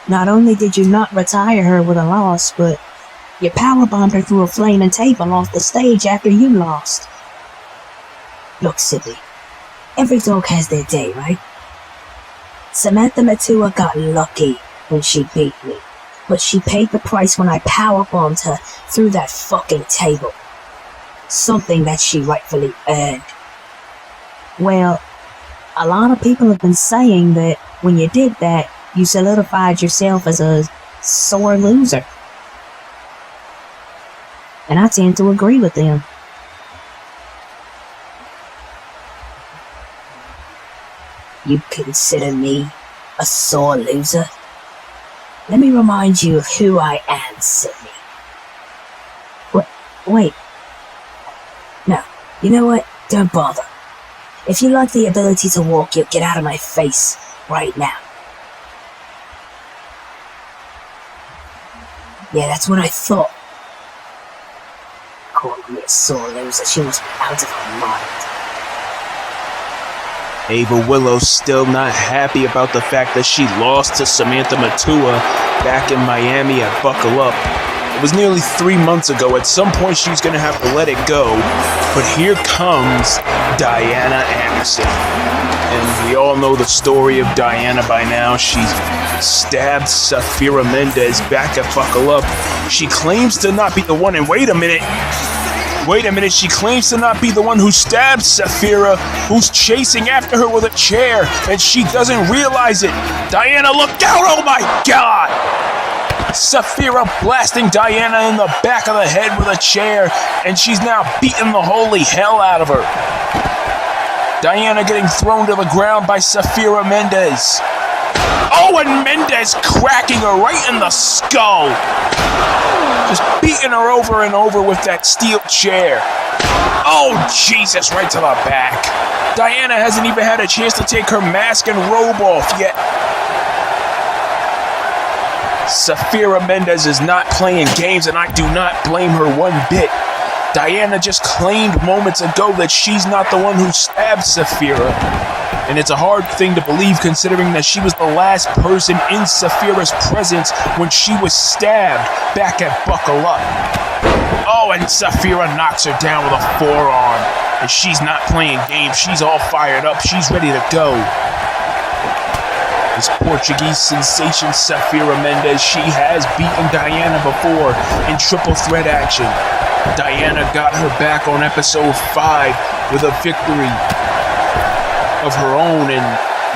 not only did you not retire her with a loss, but you powerbombed her through a flaming table off the stage after you lost. Look, Sydney, every dog has their day, right? Samantha Matua got lucky when she beat me, but she paid the price when I powerbombed her through that fucking table. Something that she rightfully earned. Well, a lot of people have been saying that when you did that, you solidified yourself as a sore loser. And I tend to agree with them. You consider me a sore loser? Let me remind you of who I am, Sydney. Wait. No, you know what? Don't bother. If you like the ability to walk, you'll get out of my face right now. Yeah, that's what I thought. Calling me a sore loser, she must be out of her mind. Ava Willow's still not happy about the fact that she lost to Samantha Matua back in Miami at Buckle Up. It was nearly 3 months ago. At some point, she's going to have to let it go. But here comes Diana Anderson. And we all know the story of Diana by now. She stabbed Safira Mendez back at Buckle Up. She claims to not be the one. And wait a minute, she claims to not be the one who stabbed Safira, who's chasing after her with a chair, and she doesn't realize it. Diana, look out! Oh my God! Safira blasting Diana in the back of the head with a chair, and she's now beating the holy hell out of her. Diana getting thrown to the ground by Safira Mendez. Oh, and Mendez cracking her right in the skull. Just beating her over and over with that steel chair. Oh, Jesus, right to the back. Diana hasn't even had a chance to take her mask and robe off yet. Safira Mendez is not playing games, and I do not blame her one bit. Diana just claimed moments ago that she's not the one who stabbed Safira. And it's a hard thing to believe considering that she was the last person in Safira's presence when she was stabbed back at Buckle Up. Oh, and Safira knocks her down with a forearm. And she's not playing games. She's all fired up. She's ready to go. This Portuguese sensation, Safira Mendez, she has beaten Diana before in triple threat action. Diana got her back on episode 5 with a victory of her own, and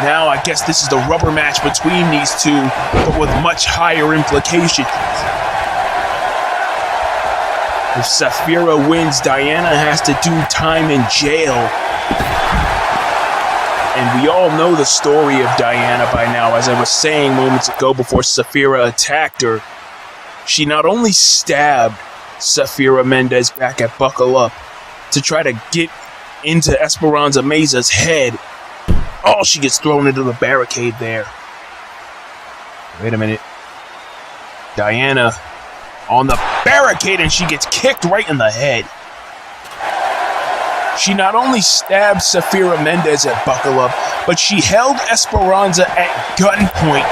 now I guess this is the rubber match between these two, but with much higher implications. If Safira wins, Diana has to do time in jail. And we all know the story of Diana by now. As I was saying moments ago before Safira attacked her, she not only stabbed Safira Mendez back at Buckle Up to try to get into Esperanza Mesa's head. Oh, she gets thrown into the barricade there. Wait a minute. Diana on the barricade, and she gets kicked right in the head. She not only stabbed Safira Mendez at Buckle Up, but she held Esperanza at gunpoint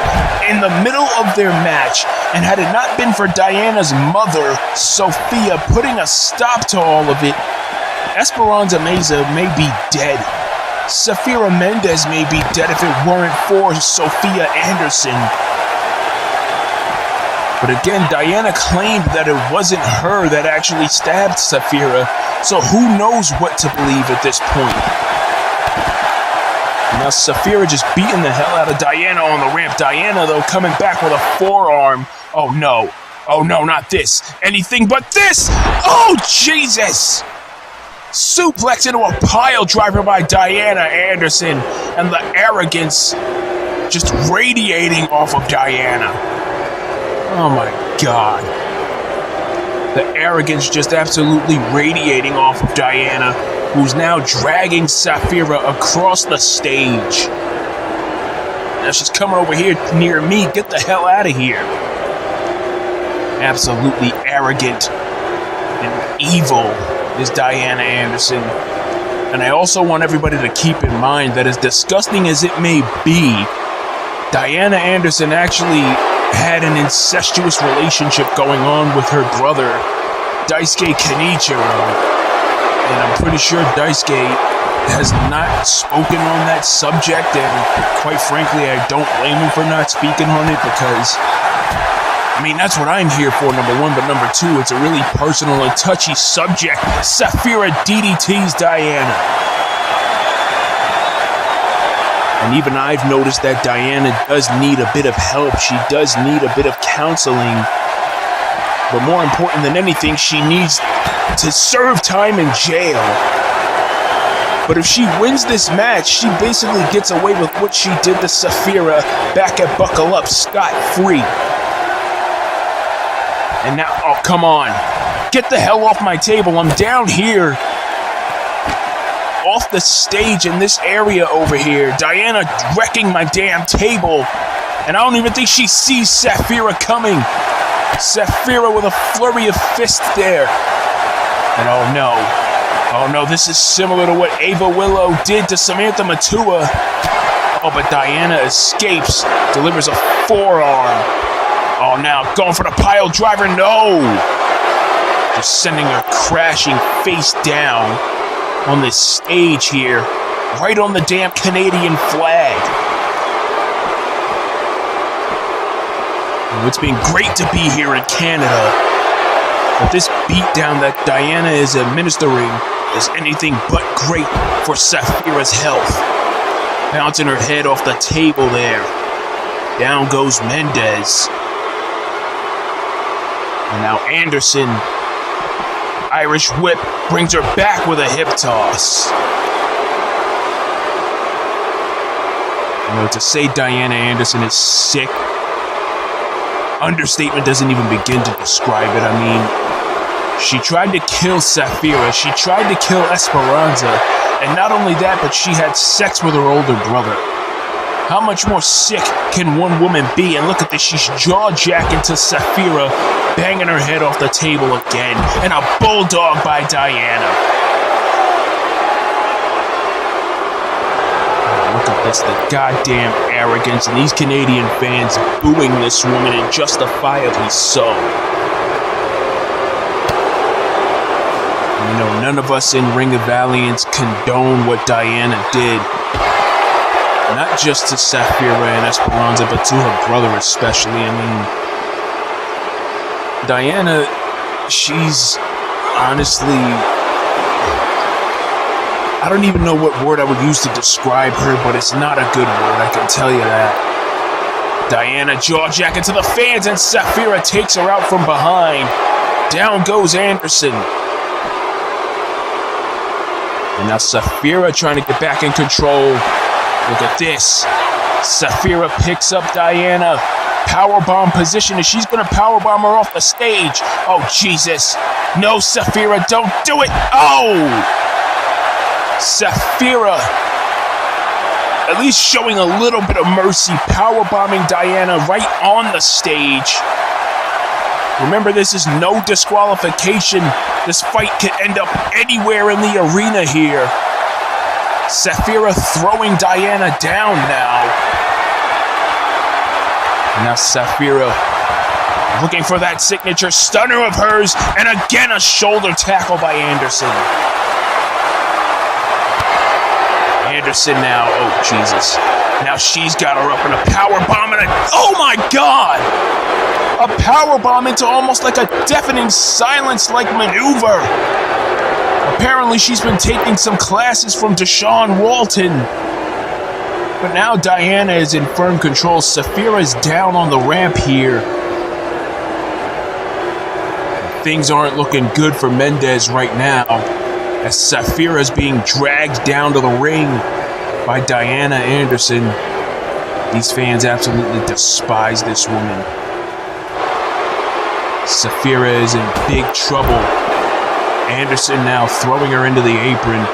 in the middle of their match, and had it not been for Diana's mother, Sophia, putting a stop to all of it, Esperanza Mesa may be dead. Safira Mendez may be dead if it weren't for Sophia Anderson. But again, Diana claimed that it wasn't her that actually stabbed Safira, so who knows what to believe at this point. Now Safira just beating the hell out of Diana on the ramp. Diana, though, coming back with a forearm. Oh no, not this. Anything but this! Oh, Jesus! Suplex into a pile driver by Diana Anderson, and the arrogance just radiating off of Diana. Oh my God. The arrogance just absolutely radiating off of Diana, who's now dragging Safira across the stage. Now she's coming over here near me. Get the hell out of here. Absolutely arrogant and evil is Diana Anderson. And I also want everybody to keep in mind that as disgusting as it may be, Diana Anderson actually had an incestuous relationship going on with her brother, Daisuke Kenichiro. And I'm pretty sure Daisuke has not spoken on that subject, and quite frankly, I don't blame him for not speaking on it, because I mean, that's what I'm here for, number one, but number two, it's a really personal and touchy subject. Safira DDT's Diana. And even I've noticed that Diana does need a bit of help. She does need a bit of counseling. But more important than anything, she needs to serve time in jail. But if she wins this match, she basically gets away with what she did to Safira back at Buckle Up scot-free. And now, oh, come on. Get the hell off my table. I'm down here. Off the stage in this area over here. Diana wrecking my damn table. And I don't even think she sees Safira coming. Safira with a flurry of fists there. And oh no, this is similar to what Ava Willow did to Samantha Matua. Oh, but Diana escapes, delivers a forearm. Oh, now going for the pile driver. No! Just sending her crashing face down on this stage here, right on the damn Canadian flag. It's been great to be here in Canada, but this beatdown that Diana is administering is anything but great for Sapphira's health. Bouncing her head off the table there. Down goes Mendez. And now Anderson, Irish whip, brings her back with a hip toss. You know, to say Diana Anderson is sick, understatement doesn't even begin to describe it. I mean, she tried to kill Sapphira, she tried to kill Esperanza, and not only that, but she had sex with her older brother. How much more sick can one woman be? And look at this, she's jaw-jacking to Sapphira, banging her head off the table again, and a bulldog by Diana. Look at this, the goddamn arrogance, and these Canadian fans booing this woman, and justifiably so. You know, none of us in Ring of Valiance condone what Diana did. Not just to Sapphira and Esperanza, but to her brother especially. I mean, Diana, she's honestly... I don't even know what word I would use to describe her, but it's not a good word, I can tell you that. Diana jaw-jacking to the fans, and Sapphira takes her out from behind. Down goes Anderson. And now Sapphira trying to get back in control. Look at this. Sapphira picks up Diana. Powerbomb position, and she's going to powerbomb her off the stage. Oh, Jesus. No, Sapphira, don't do it. Oh! Sapphira, at least showing a little bit of mercy, powerbombing Diana right on the stage. Remember, this is no disqualification. This fight could end up anywhere in the arena here. Sapphira throwing Diana down now. Now Sapphira looking for that signature stunner of hers, and again a shoulder tackle by Anderson. Anderson now, oh Jesus. Now she's got her up in a powerbomb, and oh my God! A powerbomb into almost like a deafening silence-like maneuver. Apparently she's been taking some classes from Deshaun Walton. But now Diana is in firm control. Sapphira's down on the ramp here. Things aren't looking good for Mendez right now, as Sapphira is being dragged down to the ring by Diana Anderson. These fans absolutely despise this woman. Sapphira is in big trouble. Anderson now throwing her into the apron.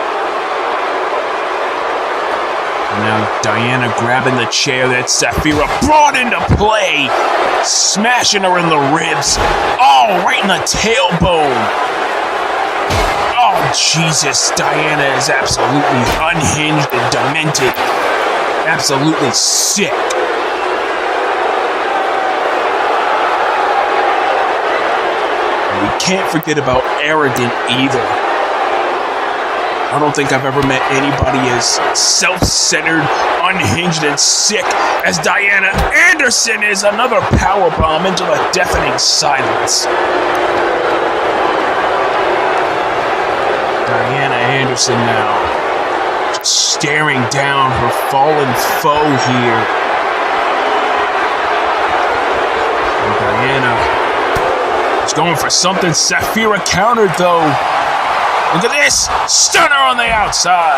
And now Diana grabbing the chair that Sapphira brought into play, smashing her in the ribs. Oh, right in the tailbone. Oh, Jesus, Diana is absolutely unhinged and demented. Absolutely sick. And we can't forget about arrogant either. I don't think I've ever met anybody as self-centered, unhinged, and sick as Diana Anderson is. Another powerbomb into the deafening silence. Diana Anderson now just staring down her fallen foe here. And Diana is going for something. Sapphira countered though. Look at this! Stunner on the outside!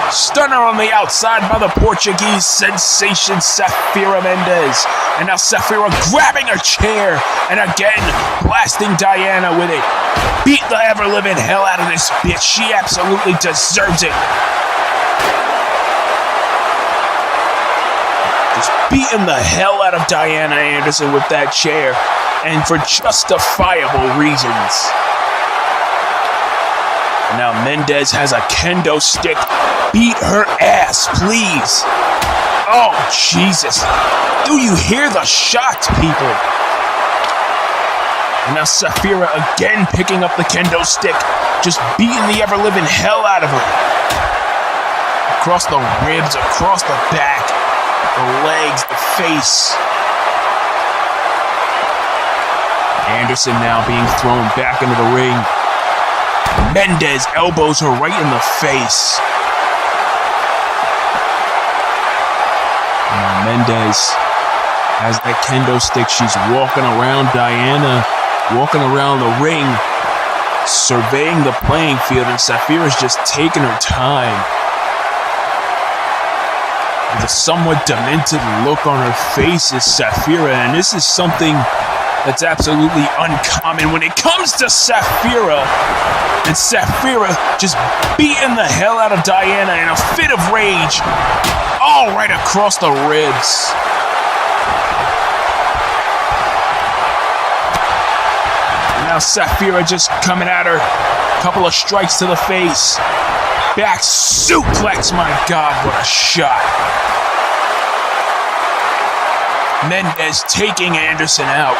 Stunner on the outside by the Portuguese sensation Sapphira Mendez. And now Sapphira grabbing her chair and again blasting Diana with it. Beat the ever-living hell out of this bitch. She absolutely deserves it. Just beating the hell out of Diana Anderson with that chair, and for justifiable reasons. Now Mendez has a kendo stick. Beat her ass, please. Oh, Jesus. Do you hear the shots, people? And now Saphira again picking up the kendo stick, just beating the ever-living hell out of her. Across the ribs, across the back, the legs, the face. Anderson now being thrown back into the ring. Mendez elbows her right in the face. Now Mendez has that kendo stick. She's walking around Diana, walking around the ring, surveying the playing field, and Saphira's just taking her time. With a somewhat demented look on her face is Saphira, and this is something that's absolutely uncommon when it comes to Saphira. And Saphira just beating the hell out of Diana in a fit of rage, all right across the ribs. And now Saphira just coming at her, couple of strikes to the face. Back suplex, my God, what a shot. Mendez taking Anderson out.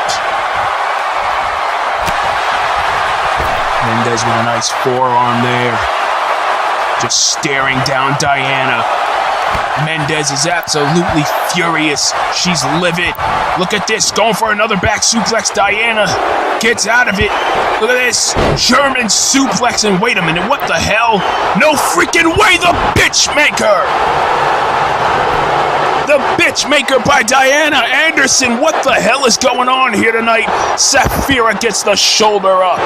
Mendez with a nice forearm there. Just staring down Diana. Mendez is absolutely furious. She's livid. Look at this, going for another back suplex. Diana gets out of it. Look at this, German suplex, and wait a minute, what the hell? No freaking way, the bitch maker! The bitch maker by Diana Anderson. What the hell is going on here tonight? Saphira gets the shoulder up.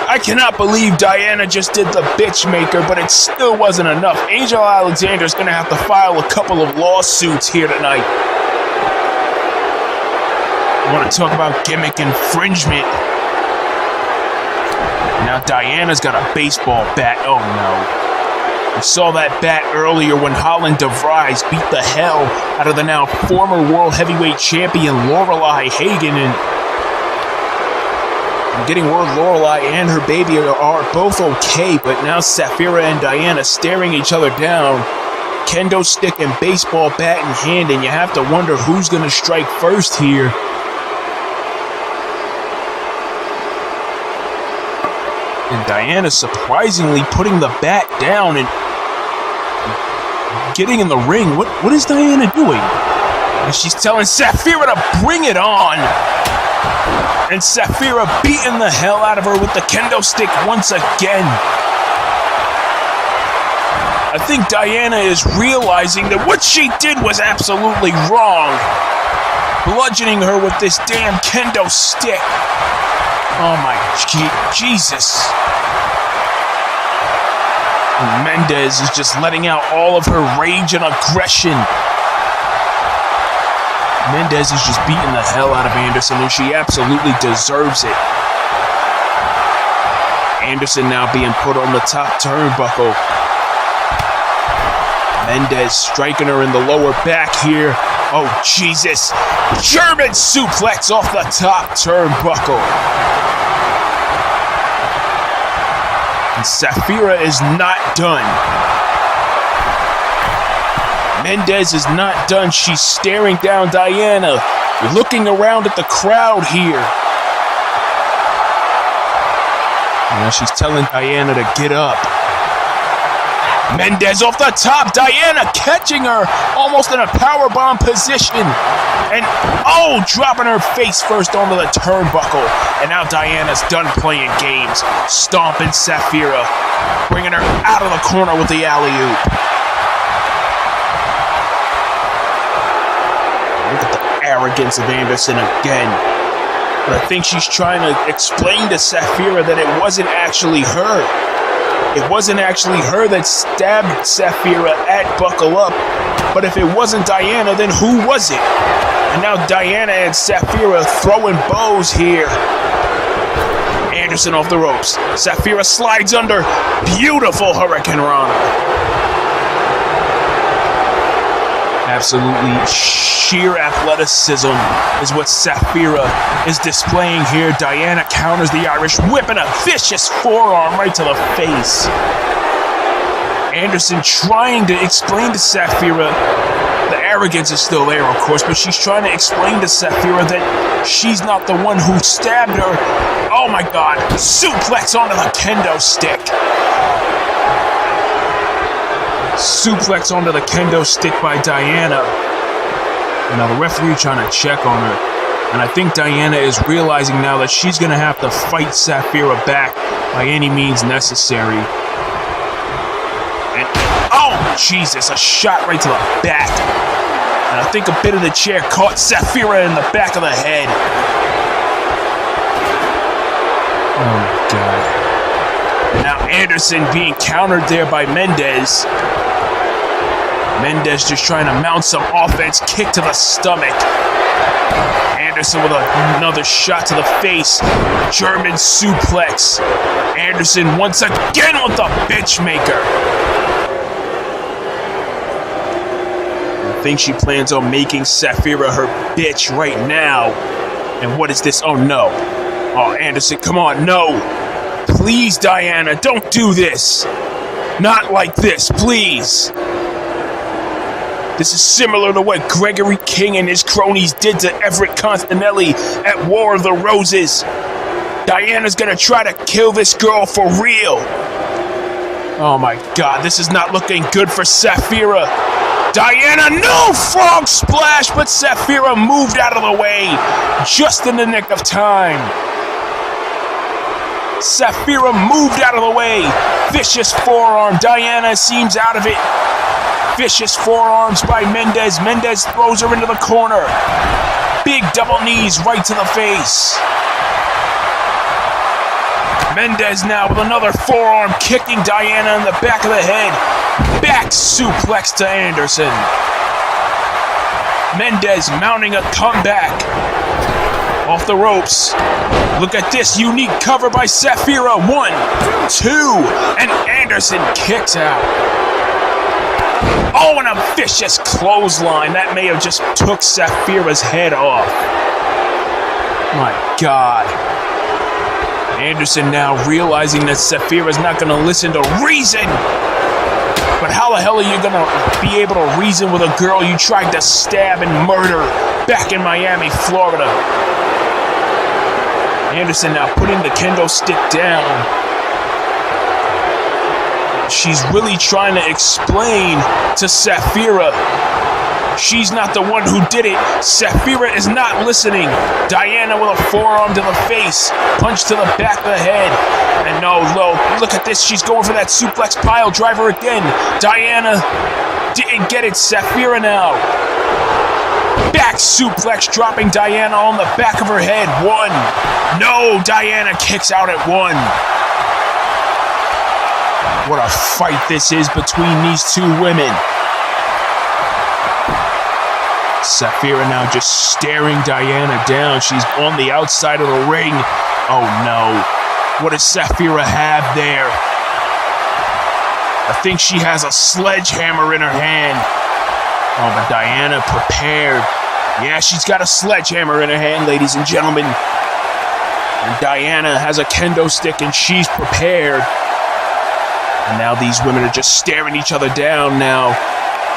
I cannot believe Diana just did the bitch maker, but it still wasn't enough. Angel Alexander's gonna have to file a couple of lawsuits here tonight. I want to talk about gimmick infringement. Now Diana's got a baseball bat. Oh no. We saw that bat earlier when Holland DeVries beat the hell out of the now former World Heavyweight Champion Lorelei Hagen, and getting word Lorelei and her baby are both okay, but now Saphira and Diana staring each other down, kendo stick and baseball bat in hand, and you have to wonder who's going to strike first here. And Diana surprisingly putting the bat down and getting in the ring. What is Diana doing? And she's telling Saphira to bring it on. And Saphira beating the hell out of her with the kendo stick once again. I think Diana is realizing that what she did was absolutely wrong. Bludgeoning her with this damn kendo stick. Oh my Jesus. And Mendez is just letting out all of her rage and aggression. Mendez is just beating the hell out of Anderson, and she absolutely deserves it. Anderson now being put on the top turnbuckle. Mendez striking her in the lower back here. Oh, Jesus. German suplex off the top turnbuckle. And Saphira is not done. Mendez is not done. She's staring down Diana, looking around at the crowd here. Now she's telling Diana to get up. Mendez off the top. Diana catching her almost in a powerbomb position. And, oh, dropping her face first onto the turnbuckle. And now Diana's done playing games. Stomping Saphira. Bringing her out of the corner with the alley-oop. Look at the arrogance of Anderson again. But I think she's trying to explain to Saphira that it wasn't actually her. It wasn't actually her that stabbed Saphira at Buckle Up. But if it wasn't Diana, then who was it? And now Diana and Saphira throwing bows here. Anderson off the ropes. Saphira slides under. Beautiful Hurricane Rana. Absolutely sheer athleticism is what Saphira is displaying here. Diana counters the Irish whip and a vicious forearm right to the face. Anderson trying to explain to Sapphira, the arrogance is still there, of course, but she's trying to explain to Sapphira that she's not the one who stabbed her. Oh my god, suplex onto the kendo stick. Suplex onto the kendo stick by Diana. And now the referee trying to check on her. And I think Diana is realizing now that she's going to have to fight Sapphira back by any means necessary. And, oh, Jesus, a shot right to the back. And I think a bit of the chair caught Sapphira in the back of the head. Oh, my God. Now Anderson being countered there by Mendez. Mendez just trying to mount some offense, kick to the stomach. Anderson with another shot to the face. German suplex. Anderson once again with the bitch maker. I think she plans on making Sapphira her bitch right now. And what is this? Oh no. Oh, Anderson, come on, no. Please, Diana, don't do this. Not like this, please. This is similar to what Gregory King and his cronies did to Everett Constanelli at War of the Roses. Diana's gonna try to kill this girl for real. Oh my god, this is not looking good for Sapphira. Diana, no frog splash, but Sapphira moved out of the way just in the nick of time. Sapphira moved out of the way. Vicious forearm. Diana seems out of it. Vicious forearms by Mendez. Mendez throws her into the corner. Big double knees right to the face. Mendez now with another forearm kicking Diana in the back of the head. Back suplex to Anderson. Mendez mounting a comeback. Off the ropes. Look at this unique cover by Sapphira. 1, 2, and Anderson kicks out. Oh, and a vicious clothesline. That may have just took Sapphira's head off. My God. Anderson now realizing that Sapphira's not going to listen to reason. But how the hell are you going to be able to reason with a girl you tried to stab and murder back in Miami, Florida? Anderson now putting the kendo stick down. She's really trying to explain to Sapphira she's not the one who did it. Sapphira is not listening. Diana with a forearm to the face, punch to the back of the head. And no, look at this. She's going for that suplex pile driver again. Diana didn't get it. Sapphira now. Back suplex dropping Diana on the back of her head. 1. No, Diana kicks out at 1. What a fight this is between these two women. Sapphira now just staring Diana down. She's on the outside of the ring. Oh no. What does Sapphira have there? I think she has a sledgehammer in her hand. Oh, but Diana prepared. Yeah, she's got a sledgehammer in her hand, ladies and gentlemen. And Diana has a kendo stick and she's prepared. And now these women are just staring each other down now.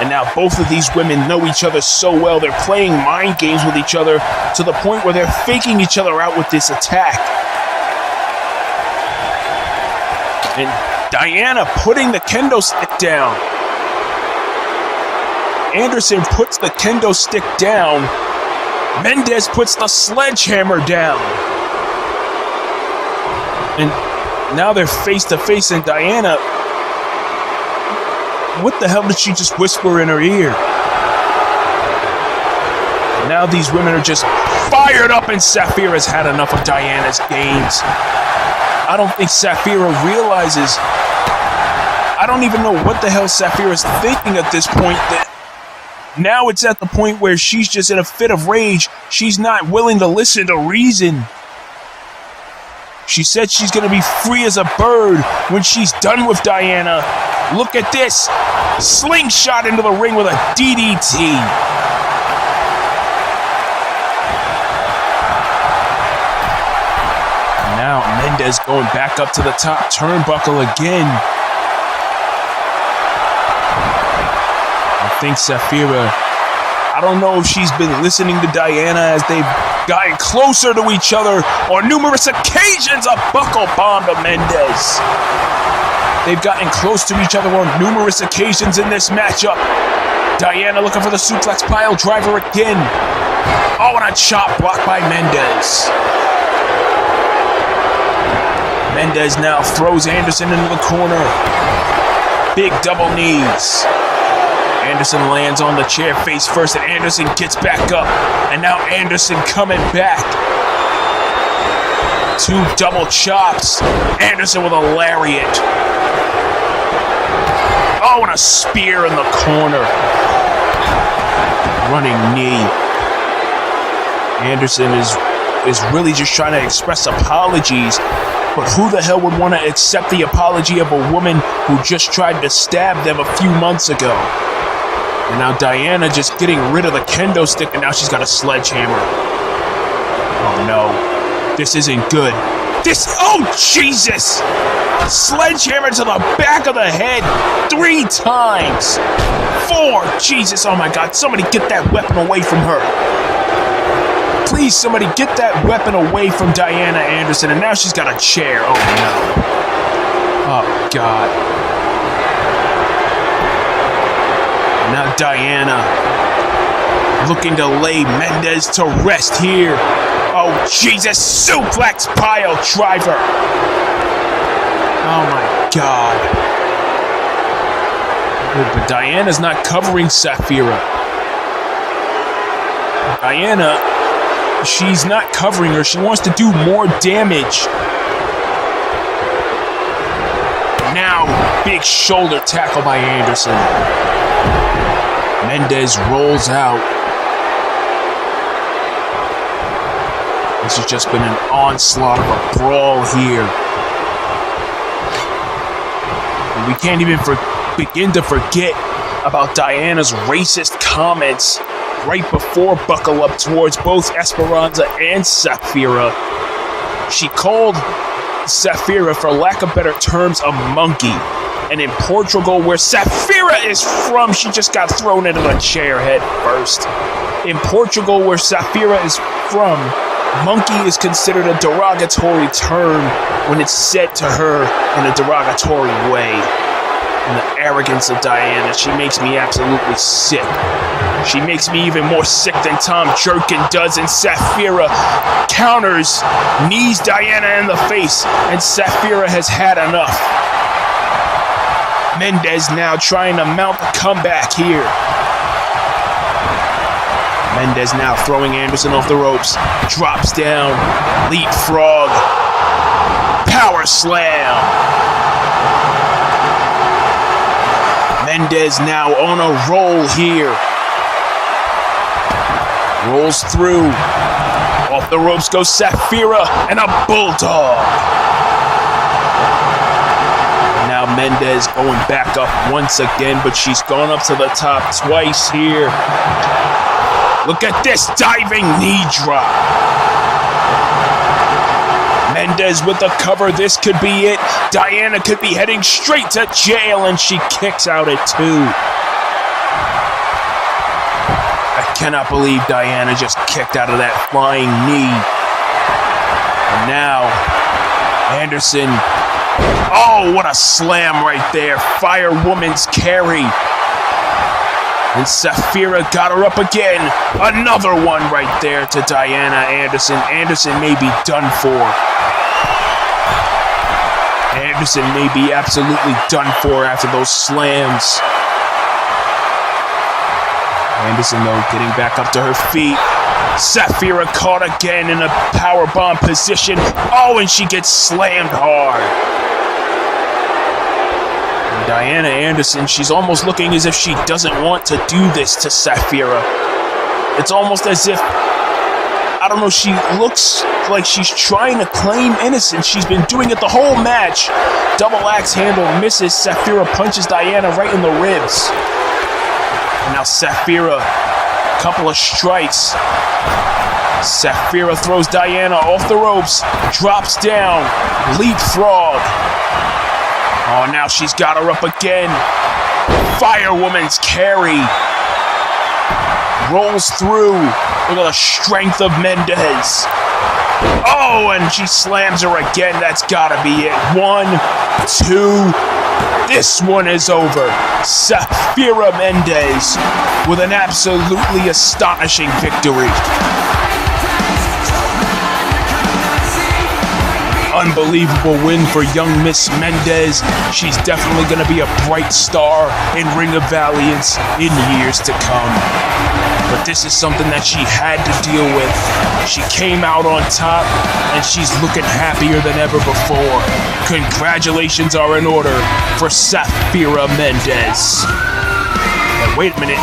And now both of these women know each other so well. They're playing mind games with each other to the point where they're faking each other out with this attack. And Diana putting the kendo stick down. Anderson puts the kendo stick down. Mendez puts the sledgehammer down. And now they're face to face, and Diana, what the hell did she just whisper in her ear? Now these women are just fired up, and Sapphira's had enough of Diana's games. I don't think Sapphira realizes. I don't even know what the hell Sapphira's thinking at this point. That now it's at the point where she's just in a fit of rage. She's not willing to listen to reason. She said she's going to be free as a bird when she's done with Diana. Look at this. Slingshot into the ring with a DDT. Now Mendez going back up to the top turnbuckle again. think Sapphira, I don't know if she's been listening to Diana as they've gotten closer to each other on numerous occasions. A buckle bomb to Mendez. They've gotten close to each other on numerous occasions in this matchup. Diana looking for the suplex pile driver again. Oh, and a chop blocked by Mendez. Mendez now throws Anderson into the corner. Big double knees. Anderson lands on the chair face first, and Anderson gets back up. And now Anderson coming back. 2 double chops. Anderson with a lariat. Oh, and a spear in the corner. Running knee. Anderson is really just trying to express apologies. But who the hell would want to accept the apology of a woman who just tried to stab them a few months ago? And now Diana just getting rid of the kendo stick, and now she's got a sledgehammer. Oh no, this isn't good. Oh Jesus! Sledgehammer to the back of the head 3 times. 4, Jesus, oh my God, somebody get that weapon away from her. Please, somebody get that weapon away from Diana Anderson. And now she's got a chair. Oh, no. Oh, God. Now Diana looking to lay Mendez to rest here. Oh, Jesus. Suplex pile driver. Oh, my God. But Diana's not covering Sapphira. Diana... she's not covering her. She wants to do more damage. Now, big shoulder tackle by Anderson. Mendez rolls out. This has just been an onslaught of a brawl here. And we can't even begin to forget about Diana's racist comments right before Buckle Up towards both Esperanza and Sapphira. She called Sapphira, for lack of better terms, a monkey. And in Portugal, where Sapphira is from, she just got thrown into the chair head first. In Portugal, where Sapphira is from, monkey is considered a derogatory term when it's said to her in a derogatory way. And the arrogance of Diana, she makes me absolutely sick. She makes me even more sick than Tom Jerkin does, and Sapphira counters, knees Diana in the face, and Sapphira has had enough. Mendez now trying to mount the comeback here. Mendez now throwing Anderson off the ropes, drops down, leapfrog, power slam. Mendez now on a roll here. Rolls through. Off the ropes goes Sapphira and a bulldog. Now Mendez going back up once again, but she's gone up to the top twice here. Look at this diving knee drop. Mendez with the cover. This could be it. Diana could be heading straight to jail, and she kicks out at 2. I cannot believe Diana just kicked out of that flying knee. And now, Anderson. Oh, what a slam right there. Firewoman's carry. And Sapphira got her up again. Another one right there to Diana Anderson. Anderson may be done for. Anderson may be absolutely done for after those slams. Anderson, though, getting back up to her feet. Sapphira caught again in a powerbomb position. Oh, and she gets slammed hard. And Diana Anderson, she's almost looking as if she doesn't want to do this to Sapphira. It's almost as if, I don't know, she looks like she's trying to claim innocence. She's been doing it the whole match. Double axe handle misses. Sapphira punches Diana right in the ribs. And now Sapphira, couple of strikes. Sapphira throws Diana off the ropes, drops down, leapfrog. Oh, now she's got her up again. Firewoman's carry. rolls through. Look at the strength of Mendez. Oh, and she slams her again. That's gotta be it. 1, 2. This one is over. Safira Mendez with an absolutely astonishing victory. Unbelievable win for young Miss Mendez. She's definitely going to be a bright star in Ring of Valiance in years to come. But this is something that she had to deal with. She came out on top, and she's looking happier than ever before. Congratulations are in order for Safira Mendez. And wait a minute.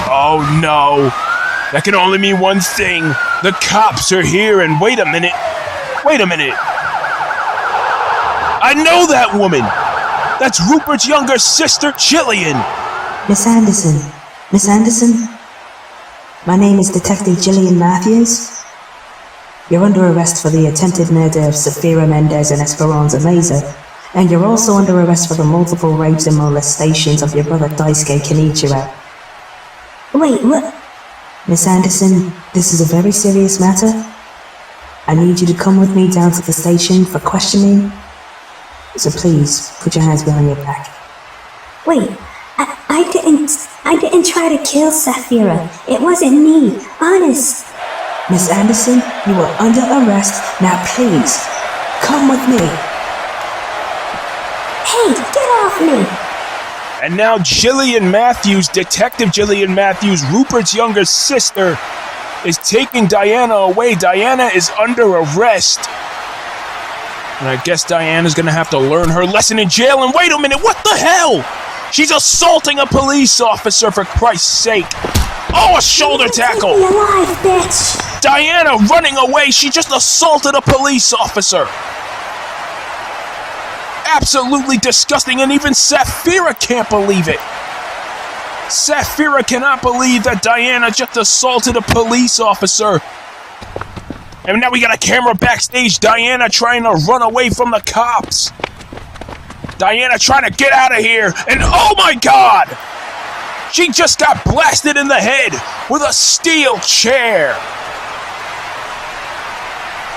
Oh no. That can only mean one thing. The cops are here, and wait a minute. Wait a minute. I know that woman! That's Rupert's younger sister, Jillian! Miss Anderson. Miss Anderson? My name is Detective Jillian Matthews. You're under arrest for the attempted murder of Safira Mendez and Esperanza Meza, and you're also under arrest for the multiple rapes and molestations of your brother Daisuke Kenichiro. Wait, what? Miss Anderson, this is a very serious matter. I need you to come with me down to the station for questioning. So please, put your hands behind your back. Wait, I didn't try to kill Safira. It wasn't me, honest. Miss Anderson, you are under arrest. Now please, come with me. Hey, get off me! And now Jillian Matthews, Detective Jillian Matthews, Rupert's younger sister, is taking Diana away. Diana is under arrest. And I guess Diana's gonna have to learn her lesson in jail. And wait a minute, what the hell? She's assaulting a police officer, for Christ's sake. Oh, a shoulder tackle! Take me alive, bitch! Diana running away, she just assaulted a police officer. Absolutely disgusting, and even Safira can't believe it. Safira cannot believe that Diana just assaulted a police officer. And now we got a camera backstage. Diana trying to run away from the cops. Diana trying to get out of here. And oh my God! She just got blasted in the head with a steel chair.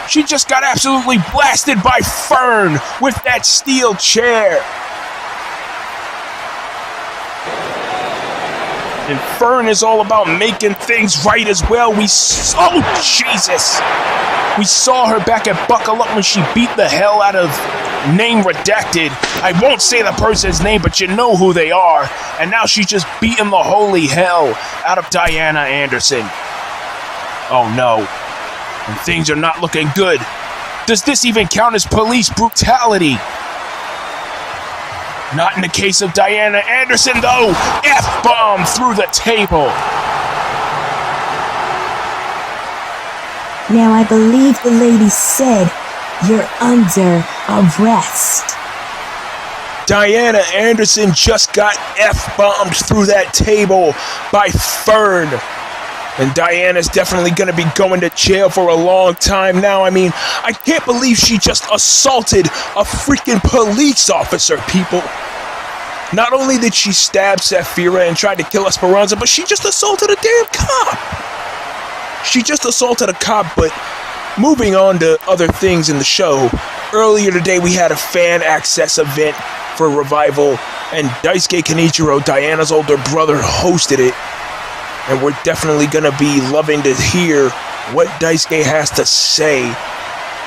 She just got absolutely blasted by Fern with that steel chair. And Fern is all about making things right as well. Oh, Jesus! We saw her back at Buckle Up when she beat the hell out of Name Redacted. I won't say the person's name, but you know who they are. And now she's just beating the holy hell out of Diana Anderson. Oh no. And things are not looking good. Does this even count as police brutality? Not in the case of Diana Anderson, though. F-bomb through the table. Now I believe the lady said you're under arrest. Diana Anderson just got F-bombed through that table by Fern. And Diana's definitely going to be going to jail for a long time now. I mean, I can't believe she just assaulted a freaking police officer, people. Not only did she stab Safira and try to kill Esperanza, but she just assaulted a damn cop. She just assaulted a cop, but moving on to other things in the show. Earlier today, we had a fan access event for Revival, and Daisuke Kenichiro, Diana's older brother, hosted it. And we're definitely going to be loving to hear what Daisuke has to say.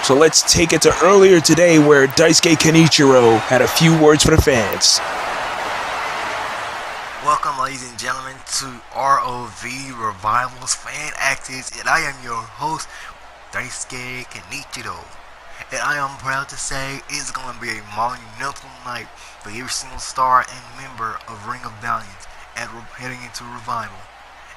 So let's take it to earlier today where Daisuke Kenichiro had a few words for the fans. Welcome, ladies and gentlemen, to ROV Revival's Fan Access, and I am your host, Daisuke Kenichiro. And I am proud to say it's going to be a monumental night for every single star and member of Ring of Valiance at heading into Revival.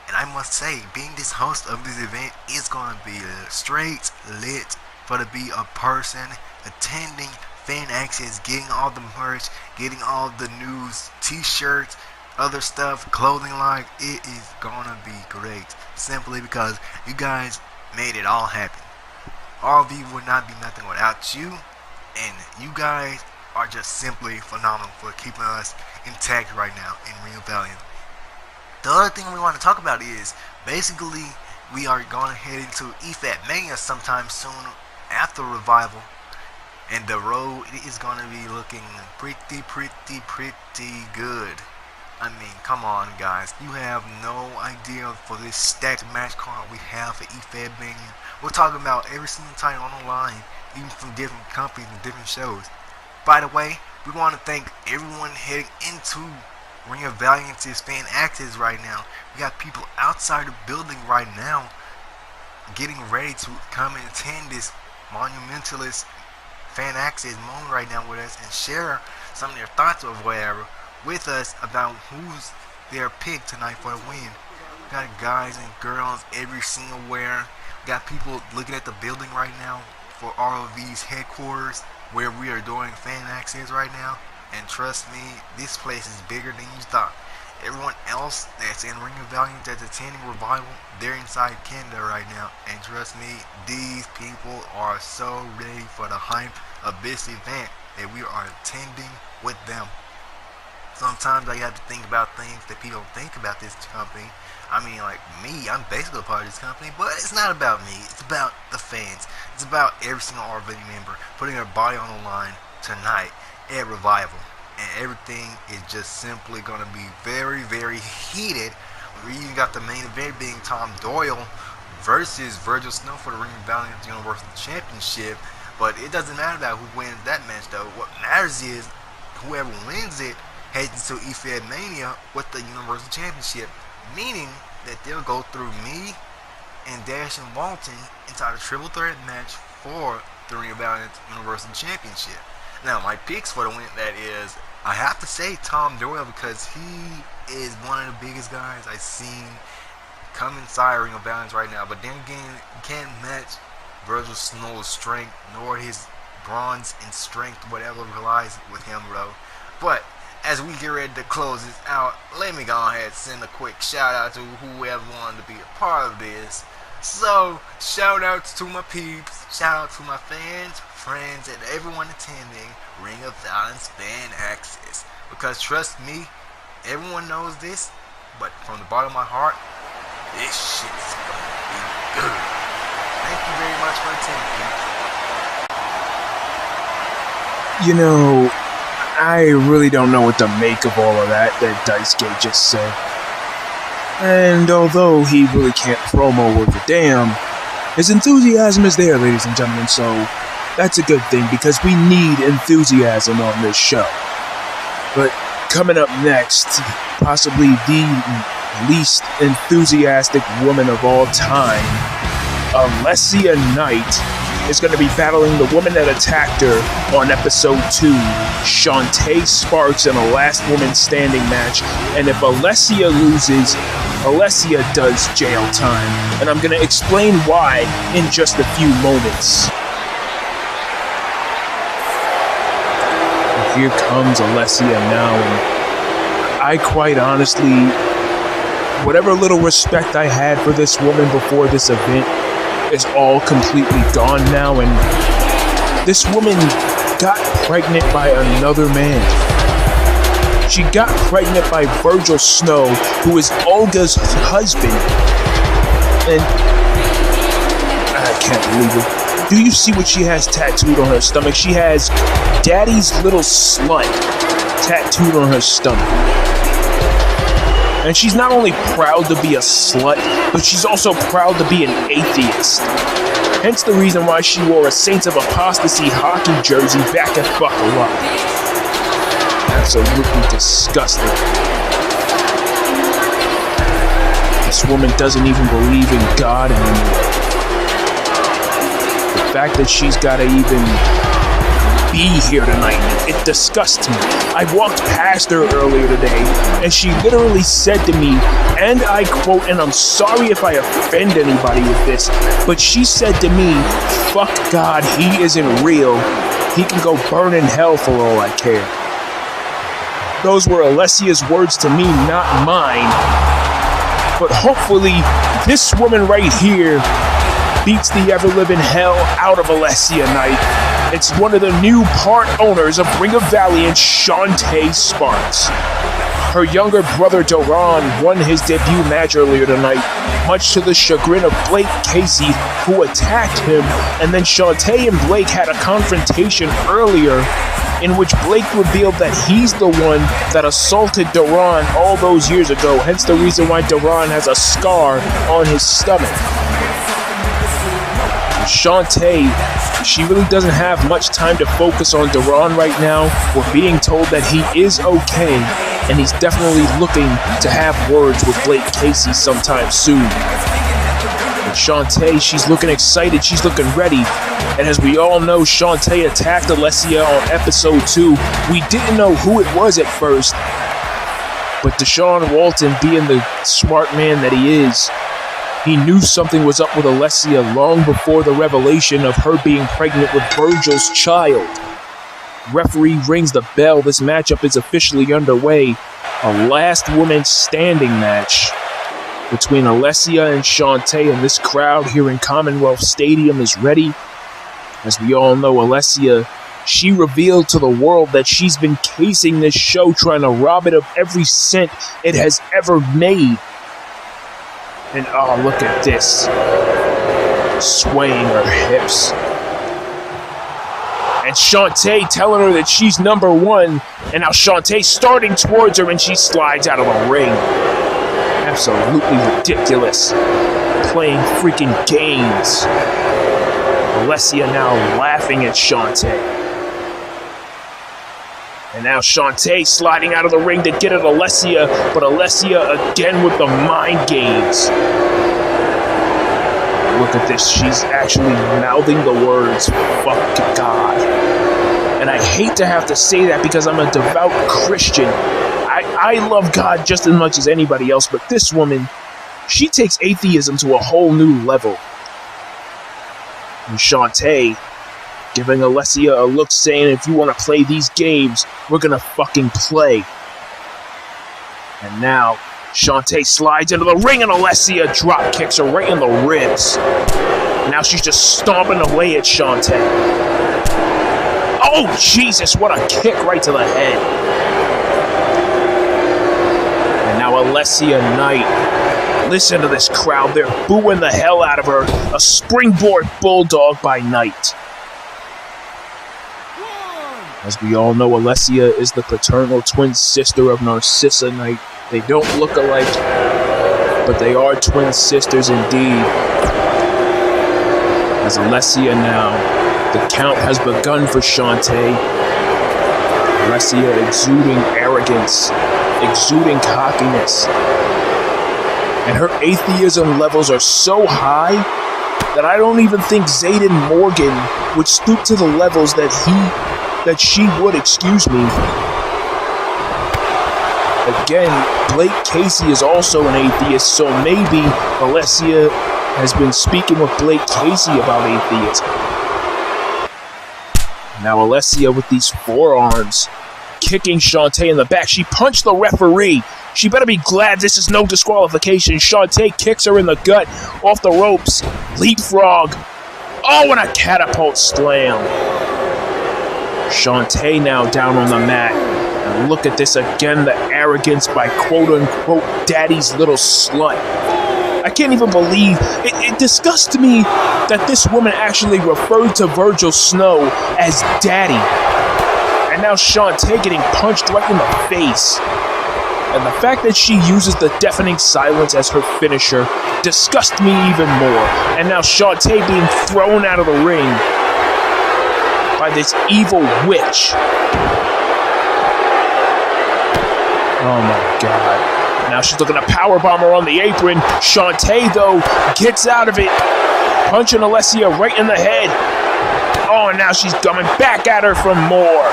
And I must say, being this host of this event is going to be straight lit for to be a person attending fan access, getting all the merch, getting all the news, t-shirts, other stuff, clothing line. It is going to be great, simply because you guys made it all happen. RV would not be nothing without you, and you guys are just simply phenomenal for keeping us intact right now in Ring of Valiance. The other thing we want to talk about is basically we are going to head into EFAT Mania sometime soon after Revival, and the road is going to be looking pretty good. I mean, come on, guys. You have no idea for this stacked match card we have for EFAT Mania. We're talking about every single title on the line, even from different companies and different shows. By the way, we want to thank everyone heading into Ring of Valiance's fan access right now. We got people outside the building right now getting ready to come and attend this monumentalist fan access moment right now with us and share some of their thoughts or whatever with us about who's their pick tonight for the win. We got guys and girls every single where. We got people looking at the building right now for ROV's headquarters where we are doing fan access right now. And trust me, this place is bigger than you thought. Everyone else that's in Ring of Valiance that's attending Revival, they're inside Canada right now. And trust me, these people are so ready for the hype of this event that we are attending with them. Sometimes I have to think about things that people don't think about this company. I mean, like me, I'm basically a part of this company, but it's not about me. It's about the fans. It's about every single RV member putting their body on the line tonight at Revival. And everything is just simply going to be very heated. We even got the main event being Tom Doyle versus Virgil Snow for the Ring of Valiance Universal Championship. But it doesn't matter about who wins that match, though. What matters is whoever wins it heads into EFAT Mania with the Universal Championship. Meaning that they'll go through me and Dash and Walton inside a triple threat match for the Ring of Valiance Universal Championship. Now, my picks for the win, that is, I have to say Tom Doyle because he is one of the biggest guys I've seen come inside Ring of Valiance right now. But then again, you can't match Virgil Snow's strength nor his bronze and strength, whatever relies with him, bro. But as we get ready to close this out, let me go ahead and send a quick shout out to whoever wanted to be a part of this. So, shout outs to my peeps, shout out to my fans, friends, and everyone attending Ring of Valiance fan access. Because trust me, everyone knows this, but from the bottom of my heart, this shit's gonna be good. Thank you very much for attending, peeps. You know, I really don't know what to make of all of that Dicegate just said. And although he really can't promo worth a damn, his enthusiasm is there, ladies and gentlemen, so that's a good thing because we need enthusiasm on this show. But coming up next, possibly the least enthusiastic woman of all time, Alessia Knight, is going to be battling the woman that attacked her on episode 2, Shantae Sparks, in a last woman standing match. And if Alessia loses, Alessia does jail time. And I'm going to explain why in just a few moments. And here comes Alessia now, and I quite honestly, whatever little respect I had for this woman before this event is all completely gone now, and this woman got pregnant by another man. She got pregnant by Virgil Snow, who is Olga's husband. And I can't believe it. Do you see what she has tattooed on her stomach? She has Daddy's Little Slut tattooed on her stomach. And she's not only proud to be a slut, but she's also proud to be an atheist. Hence the reason why she wore a Saints of Apostasy hockey jersey back at Buckle Up. Absolutely disgusting. This woman doesn't even believe in God anymore. The fact that she's gotta even be here tonight, it disgusts me. I walked past her earlier today, and she literally said to me, and I quote, and I'm sorry if I offend anybody with this, but she said to me, "Fuck God, he isn't real. He can go burn in hell for all I care." Those were Alessia's words to me, not mine. But hopefully, this woman right here beats the ever-living hell out of Alessia Knight. It's one of the new part owners of Ring of Valiance, Shantae Sparks. Her younger brother Duran won his debut match earlier tonight, much to the chagrin of Blake Casey, who attacked him, and then Shantae and Blake had a confrontation earlier in which Blake revealed that he's the one that assaulted Duran all those years ago, hence the reason why Duran has a scar on his stomach. Shantae, she really doesn't have much time to focus on Duran right now. We're being told that he is okay, and he's definitely looking to have words with Blake Casey sometime soon. And Shantae, she's looking excited, she's looking ready. And as we all know, Shantae attacked Alessia on episode 2. We didn't know who it was at first, but Deshaun Walton, being the smart man that he is, he knew something was up with Alessia long before the revelation of her being pregnant with Virgil's child. Referee rings the bell. This matchup is officially underway. A last woman standing match between Alessia and Shantae, and this crowd here in Commonwealth Stadium is ready. As we all know, Alessia, she revealed to the world that she's been casing this show, trying to rob it of every cent it has ever made. And oh, look at this. Swaying her hips. And Shantae telling her that she's number one. And now Shantae starting towards her and she slides out of the ring. Absolutely ridiculous. Playing freaking games. Alessia now laughing at Shantae. And now Shantae sliding out of the ring to get at Alessia, but Alessia again with the mind games. Look at this, she's actually mouthing the words, "Fuck God." And I hate to have to say that because I'm a devout Christian. I love God just as much as anybody else, but this woman, she takes atheism to a whole new level. And Shantae giving Alessia a look saying, if you want to play these games, we're going to fucking play. And now, Shantae slides into the ring and Alessia drop kicks her right in the ribs. And now she's just stomping away at Shantae. Oh, Jesus, what a kick right to the head. And now Alessia Knight. Listen to this crowd, they're booing the hell out of her. A springboard bulldog by Knight. As we all know, Alessia is the paternal twin sister of Narcissa Knight. They don't look alike, but they are twin sisters indeed. As Alessia now, the count has begun for Shantae. Alessia exuding arrogance, exuding cockiness. And her atheism levels are so high that I don't even think Zayden Morgan would stoop to the levels that she would, excuse me. Again, Blake Casey is also an atheist, so maybe Alessia has been speaking with Blake Casey about atheism. Now Alessia with these forearms, kicking Shantae in the back. She punched the referee. She better be glad this is no disqualification. Shantae kicks her in the gut, off the ropes, leapfrog. Oh, and a catapult slam. Shantae now down on the mat. And look at this again, the arrogance by quote-unquote daddy's little slut. I can't even believe, it disgusts me that this woman actually referred to Virgil Snow as daddy. And now Shantae getting punched right in the face. And the fact that she uses the deafening silence as her finisher disgusts me even more. And now Shantae being thrown out of the ring by this evil witch. Oh my God. Now she's looking to powerbomb her on the apron. Shantae, though, gets out of it, punching Alessia right in the head. Oh, and now she's coming back at her for more.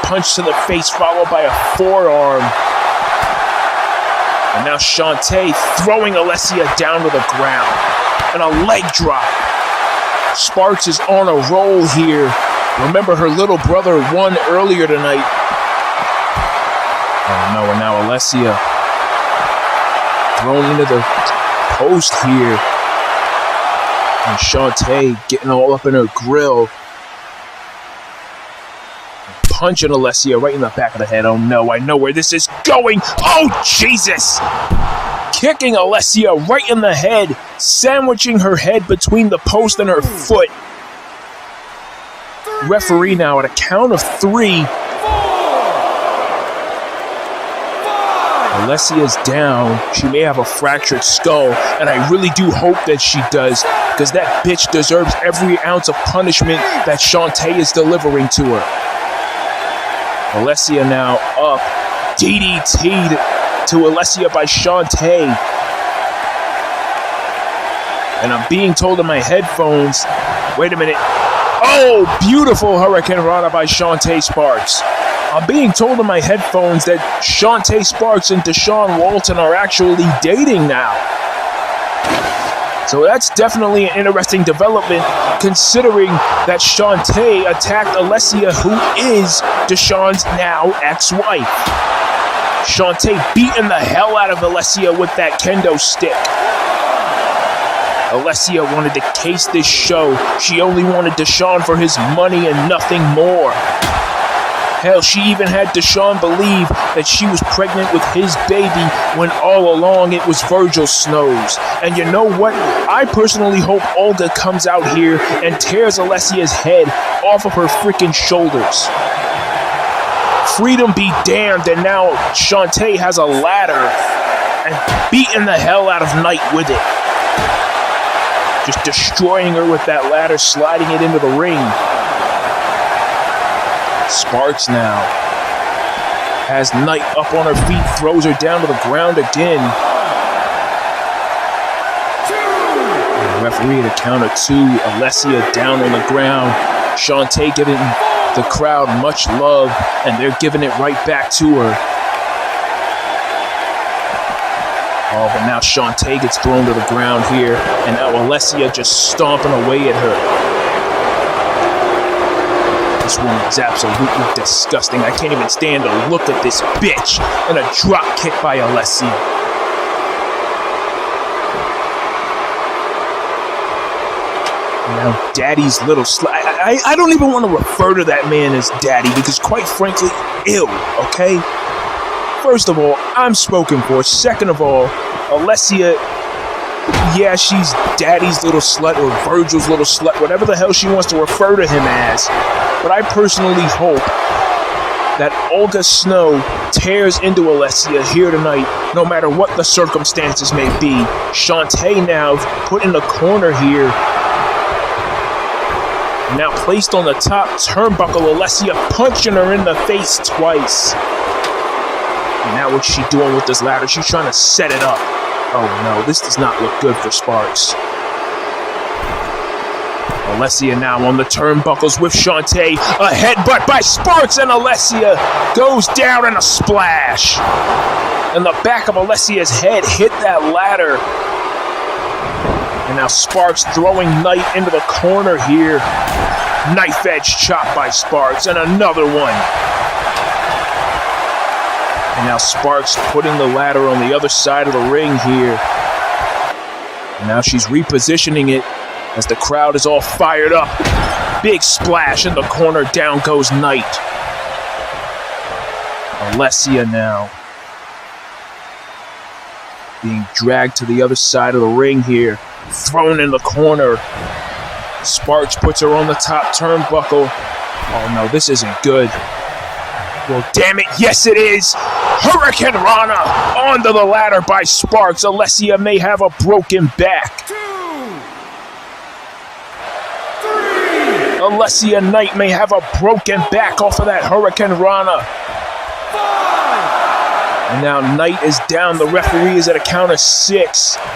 Punch to the face followed by a forearm. And now Shantae throwing Alessia down to the ground. And a leg drop. Sparks is on a roll here. Remember, her little brother won earlier tonight. Oh no, and now Alessia thrown into the post here. And Shantae getting all up in her grill. punching Alessia right in the back of the head. Oh no, I know where this is going. Oh, Jesus! Kicking Alessia right in the head, sandwiching her head between the post and her foot. Referee now at a count of 3. Alessia's down. She may have a fractured skull, and I really do hope that she does, because that bitch deserves every ounce of punishment that Shantae is delivering to her. Alessia now up. DDT'd to Alessia by Shantae. And I'm being told in my headphones, wait a minute. Oh, beautiful Hurricane Rana by Shantae Sparks. I'm being told in my headphones that Shantae Sparks and Deshaun Walton are actually dating now. So that's definitely an interesting development, considering that Shantae attacked Alessia, who is Deshaun's now ex-wife. Shantae beating the hell out of Alessia with that kendo stick. Alessia wanted to case this show. She only wanted Deshaun for his money and nothing more. Hell, she even had Deshaun believe that she was pregnant with his baby when all along it was Virgil Snow's. And you know what? I personally hope Olga comes out here and tears Alessia's head off of her freaking shoulders. Freedom be damned, and now Shantae has a ladder and beating the hell out of Knight with it. Just destroying her with that ladder, sliding it into the ring. Sparks now has Knight up on her feet, throws her down to the ground again. The referee at a count of 2, Alessia down on the ground. Shantae giving the crowd much love, and they're giving it right back to her. Oh, but now Shantae gets thrown to the ground here, and now Alessia just stomping away at her. This woman is absolutely disgusting. I can't even stand to look at this bitch. And a drop kick by Alessia. Now, Daddy's little I don't even want to refer to that man as Daddy, because quite frankly, ew, okay? First of all, I'm spoken for. Second of all, Alessia, yeah, she's Daddy's little slut or Virgil's little slut, whatever the hell she wants to refer to him as. But I personally hope that Olga Snow tears into Alessia here tonight, no matter what the circumstances may be. Shantae now put in the corner here. Now placed on the top turnbuckle, Alessia punching her in the face twice. And now what's she doing with this ladder? She's trying to set it up. Oh no, this does not look good for Sparks. Alessia now on the turnbuckles with Shantae. A headbutt by Sparks, and Alessia goes down in a splash. And the back of Alessia's head hit that ladder. And now Sparks throwing Knight into the corner here. Knife edge chop by Sparks, and another one. And now Sparks putting the ladder on the other side of the ring here. And now she's repositioning it as the crowd is all fired up. Big splash in the corner, down goes Knight. Alessia now being dragged to the other side of the ring here. Thrown in the corner. Sparks puts her on the top turnbuckle. Oh no, this isn't good. Well, damn it, yes it is! Hurricane Rana onto the ladder by Sparks. Alessia may have a broken back. 2, 3. Alessia Knight may have a broken back off of that Hurricane Rana. 5. And now Knight is down. The referee is at a count of 6. 7.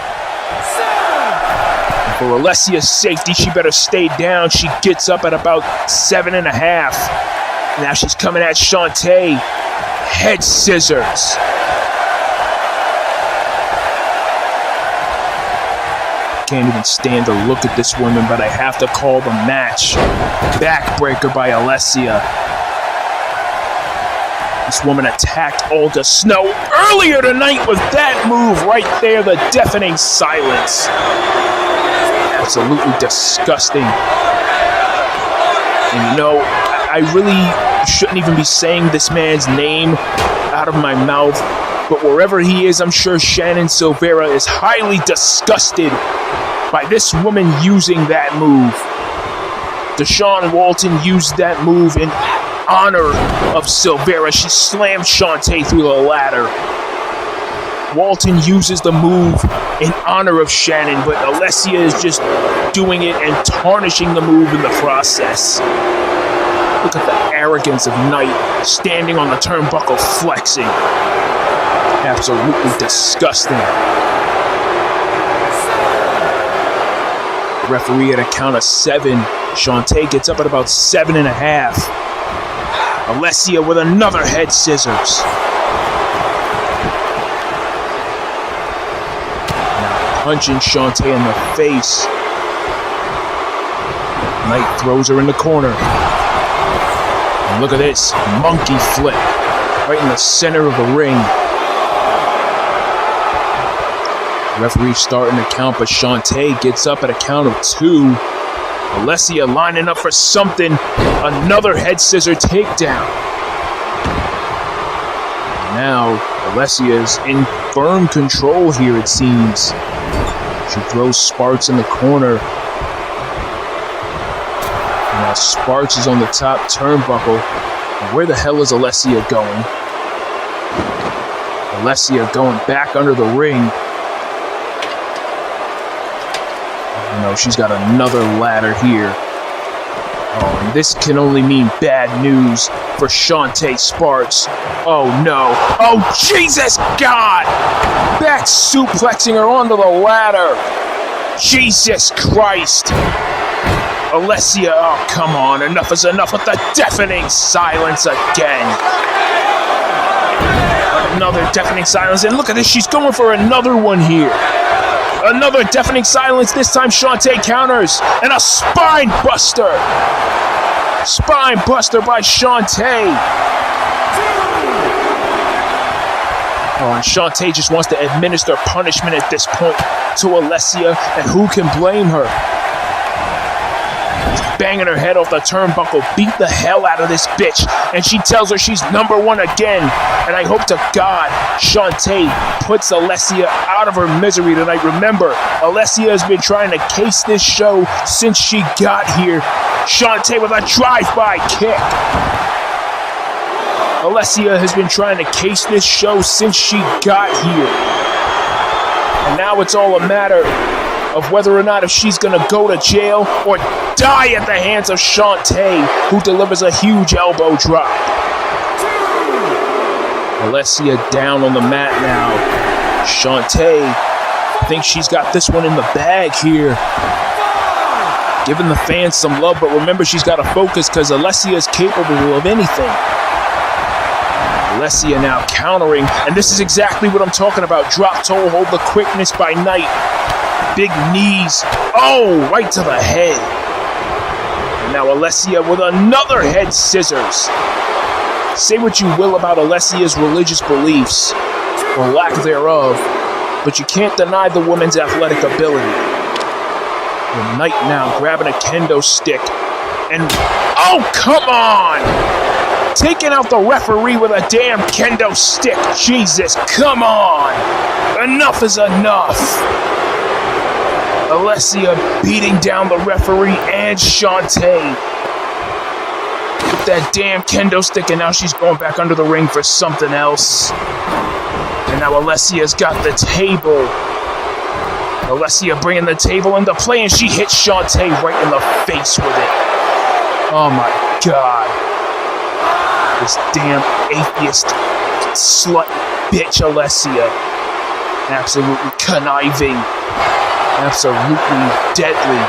And for Alessia's safety, she better stay down. She gets up at about 7.5. Now she's coming at Shantae. Head scissors. Can't even stand to look at this woman, but I have to call the match. Backbreaker by Alessia. This woman attacked Olga Snow earlier tonight with that move right there, the deafening silence. Absolutely disgusting. And you know, I really shouldn't even be saying this man's name out of my mouth, but wherever he is, I'm sure Shannon Silvera is highly disgusted by this woman using that move. Deshaun Walton used that move in honor of Silvera. She slammed Shantae through the ladder. Walton uses the move in honor of Shannon, but Alessia is just doing it and tarnishing the move in the process. Look at the arrogance of Knight standing on the turnbuckle flexing. Absolutely disgusting. Referee at a count of 7. Shantae gets up at about 7.5. Alessia with another head scissors. Now punching Shantae in the face. Knight throws her in the corner. And look at this monkey flip right in the center of the ring. Referee starting to count, but Shantae gets up at a count of 2. Alessia lining up for something. Another head scissor takedown. Now, Alessia is in firm control here, it seems. She throws Sparks in the corner. Now Sparks is on the top turnbuckle. And where the hell is Alessia going? Alessia going back under the ring. No, she's got another ladder here. Oh, and this can only mean bad news for Shantae Sparks. Oh no. Oh Jesus God! Back suplexing her onto the ladder. Jesus Christ. Alessia, oh come on. Enough is enough with the deafening silence again. Another deafening silence. And look at this. She's going for another one here. Another deafening silence. This time Shantae counters. And a spine buster. Spine buster by Shantae. Oh, and Shantae just wants to administer punishment at this point to Alessia. And who can blame her? Banging her head off the turnbuckle. Beat the hell out of this bitch. And she tells her she's number 1 again. And I hope to God Shantae puts Alessia out of her misery tonight. Remember, Alessia has been trying to case this show since she got here. Shantae with a drive-by kick. Alessia has been trying to case this show since she got here. And now it's all a matter of whether or not if she's going to go to jail or die at the hands of Shantae, who delivers a huge elbow drop. Alessia down on the mat now. Shantae thinks she's got this one in the bag here. Giving the fans some love, but remember she's got to focus because Alessia is capable of anything. Alessia now countering, and this is exactly what I'm talking about. Drop toe hold, the quickness by Knight. Big knees. Oh, right to the head. And now Alessia with another head scissors. Say what you will about Alessia's religious beliefs, or lack thereof, but you can't deny the woman's athletic ability. The Knight now grabbing a kendo stick, and oh, come on! Taking out the referee with a damn kendo stick. Jesus, come on! Enough is enough! Alessia beating down the referee and Shantae with that damn kendo stick, and now she's going back under the ring for something else. And now Alessia's got the table. Alessia bringing the table into play, and she hits Shantae right in the face with it. Oh my God. This damn atheist slut bitch Alessia. Absolutely conniving. Absolutely deadly.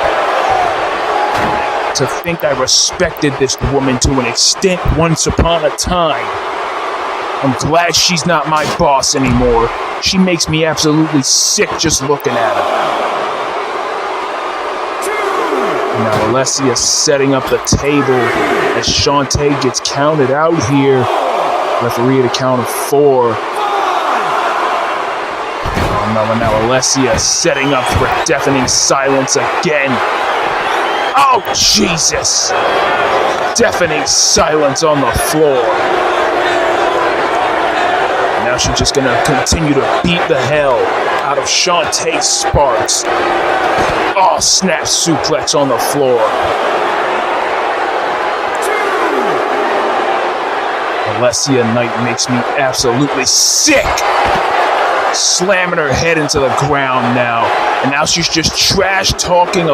To think I respected this woman to an extent once upon a time. I'm glad she's not my boss anymore. She makes me absolutely sick just looking at her. Now Alessia setting up the table as Shantae gets counted out here. Referee at a count of 4. And now Alessia setting up for deafening silence again. Oh, Jesus! deafening silence on the floor. Now she's just gonna continue to beat the hell out of Shantae Sparks. Oh, snap suplex on the floor. Alessia Knight makes me absolutely sick. Slamming her head into the ground now. And now she's just trash-talking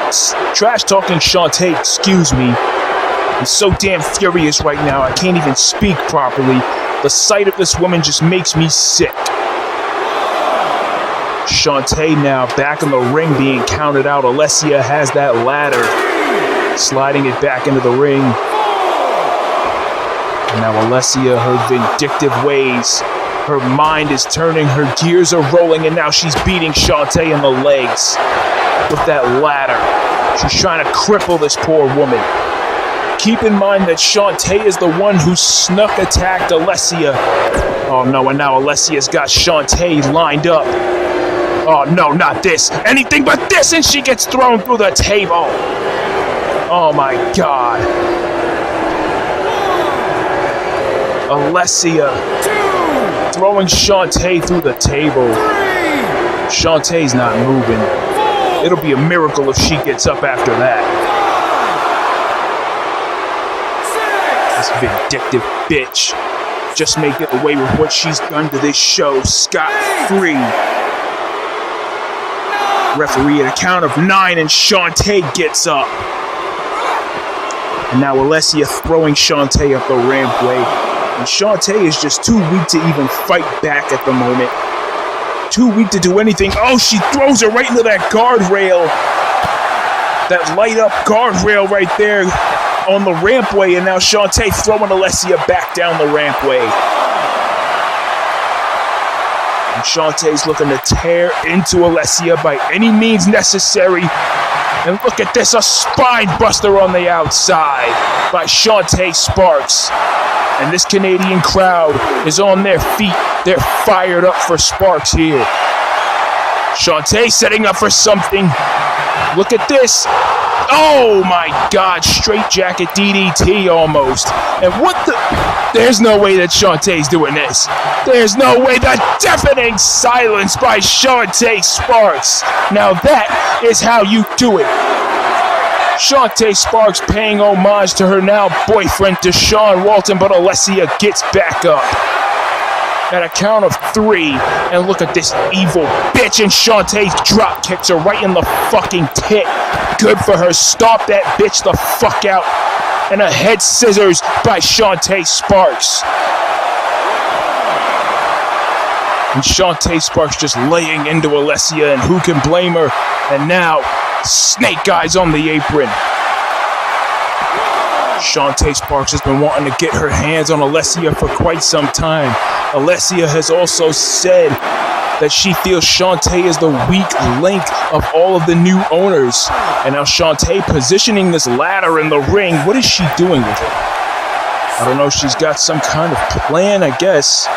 Shantae, excuse me. I'm so damn furious right now, I can't even speak properly. The sight of this woman just makes me sick. Shantae now back in the ring being counted out. Alessia has that ladder, sliding it back into the ring. And now Alessia, her vindictive ways, her mind is turning, her gears are rolling, and now she's beating Shantae in the legs with that ladder. She's trying to cripple this poor woman. Keep in mind that Shantae is the one who snuck attacked Alessia. Oh no, and now Alessia's got Shantae lined up. Oh no, not this. Anything but this, and she gets thrown through the table. Oh my God. Alessia throwing Shantae through the table. Shantae's not moving. It'll be a miracle if she gets up after that. This vindictive bitch just may get away with what she's done to this show scot-free. Referee at a count of 9, and Shantae gets up. And now Alessia throwing Shantae up the rampway. And Shantae is just too weak to even fight back at the moment. Too weak to do anything. Oh, she throws her right into that guardrail. That light up guardrail right there on the rampway. And now Shantae throwing Alessia back down the rampway. And Shantae's looking to tear into Alessia by any means necessary. And look at this, a spine buster on the outside by Shantae Sparks. And this Canadian crowd is on their feet. They're fired up for Sparks here. Shantae setting up for something. Look at this. Oh my God, straight jacket DDT almost. And what the? There's no way that Shantae's doing this. There's no way. The deafening silence by Shantae Sparks. Now that is how you do it. Shantae Sparks paying homage to her now boyfriend Deshaun Walton, but Alessia gets back up at a count of 3. And look at this evil bitch, and Shantae drop kicks her right in the fucking tit. Good for her. Stomp that bitch the fuck out. And a head scissors by Shantae Sparks. And Shantae Sparks just laying into Alessia, and who can blame her? And now Snake Eyes on the apron. Shantae Sparks has been wanting to get her hands on Alessia for quite some time. Alessia has also said that she feels Shantae is the weak link of all of the new owners. And now Shantae positioning this ladder in the ring. What is she doing with it? I don't know. She's got some kind of plan, I guess.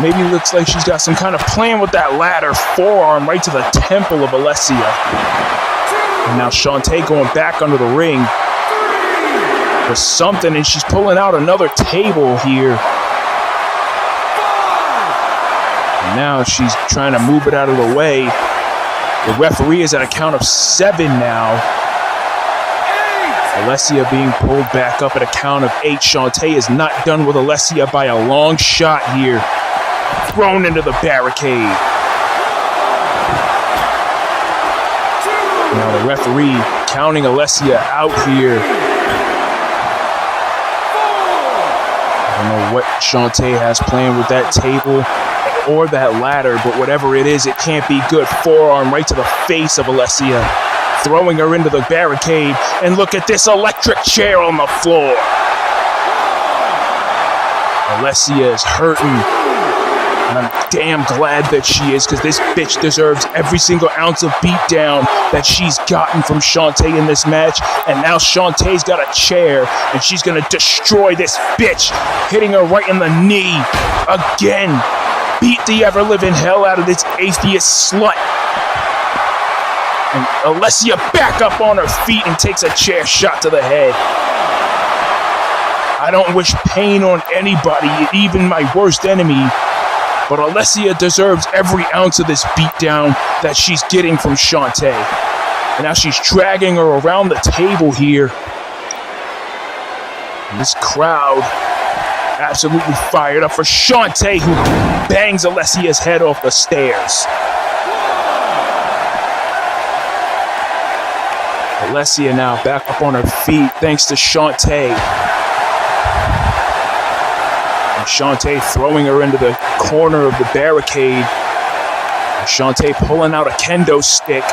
Maybe it looks like she's got some kind of plan with that ladder. Forearm right to the temple of Alessia. And now Shantae going back under the ring for something, and she's pulling out another table here. And now she's trying to move it out of the way. The referee is at a count of 7 now. Alessia being pulled back up at a count of 8. Shantae is not done with Alessia by a long shot here. Thrown into the barricade. Now the referee counting Alessia out here. I don't know what Shantae has planned with that table or that ladder, but whatever it is, it can't be good. Forearm right to the face of Alessia, throwing her into the barricade. And look at this electric chair on the floor. Alessia is hurting. And I'm damn glad that she is, because this bitch deserves every single ounce of beatdown that she's gotten from Shantae in this match. And now Shantae's got a chair, and she's going to destroy this bitch, hitting her right in the knee again. Beat the ever-living hell out of this atheist slut. And Alessia back up on her feet and takes a chair shot to the head. I don't wish pain on anybody, even my worst enemy, but Alessia deserves every ounce of this beatdown that she's getting from Shantae. And now she's dragging her around the table here. And this crowd absolutely fired up for Shantae, who bangs Alessia's head off the stairs. Alessia now back up on her feet thanks to Shantae. And Shantae throwing her into the corner of the barricade. And Shantae pulling out a kendo stick.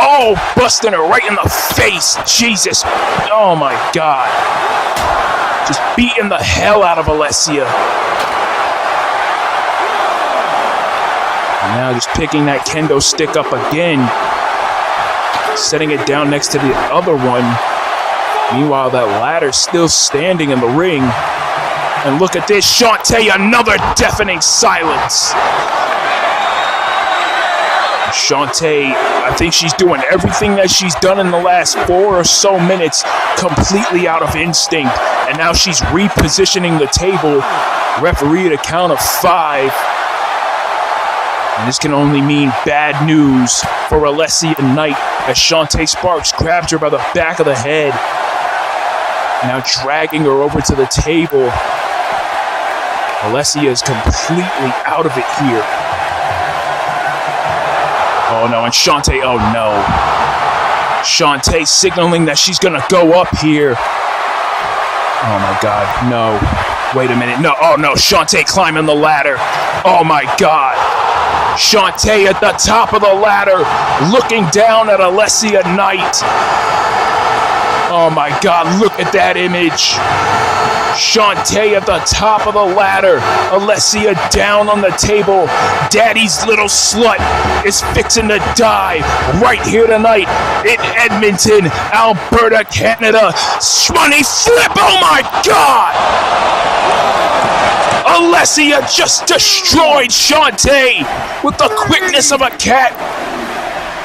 Oh, busting her right in the face. Jesus. Oh my God. Just beating the hell out of Alessia. And now just picking that kendo stick up again. Setting it down next to the other one. Meanwhile, that ladder's still standing in the ring. And look at this, Shantae, another deafening silence. Shantae, I think she's doing everything that she's done in the last 4 or so minutes completely out of instinct. And now she's repositioning the table. Referee at a count of 5. And this can only mean bad news for Alessia Knight as Shantae Sparks grabs her by the back of the head. Now dragging her over to the table. Alessia is completely out of it here. Oh no, and Shantae, oh no. Shantae signaling that she's gonna go up here. Oh my God, no. Wait a minute, no, oh no, Shantae climbing the ladder. Oh my God. Shantae at the top of the ladder, looking down at Alessia Knight. Oh my God, look at that image. Shantae at the top of the ladder, Alessia down on the table. Daddy's little slut is fixing to die right here tonight in Edmonton, Alberta, Canada. Money flip, oh my God! Alessia just destroyed Shantae with the quickness of a cat.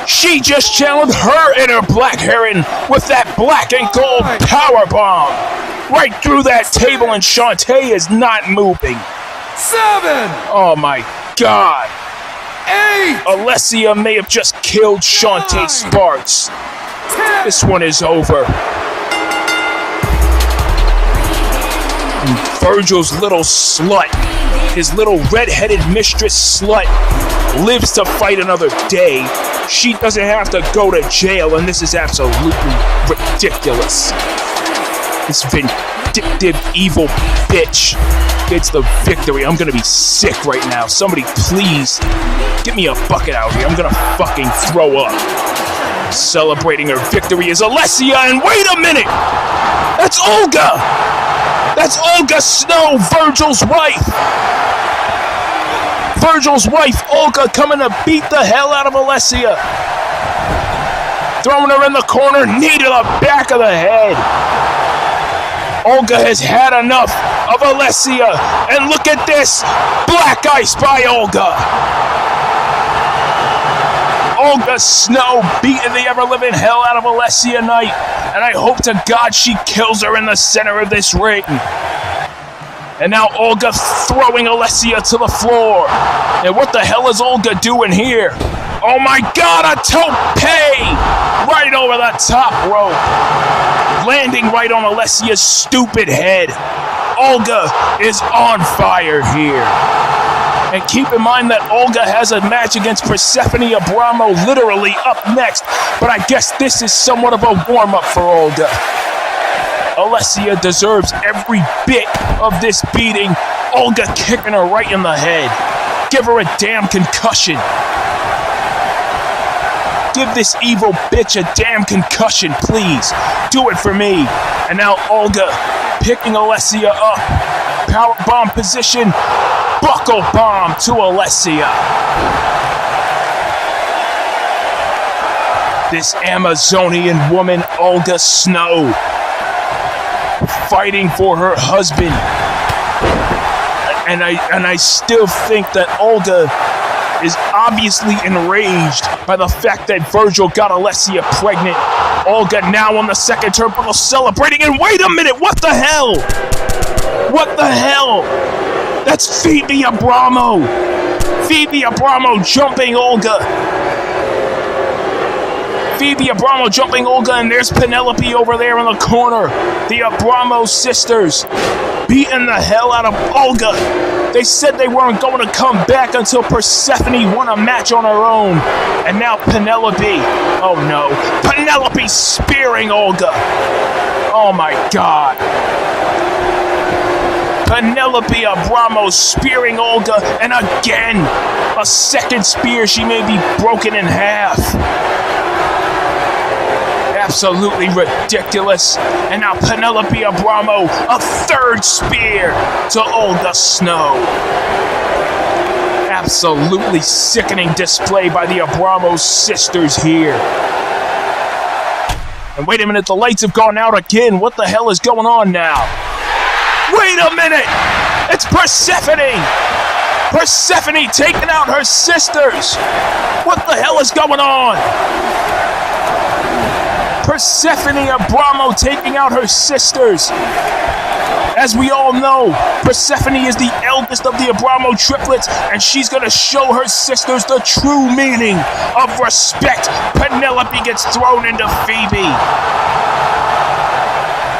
She just challenged her inner Black Heron with that black and gold powerbomb right through that table, and Shantae is not moving. 7. Oh my God. 8. Alessia may have just killed Shantae Sparks. 10. This one is over. And Virgil's little slut, his little red-headed mistress slut, lives to fight another day. She doesn't have to go to jail, and this is absolutely ridiculous. This vindictive, evil bitch gets the victory. I'm gonna be sick right now. Somebody please get me a bucket out here. I'm gonna fucking throw up. Celebrating her victory is Alessia, and wait a minute! That's Olga! That's Olga Snow, Virgil's wife! Virgil's wife, Olga, coming to beat the hell out of Alessia. Throwing her in the corner, knee to the back of the head. Olga has had enough of Alessia. And look at this, black ice by Olga. Olga Snow beating the ever-living hell out of Alessia Knight. And I hope to God she kills her in the center of this ring. And now Olga throwing Alessia to the floor. And what the hell is Olga doing here? Oh my God, a tope! Right over the top rope. Landing right on Alessia's stupid head. Olga is on fire here. And keep in mind that Olga has a match against Persephone Abramo literally up next. But I guess this is somewhat of a warm-up for Olga. Alessia deserves every bit of this beating. Olga kicking her right in the head. Give her a damn concussion. Give this evil bitch a damn concussion, please. Do it for me. And now Olga picking Alessia up. Powerbomb position. Buckle bomb to Alessia. This Amazonian woman, Olga Snow, fighting for her husband. And I still think that Olga is obviously enraged by the fact that Virgil got Alessia pregnant. Olga now on the second turnbuckle celebrating, and wait a minute, what the hell? What the hell? That's Phoebe Abramo. Phoebe Abramo jumping Olga. Phoebe Abramo jumping Olga, and there's Penelope over there in the corner. The Abramo sisters beating the hell out of Olga. They said they weren't going to come back until Persephone won a match on her own. And now Penelope, oh no, Penelope spearing Olga. Oh my God. Penelope Abramo spearing Olga, and again, a second spear. She may be broken in half. Absolutely ridiculous. And now Penelope Abramo, a third spear to Olga Snow. Absolutely sickening display by the Abramo sisters here. And wait a minute, the lights have gone out again. What the hell is going on now? Wait a minute! It's Persephone! Persephone taking out her sisters! What the hell is going on? Persephone Abramo taking out her sisters. As we all know, Persephone is the eldest of the Abramo triplets, and she's going to show her sisters the true meaning of respect. Penelope gets thrown into Phoebe.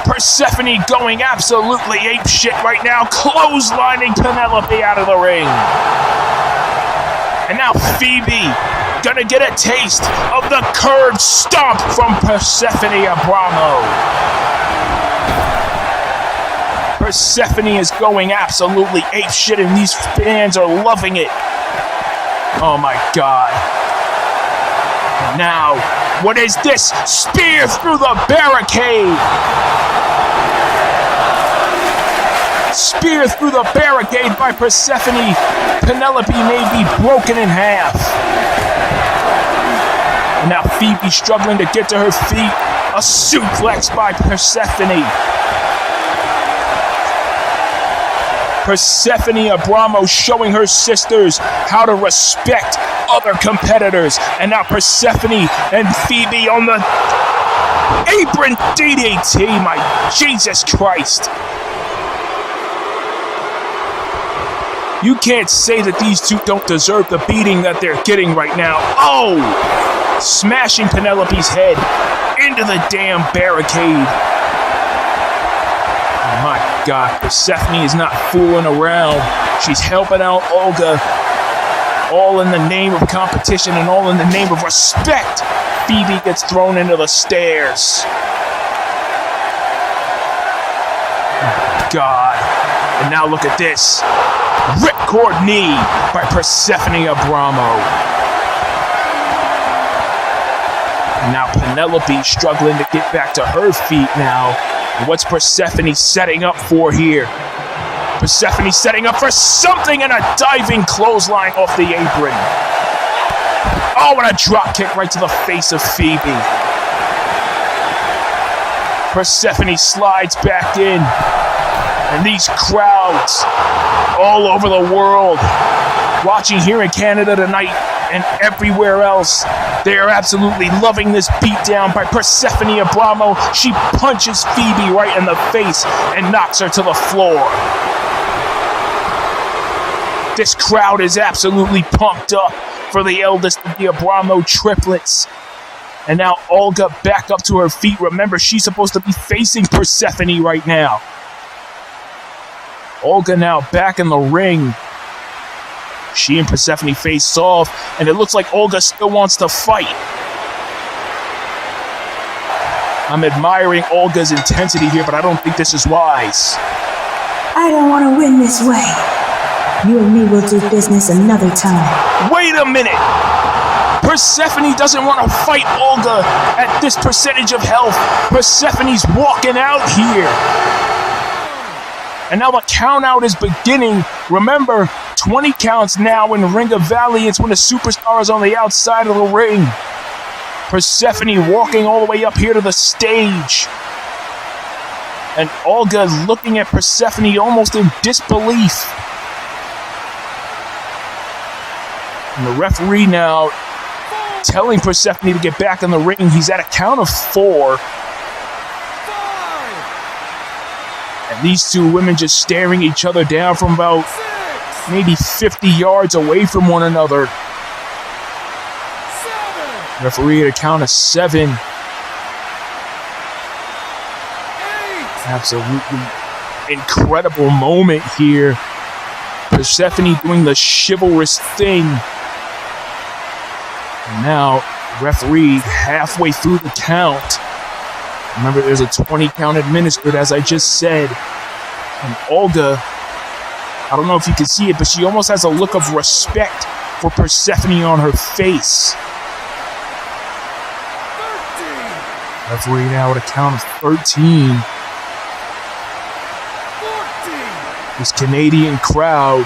Persephone going absolutely apeshit right now, clotheslining Penelope out of the ring. And now Phoebe gonna get a taste of the curb stomp from Persephone Abramo. Persephone is going absolutely apeshit, and these fans are loving it. Oh my God. Now, what is this? Spear through the barricade! Spear through the barricade by Persephone. Penelope may be broken in half. And now Phoebe struggling to get to her feet. A suplex by Persephone. Persephone Abramo showing her sisters how to respect other competitors. And now Persephone and Phoebe on the apron DDT. My Jesus Christ. You can't say that these two don't deserve the beating that they're getting right now. Oh! Smashing Penelope's head into the damn barricade. Oh my God, Persephone is not fooling around. She's helping out Olga. All in the name of competition and all in the name of respect. Phoebe gets thrown into the stairs. Oh God. And now look at this. Ripcord knee by Persephone Abramo. And now Penelope struggling to get back to her feet now. And what's Persephone setting up for here? Persephone setting up for something, and a diving clothesline off the apron. Oh, and a drop kick right to the face of Phoebe. Persephone slides back in. And these crowds all over the world, watching here in Canada tonight and everywhere else, they are absolutely loving this beatdown by Persephone Abramo. She punches Phoebe right in the face and knocks her to the floor. This crowd is absolutely pumped up for the eldest of the Abramo triplets. And now Olga back up to her feet. Remember, she's supposed to be facing Persephone right now. Olga now back in the ring. She and Persephone face off, and it looks like Olga still wants to fight. I'm admiring Olga's intensity here, but I don't think this is wise. I don't want to win this way. You and me will do business another time. Wait a minute! Persephone doesn't want to fight Olga at this percentage of health. Persephone's walking out here. And now the count out is beginning. Remember, 20 counts now in Ring of Valiance when the superstar is on the outside of the ring. Persephone walking all the way up here to the stage. And Olga looking at Persephone almost in disbelief. And the referee now telling Persephone to get back in the ring. He's at a count of 4. And these two women just staring each other down from about maybe 50 yards away from one another. Referee at a count of 7. Absolutely incredible moment here. Persephone doing the chivalrous thing. And now, referee halfway through the count. Remember, there's a 20 count administered, as I just said. And Olga, I don't know if you can see it, but she almost has a look of respect for Persephone on her face. Referee now at a count of 13. This Canadian crowd,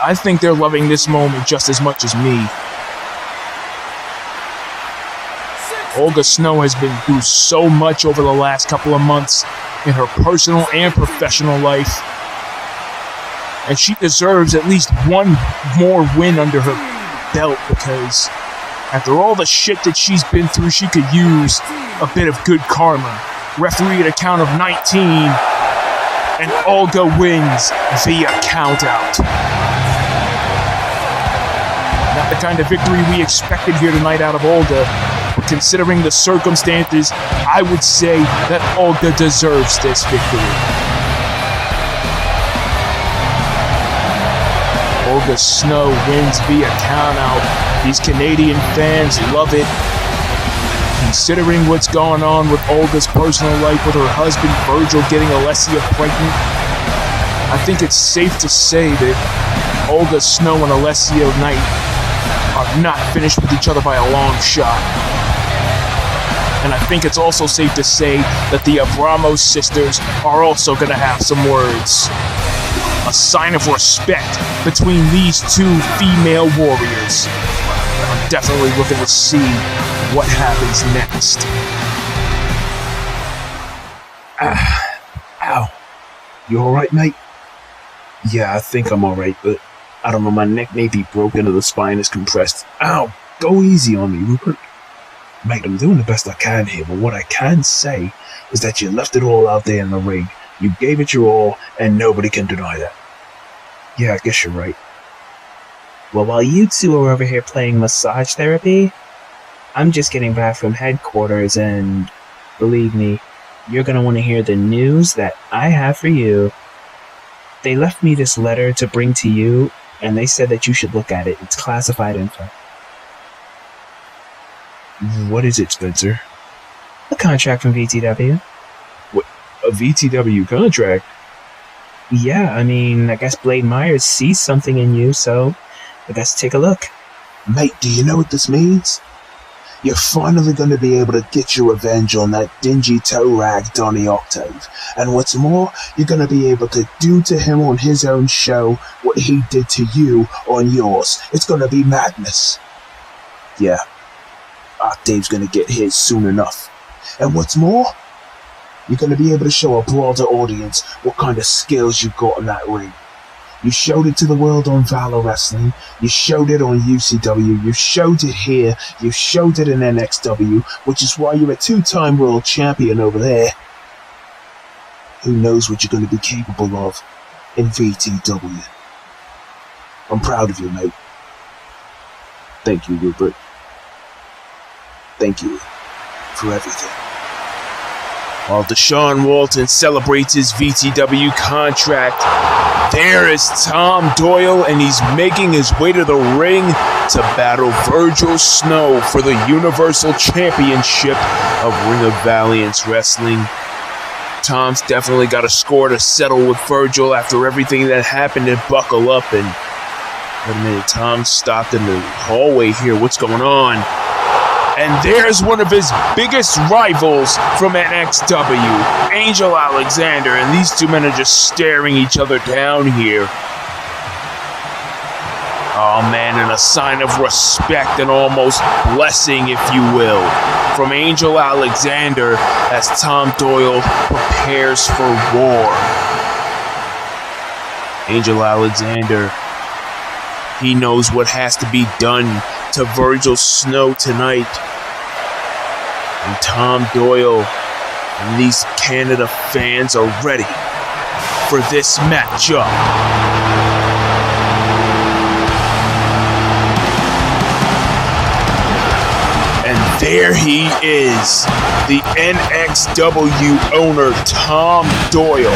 I think they're loving this moment just as much as me. Olga Snow has been through so much over the last couple of months in her personal and professional life. And she deserves at least one more win under her belt, because after all the shit that she's been through, she could use a bit of good karma. Referee at a count of 19. And Olga wins via countout. Not the kind of victory we expected here tonight out of Olga, but considering the circumstances, I would say that Olga deserves this victory. Olga Snow wins via countout. These Canadian fans love it. Considering what's going on with Olga's personal life with her husband Virgil getting Alessia pregnant, I think it's safe to say that Olga Snow and Alessia Knight are not finished with each other by a long shot. And I think it's also safe to say that the Abramos sisters are also going to have some words. A sign of respect between these two female warriors. I'm definitely looking to see what happens next. Ow. You alright, mate? Yeah, I think I'm alright, but I don't know, my neck may be broken or the spine is compressed. Ow! Go easy on me, Rupert. Mate, I'm doing the best I can here, but what I can say is that you left it all out there in the ring. You gave it your all, and nobody can deny that. Yeah, I guess you're right. Well, while you two are over here playing massage therapy, I'm just getting back from headquarters, and believe me, you're going to want to hear the news that I have for you. They left me this letter to bring to you, and they said that you should look at it. It's classified info. What is it, Spencer? A contract from VTW. What? A VTW contract? Yeah, I mean, I guess Blade Myers sees something in you, so let's take a look. Mate, do you know what this means? You're finally going to be able to get your revenge on that dingy toe rag Donny Octave. And what's more, you're going to be able to do to him on his own show what he did to you on yours. It's going to be madness. Yeah, Octave's going to get his soon enough. And what's more, you're going to be able to show a broader audience what kind of skills you've got in that ring. You showed it to the world on Valor Wrestling, you showed it on UCW, you showed it here, you showed it in NXW, which is why you're a two-time world champion over there. Who knows what you're going to be capable of in VTW. I'm proud of you, mate. Thank you, Rupert. Thank you for everything. While Deshaun Walton celebrates his VTW contract, there is Tom Doyle, and he's making his way to the ring to battle Virgil Snow for the Universal Championship of Ring of Valiance Wrestling. Tom's definitely got a score to settle with Virgil after everything that happened at Buckle Up. And wait a minute, Tom stopped in the hallway here. What's going on? And there's one of his biggest rivals from NXW, Angel Alexander, and these two men are just staring each other down here. Oh man, and a sign of respect and almost blessing, if you will, from Angel Alexander as Tom Doyle prepares for war. Angel Alexander He knows what has to be done to Virgil Snow tonight. And Tom Doyle and these Canada fans are ready for this matchup. And there he is, the NXW owner, Tom Doyle.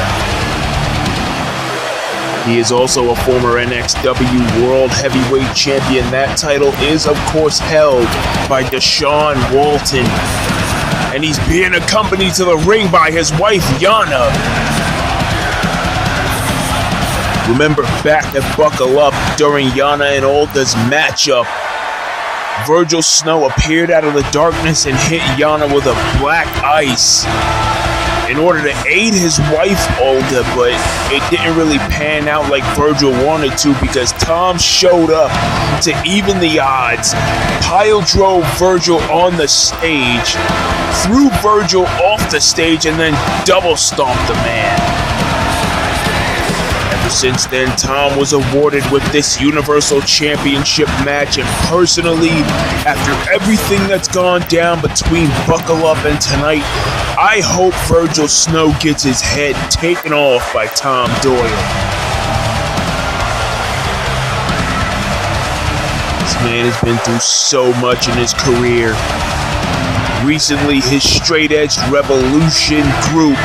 He is also a former NXW World Heavyweight Champion. That title is, of course, held by Deshaun Walton. And he's being accompanied to the ring by his wife, Yana. Remember back at Buckle Up during Yana and Olga's matchup, Virgil Snow appeared out of the darkness and hit Yana with a black ice in order to aid his wife, Olga, but it didn't really pan out like Virgil wanted to because Tom showed up to even the odds, pile drove Virgil on the stage, threw Virgil off the stage, and then double stomped the man. Ever since then, Tom was awarded with this Universal Championship match, and personally, after everything that's gone down between Buckle Up and tonight, I hope Virgil Snow gets his head taken off by Tom Doyle. This man has been through so much in his career. Recently, his Straight Edge Revolution group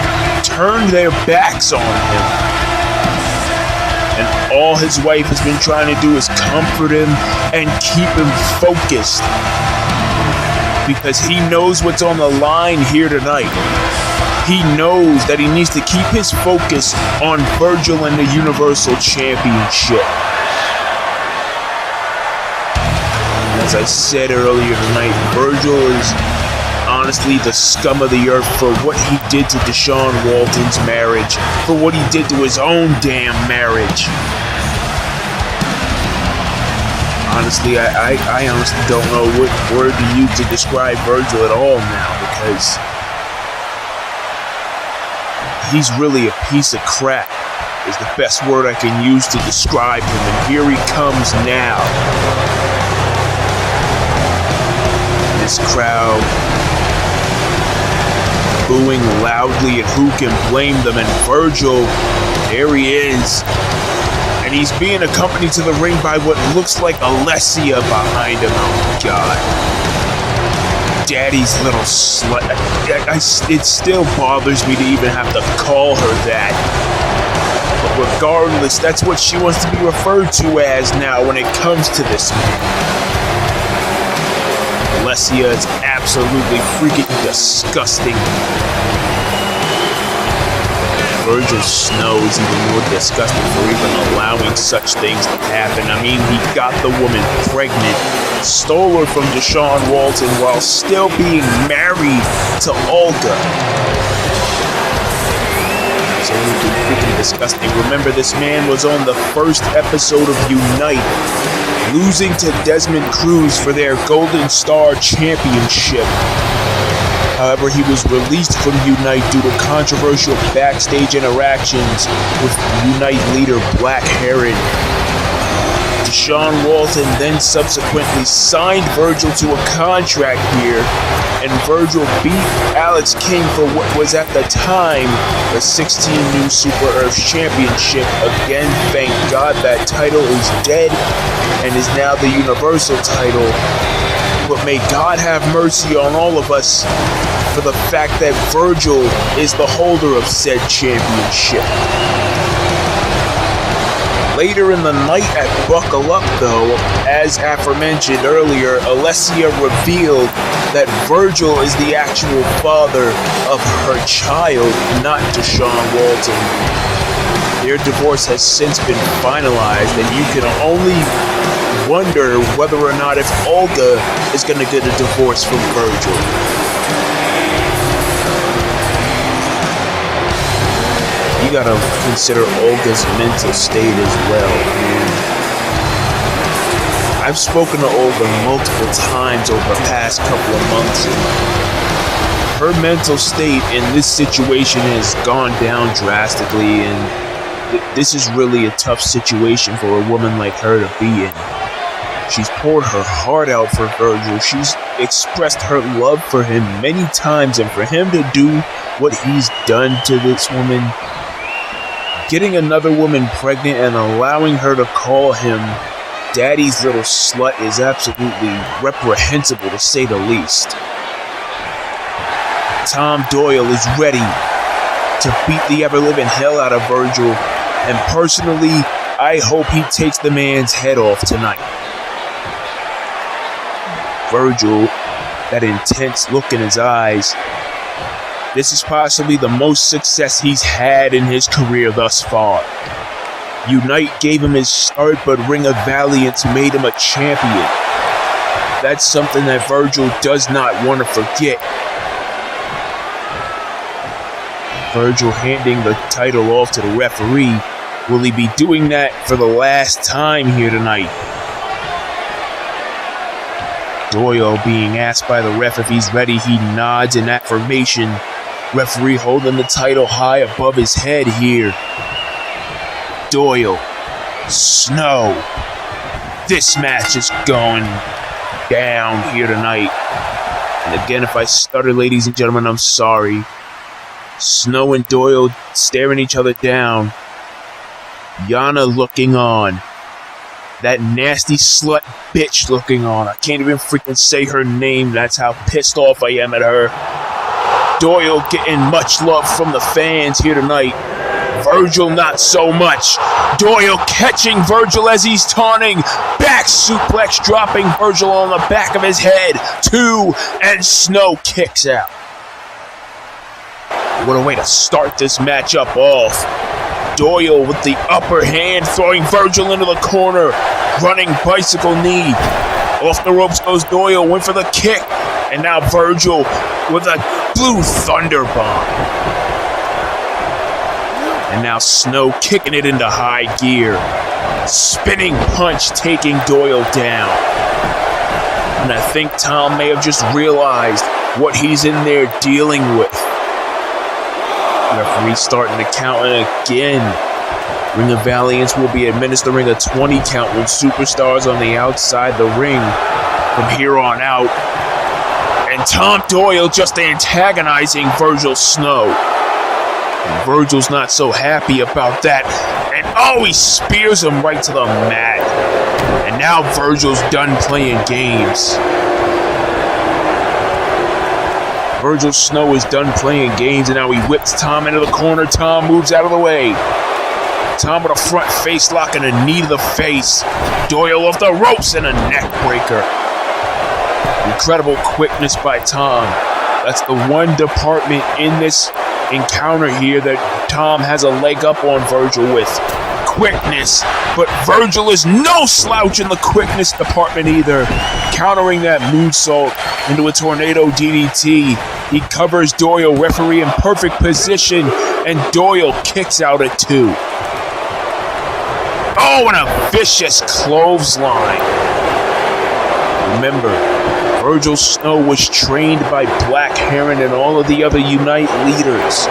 turned their backs on him. And all his wife has been trying to do is comfort him and keep him focused, because he knows what's on the line here tonight. He knows that he needs to keep his focus on Virgil and the Universal Championship. As I said earlier tonight, Virgil is honestly the scum of the earth for what he did to Deshaun Walton's marriage, for what he did to his own damn marriage. Honestly, I honestly don't know what word to use to describe Virgil at all now, because he's really a piece of crap, is the best word I can use to describe him, and here he comes now. This crowd booing loudly, and who can blame them? And Virgil, there he is. And he's being accompanied to the ring by what looks like Alessia behind him. Oh, God. Daddy's little slut. It still bothers me to even have to call her that. But regardless, that's what she wants to be referred to as now when it comes to this man. Alessia is absolutely freaking disgusting. Virgil Snow is even more disgusting for even allowing such things to happen. I mean, he got the woman pregnant, stole her from Deshaun Walton while still being married to Olga. It's only freaking disgusting. Remember, this man was on the first episode of Unite, losing to Desmond Cruz for their Golden Star Championship. However, he was released from Unite due to controversial backstage interactions with Unite leader Black Heron. Deshaun Walton then subsequently signed Virgil to a contract here, and Virgil beat Alex King for what was at the time the 16 New Super Earth Championship. Again, thank God that title is dead and is now the Universal title. But may God have mercy on all of us for the fact that Virgil is the holder of said championship. Later in the night at Buckle Up, though, as aforementioned earlier, Alessia revealed that Virgil is the actual father of her child, not Deshaun Walton. Their divorce has since been finalized, and you can only wonder whether or not if Olga is going to get a divorce from Virgil. You gotta consider Olga's mental state as well. I've spoken to Olga multiple times over the past couple of months, and her mental state in this situation has gone down drastically, and This is really a tough situation for a woman like her to be in. She's poured her heart out for Virgil. She's expressed her love for him many times, and for him to do what he's done to this woman, getting another woman pregnant and allowing her to call him daddy's little slut, is absolutely reprehensible, to say the least. Tom Doyle is ready to beat the ever-living hell out of Virgil, and personally, I hope he takes the man's head off tonight. Virgil, that intense look in his eyes, this is possibly the most success he's had in his career thus far. Unite gave him his start, but Ring of Valiance made him a champion. That's something that Virgil does not want to forget. Virgil handing the title off to the referee. Will he be doing that for the last time here tonight? Doyle being asked by the ref if he's ready, he nods in affirmation. Referee holding the title high above his head here. Doyle, Snow. This match is going down here tonight. And again, if I stutter, ladies and gentlemen, I'm sorry. Snow and Doyle staring each other down. Yana looking on. That nasty slut bitch looking on. I can't even freaking say her name. That's how pissed off I am at her. Doyle getting much love from the fans here tonight. Virgil not so much. Doyle catching Virgil as he's taunting. Back suplex dropping Virgil on the back of his head. 2, and Snow kicks out. What a way to start this matchup off. Doyle with the upper hand, throwing Virgil into the corner. Running bicycle knee. Off the ropes goes Doyle, went for the kick. And now Virgil with a blue thunder bomb. And now Snow kicking it into high gear. Spinning punch taking Doyle down. And I think Tom may have just realized what he's in there dealing with. Referee starting to count, and again, Ring of Valiance will be administering a 20 count with superstars on the outside the ring from here on out. And Tom Doyle just antagonizing Virgil Snow. And Virgil's not so happy about that. And he spears him right to the mat. And now Virgil's done playing games. Virgil Snow is done playing games, and now he whips Tom into the corner. Tom moves out of the way. Tom with a front face lock and a knee to the face. Doyle off the ropes and a neck breaker. Incredible quickness by Tom. That's the one department in this encounter here that Tom has a leg up on Virgil with. Quickness. But Virgil is no slouch in the quickness department either. Countering that moonsault into a tornado DDT. He covers Doyle, referee in perfect position, and Doyle kicks out at 2. Oh, and a vicious clothesline. Remember, Virgil Snow was trained by Black Heron and all of the other Unite leaders.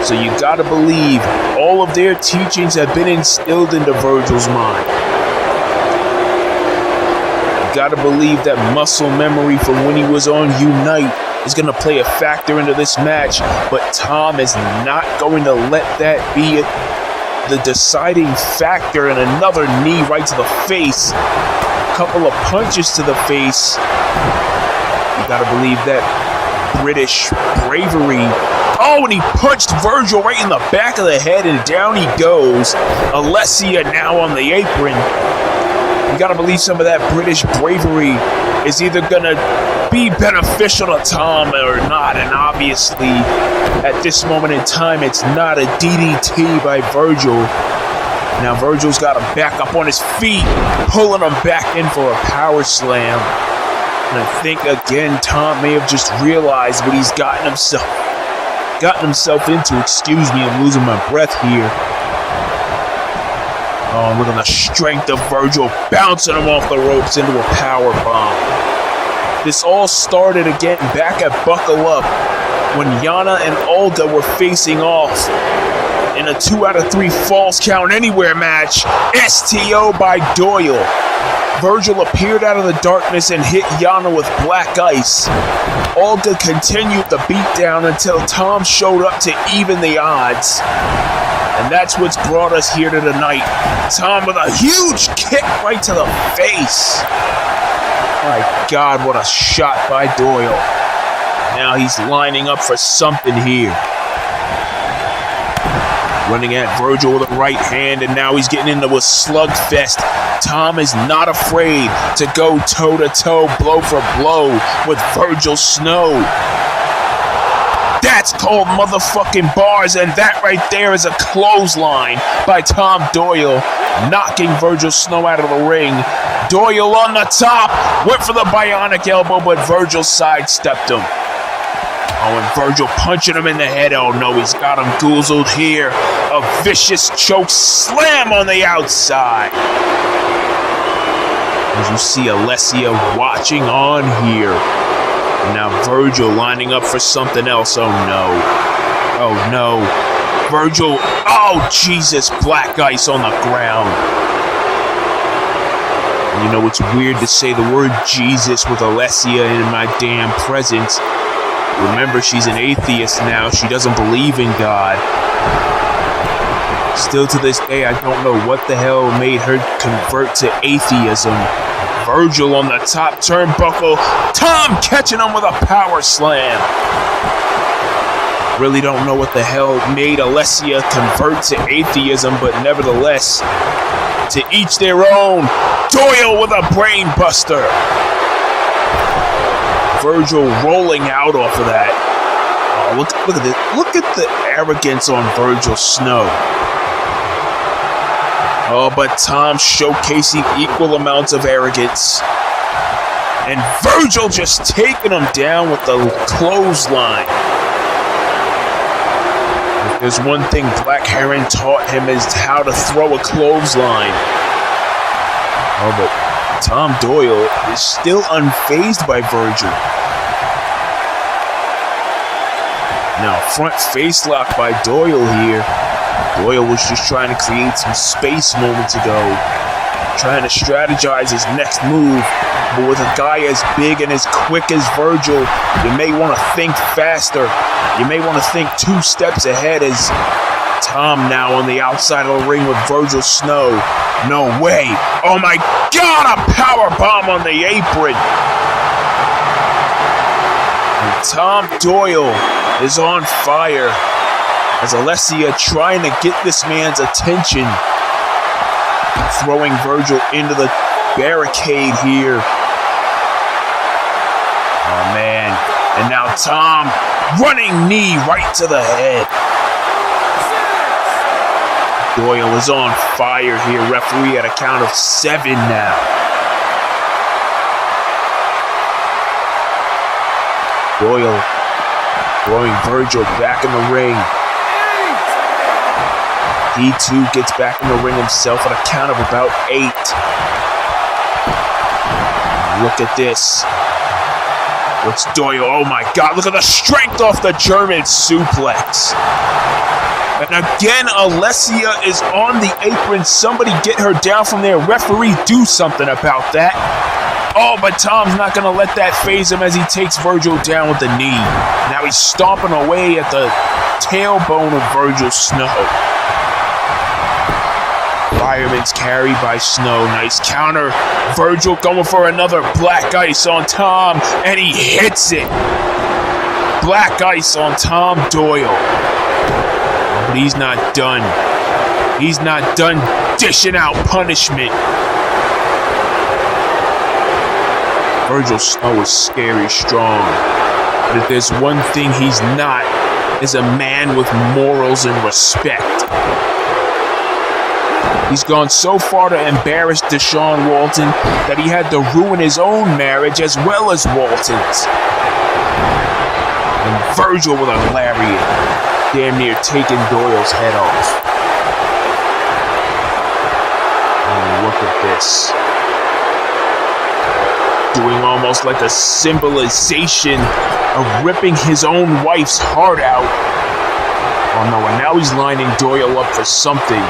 So you gotta believe all of their teachings have been instilled into Virgil's mind. You gotta believe that muscle memory from when he was on Unite is gonna play a factor into this match, but Tom is not going to let that be the deciding factor. And another knee right to the face. A couple of punches to the face. You gotta believe that British bravery. Oh, and he punched Virgil right in the back of the head, and down he goes. Alessia now on the apron. You gotta believe some of that British bravery is either gonna be beneficial to Tom or not, and obviously at this moment in time it's not a DDT by Virgil. Now Virgil's got him back up on his feet, pulling him back in for a power slam. And I think again Tom may have just realized what he's gotten himself into. Excuse me, I'm losing my breath here. Oh, look at the strength of Virgil, bouncing him off the ropes into a power bomb. This all started again back at Buckle Up when Yana and Olga were facing off in a 2 out of 3 falls count anywhere match. STO by Doyle. Virgil appeared out of the darkness and hit Yana with black ice. Olga continued the beatdown until Tom showed up to even the odds. And that's what's brought us here to tonight. Tom with a huge kick right to the face. My God, what a shot by Doyle. Now he's lining up for something here. Running at Virgil with a right hand, and now he's getting into a slugfest. Tom is not afraid to go toe-to-toe, blow for blow with Virgil Snow. That's called motherfucking bars, and that right there is a clothesline by Tom Doyle, knocking Virgil Snow out of the ring. Doyle on the top, went for the bionic elbow, but Virgil sidestepped him. Oh, and Virgil punching him in the head. Oh no, he's got him goozled here. A vicious choke slam on the outside. As you see Alessia watching on here. And now Virgil lining up for something else. Oh no. Oh no. Virgil. Oh Jesus. Black ice on the ground. And you know, it's weird to say the word Jesus with Alessia in my damn presence. Remember, she's an atheist now. She doesn't believe in God. Still to this day, I don't know what the hell made her convert to atheism. Virgil on the top turnbuckle. Tom catching him with a power slam. Really don't know what the hell made Alessia convert to atheism, but nevertheless, to each their own. Doyle with a brain buster. Virgil rolling out off of that. Oh, look at this. Look at the arrogance on Virgil Snow. Oh, but Tom showcasing equal amounts of arrogance. And Virgil just taking him down with the clothesline. If there's one thing Black Heron taught him is how to throw a clothesline. Oh, but Tom Doyle is still unfazed by Virgil. Now, front face lock by Doyle here. Doyle was just trying to create some space moments ago. Trying to strategize his next move. But with a guy as big and as quick as Virgil, you may want to think faster. You may want to think 2 steps ahead as Tom now on the outside of the ring with Virgil Snow. No way. Oh my God, a power bomb on the apron. And Tom Doyle is on fire as Alessia trying to get this man's attention. Throwing Virgil into the barricade here. Oh man. And now Tom running knee right to the head. Doyle is on fire here. Referee at a count of 7 now. Doyle throwing Virgil back in the ring. He too gets back in the ring himself at a count of about 8. Look at this. What's Doyle? Oh my God, look at the strength off the German suplex. And again, Alessia is on the apron. Somebody get her down from there. Referee, do something about that. Oh, but Tom's not going to let that phase him as he takes Virgil down with the knee. Now he's stomping away at the tailbone of Virgil Snow. Fireman's carry by Snow. Nice counter. Virgil going for another black ice on Tom, and he hits it. Black ice on Tom Doyle. But he's not done. He's not done dishing out punishment. Virgil Snow is scary strong. But if there's one thing he's not, is a man with morals and respect. He's gone so far to embarrass Deshaun Walton that he had to ruin his own marriage as well as Walton's. And Virgil with a lariat, damn near taking Doyle's head off. Oh, look at this. Doing almost like a symbolization of ripping his own wife's heart out. Oh no, and now he's lining Doyle up for something.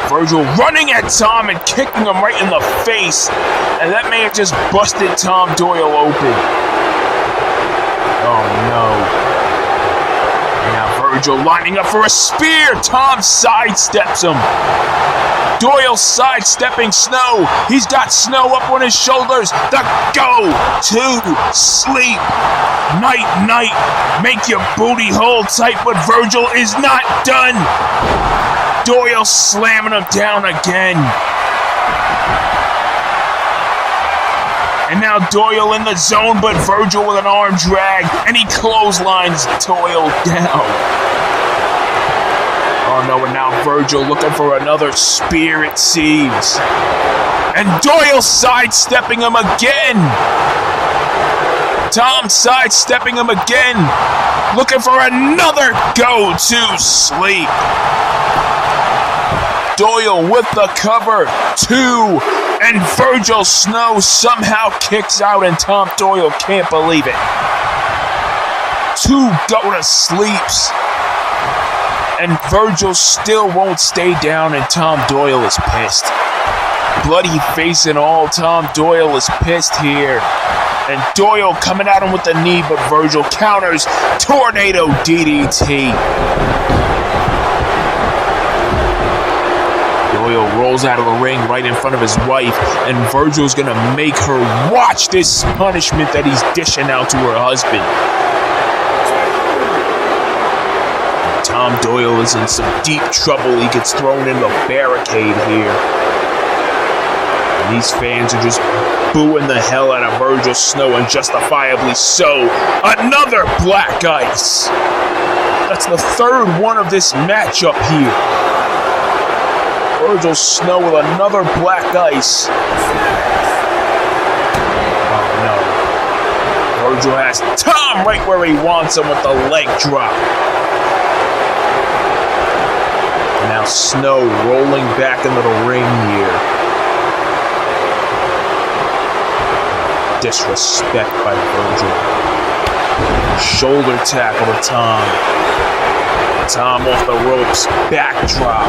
Virgil running at Tom and kicking him right in the face. And that may have just busted Tom Doyle open. Oh no. Now Virgil lining up for a spear. Tom sidesteps him. Doyle sidestepping Snow. He's got Snow up on his shoulders. The go to sleep. Night, night. Make your booty hold tight, but Virgil is not done. Doyle slamming him down again. And now Doyle in the zone, but Virgil with an arm drag, and he clotheslines Doyle down. Oh no, and now Virgil looking for another spear, it seems. And Doyle sidestepping him again. Tom sidestepping him again. Looking for another go to sleep. Doyle with the cover. 2. And Virgil Snow somehow kicks out, and Tom Doyle can't believe it. 2 go to sleeps. And Virgil still won't stay down, and Tom Doyle is pissed. Bloody face and all, Tom Doyle is pissed here. And Doyle coming at him with the knee, but Virgil counters. Tornado DDT. Doyle rolls out of the ring right in front of his wife, and Virgil's gonna make her watch this punishment that he's dishing out to her husband. Tom Doyle is in some deep trouble. He gets thrown in the barricade here. And these fans are just booing the hell out of Virgil Snow, and justifiably so. Another black ice. That's the 3rd one of this matchup here. Virgil Snow with another black ice. Oh no. Virgil has Tom right where he wants him with the leg drop. Now Snow rolling back into the ring here. Disrespect by Virgil. Shoulder tackle to Tom. Tom off the ropes. Backdrop.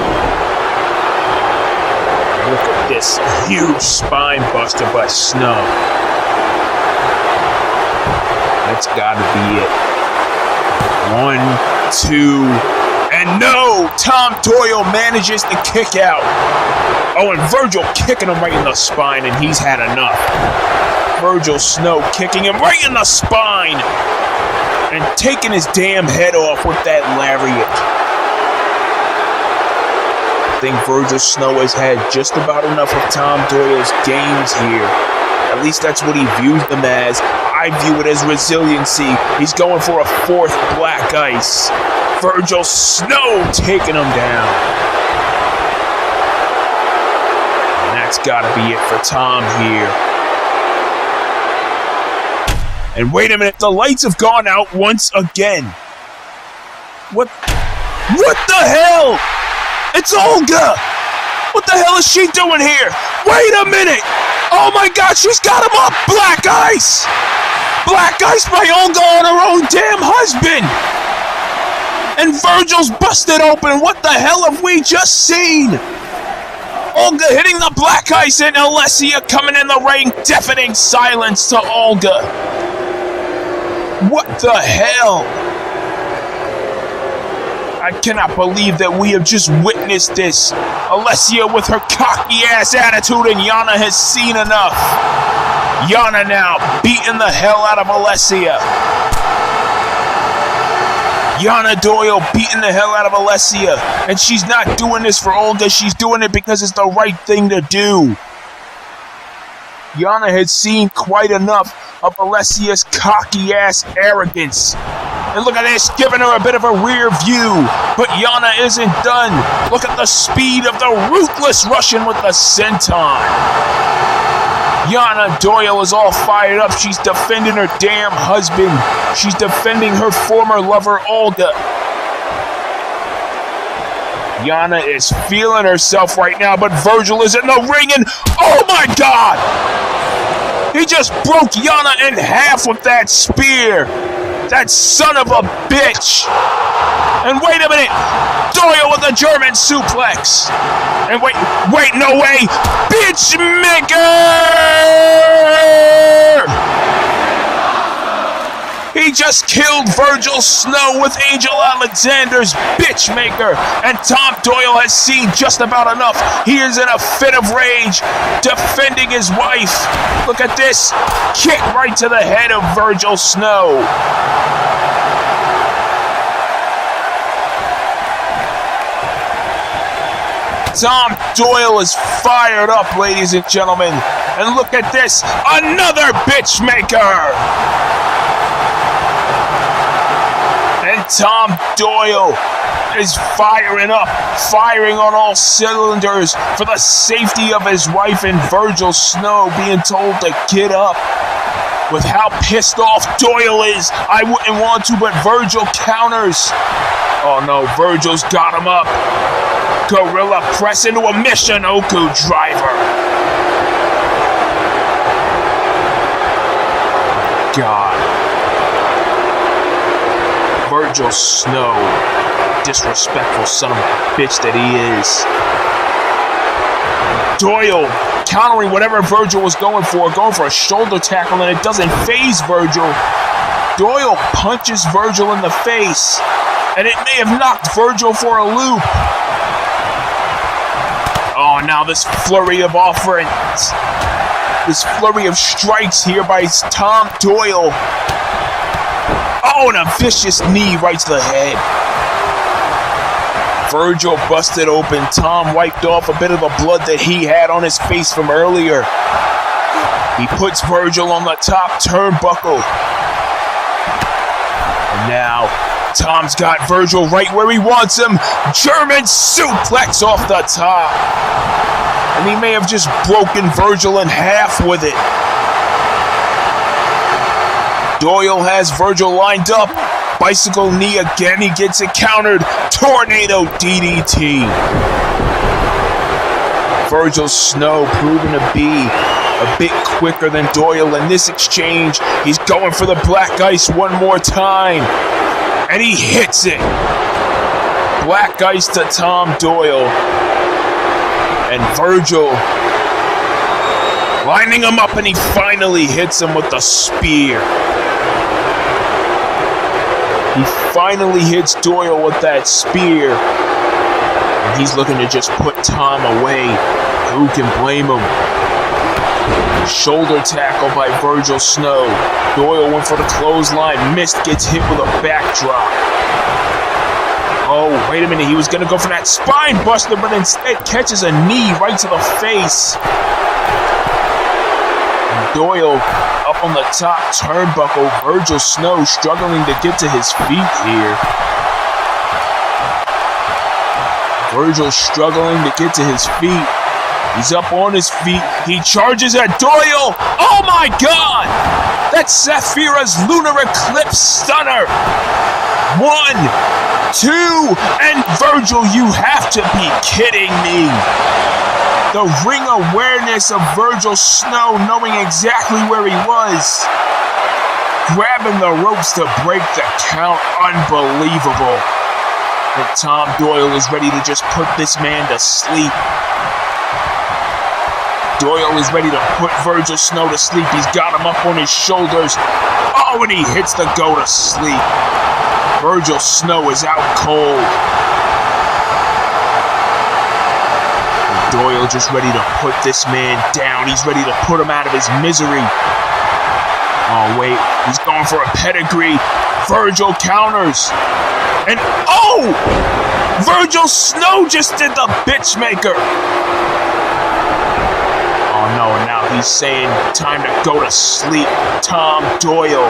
Look at this huge spine buster by Snow. That's gotta be it. 1, 2... And no! Tom Doyle manages to kick out. Oh, and Virgil kicking him right in the spine, and he's had enough. Virgil Snow kicking him right in the spine and taking his damn head off with that lariat. I think Virgil Snow has had just about enough of Tom Doyle's games here. At least that's what he views them as. I view it as resiliency. He's going for a 4th black ice. Virgil Snow taking him down. And that's gotta be it for Tom here. And wait a minute, the lights have gone out once again. What the hell? It's Olga! What the hell is she doing here? Wait a minute! Oh my god, she's got him up! Black ice! Black ice by Olga on her own damn husband! And Virgil's busted open. What the hell have we just seen? Olga hitting the black ice, and Alessia coming in the ring, deafening silence to Olga. What the hell? I cannot believe that we have just witnessed this. Alessia with her cocky ass attitude, and Yana has seen enough. Yana now beating the hell out of Alessia. Yana Doyle beating the hell out of Alessia. And she's not doing this for Olga. She's doing it because it's the right thing to do. Yana had seen quite enough of Alessia's cocky-ass arrogance. And look at this, giving her a bit of a rear view. But Yana isn't done. Look at the speed of the ruthless Russian with the senton. Yana Doyle is all fired up. She's defending her damn husband. She's defending her former lover, Olga. Yana is feeling herself right now, but Virgil is in the ring, and oh my god! He just broke Yana in half with that spear. That son of a bitch. And wait a minute! Doyle with a German suplex! And wait, no way! Bitchmaker! He just killed Virgil Snow with Angel Alexander's Bitchmaker, and Tom Doyle has seen just about enough. He is in a fit of rage, defending his wife. Look at this, kick right to the head of Virgil Snow. Tom Doyle is fired up, ladies and gentlemen. And look at this, another Bitchmaker! And Tom Doyle is firing up, firing on all cylinders for the safety of his wife and Virgil Snow, being told to get up. With how pissed off Doyle is, I wouldn't want to, but Virgil counters. Oh no, Virgil's got him up. Gorilla press into a Michinoku driver. God. Virgil Snow, disrespectful son of a bitch that he is. Doyle countering whatever Virgil was going for a shoulder tackle, and it doesn't faze Virgil. Doyle punches Virgil in the face, and it may have knocked Virgil for a loop. Oh, now this flurry of offerings, this flurry of strikes here by Tom Doyle. Oh, and a vicious knee right to the head. Virgil busted open. Tom wiped off a bit of the blood that he had on his face from earlier. He puts Virgil on the top turnbuckle. And now, Tom's got Virgil right where he wants him. German suplex off the top. And he may have just broken Virgil in half with it. Doyle has Virgil lined up. Bicycle knee again, he gets it countered. Tornado DDT. Virgil Snow proven to be a bit quicker than Doyle in this exchange. He's going for the black ice one more time. And he hits it. Black ice to Tom Doyle. And Virgil lining him up, and he finally hits him with the spear. He finally hits Doyle with that spear. And he's looking to just put Tom away. Who can blame him? Shoulder tackle by Virgil Snow. Doyle went for the clothesline. Missed, gets hit with a backdrop. Oh, wait a minute. He was going to go for that spine buster, but instead catches a knee right to the face. And Doyle up on the top turnbuckle. Virgil Snow struggling to get to his feet here. Virgil struggling to get to his feet. He's up on his feet. He charges at Doyle. Oh my God! That's Saphira's Lunar Eclipse Stunner. 1, 2, and Virgil, you have to be kidding me. The ring awareness of Virgil Snow, knowing exactly where he was. Grabbing the ropes to break the count. Unbelievable. And Tom Doyle is ready to just put this man to sleep. Doyle is ready to put Virgil Snow to sleep. He's got him up on his shoulders. Oh, and he hits the go to sleep. Virgil Snow is out cold. And Doyle just ready to put this man down. He's ready to put him out of his misery. Oh, wait. He's going for a pedigree. Virgil counters. And, oh! Virgil Snow just did the bitchmaker. Oh no, and now he's saying time to go to sleep. Tom Doyle.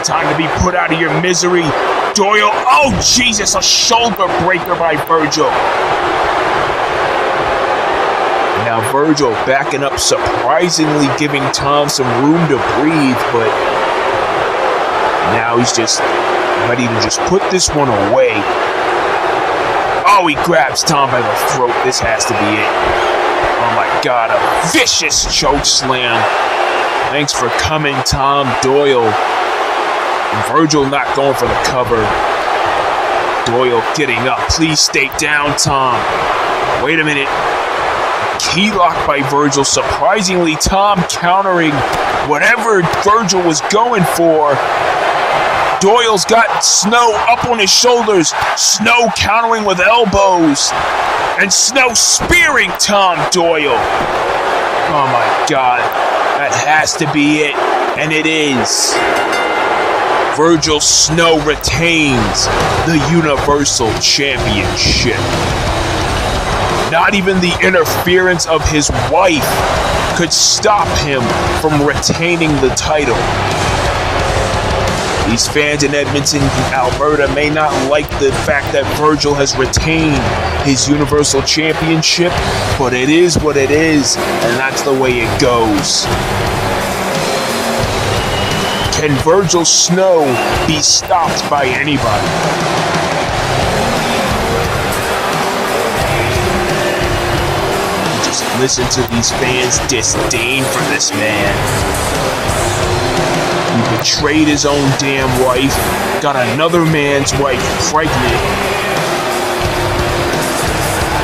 Time to be put out of your misery. Doyle, oh Jesus, a shoulder breaker by Virgil. Now Virgil backing up, surprisingly giving Tom some room to breathe, but now he's just ready to just put this one away. Oh, he grabs Tom by the throat. This has to be it. Oh my God, a vicious choke slam. Thanks for coming, Tom Doyle. Virgil not going for the cover. Doyle getting up. Please stay down, Tom. Wait a minute. Key lock by Virgil. Surprisingly, Tom countering whatever Virgil was going for. Doyle's got Snow up on his shoulders. Snow countering with elbows. And Snow spearing Tom Doyle. Oh my God. That has to be it. And it is. Virgil Snow retains the Universal Championship. Not even the interference of his wife could stop him from retaining the title. These fans in Edmonton, Alberta may not like the fact that Virgil has retained his Universal Championship, but it is what it is, and that's the way it goes. Can Virgil Snow be stopped by anybody? Just listen to these fans' disdain for this man. He betrayed his own damn wife, got another man's wife pregnant,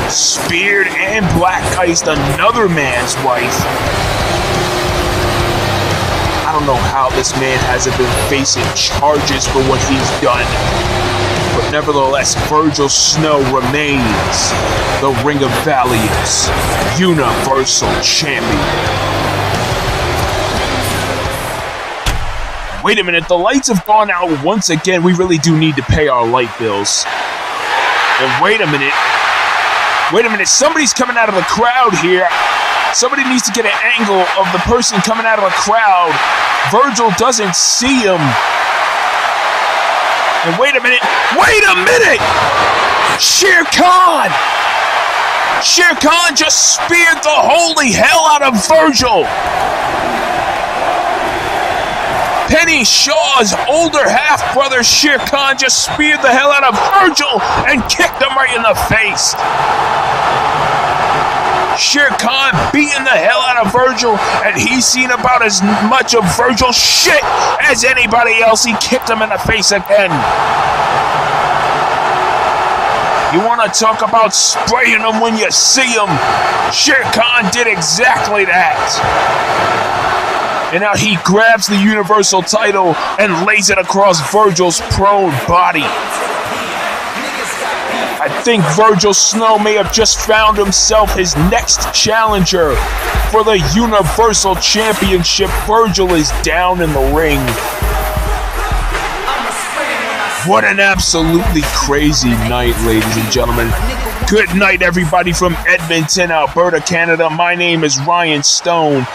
speared and black-iced another man's wife. I don't know how this man hasn't been facing charges for what he's done. But nevertheless, Virgil Snow remains the Ring of Valiance Universal Champion. Wait a minute, the lights have gone out once again. We really do need to pay our light bills. And wait a minute, somebody's coming out of the crowd here. Somebody needs to get an angle of the person coming out of the crowd. Virgil doesn't see him. And wait a minute! Shere Khan! Shere Khan just speared the holy hell out of Virgil! Penny Shaw's older half-brother Shere Khan just speared the hell out of Virgil and kicked him right in the face. Shere Khan beating the hell out of Virgil, and he's seen about as much of Virgil's shit as anybody else. He kicked him in the face again. You want to talk about spraying him when you see him? Shere Khan did exactly that. And now he grabs the Universal title and lays it across Virgil's prone body. I think Virgil Snow may have just found himself his next challenger for the Universal Championship. Virgil is down in the ring. What an absolutely crazy night, ladies and gentlemen. Good night, everybody from Edmonton, Alberta, Canada. My name is Ryan Stone.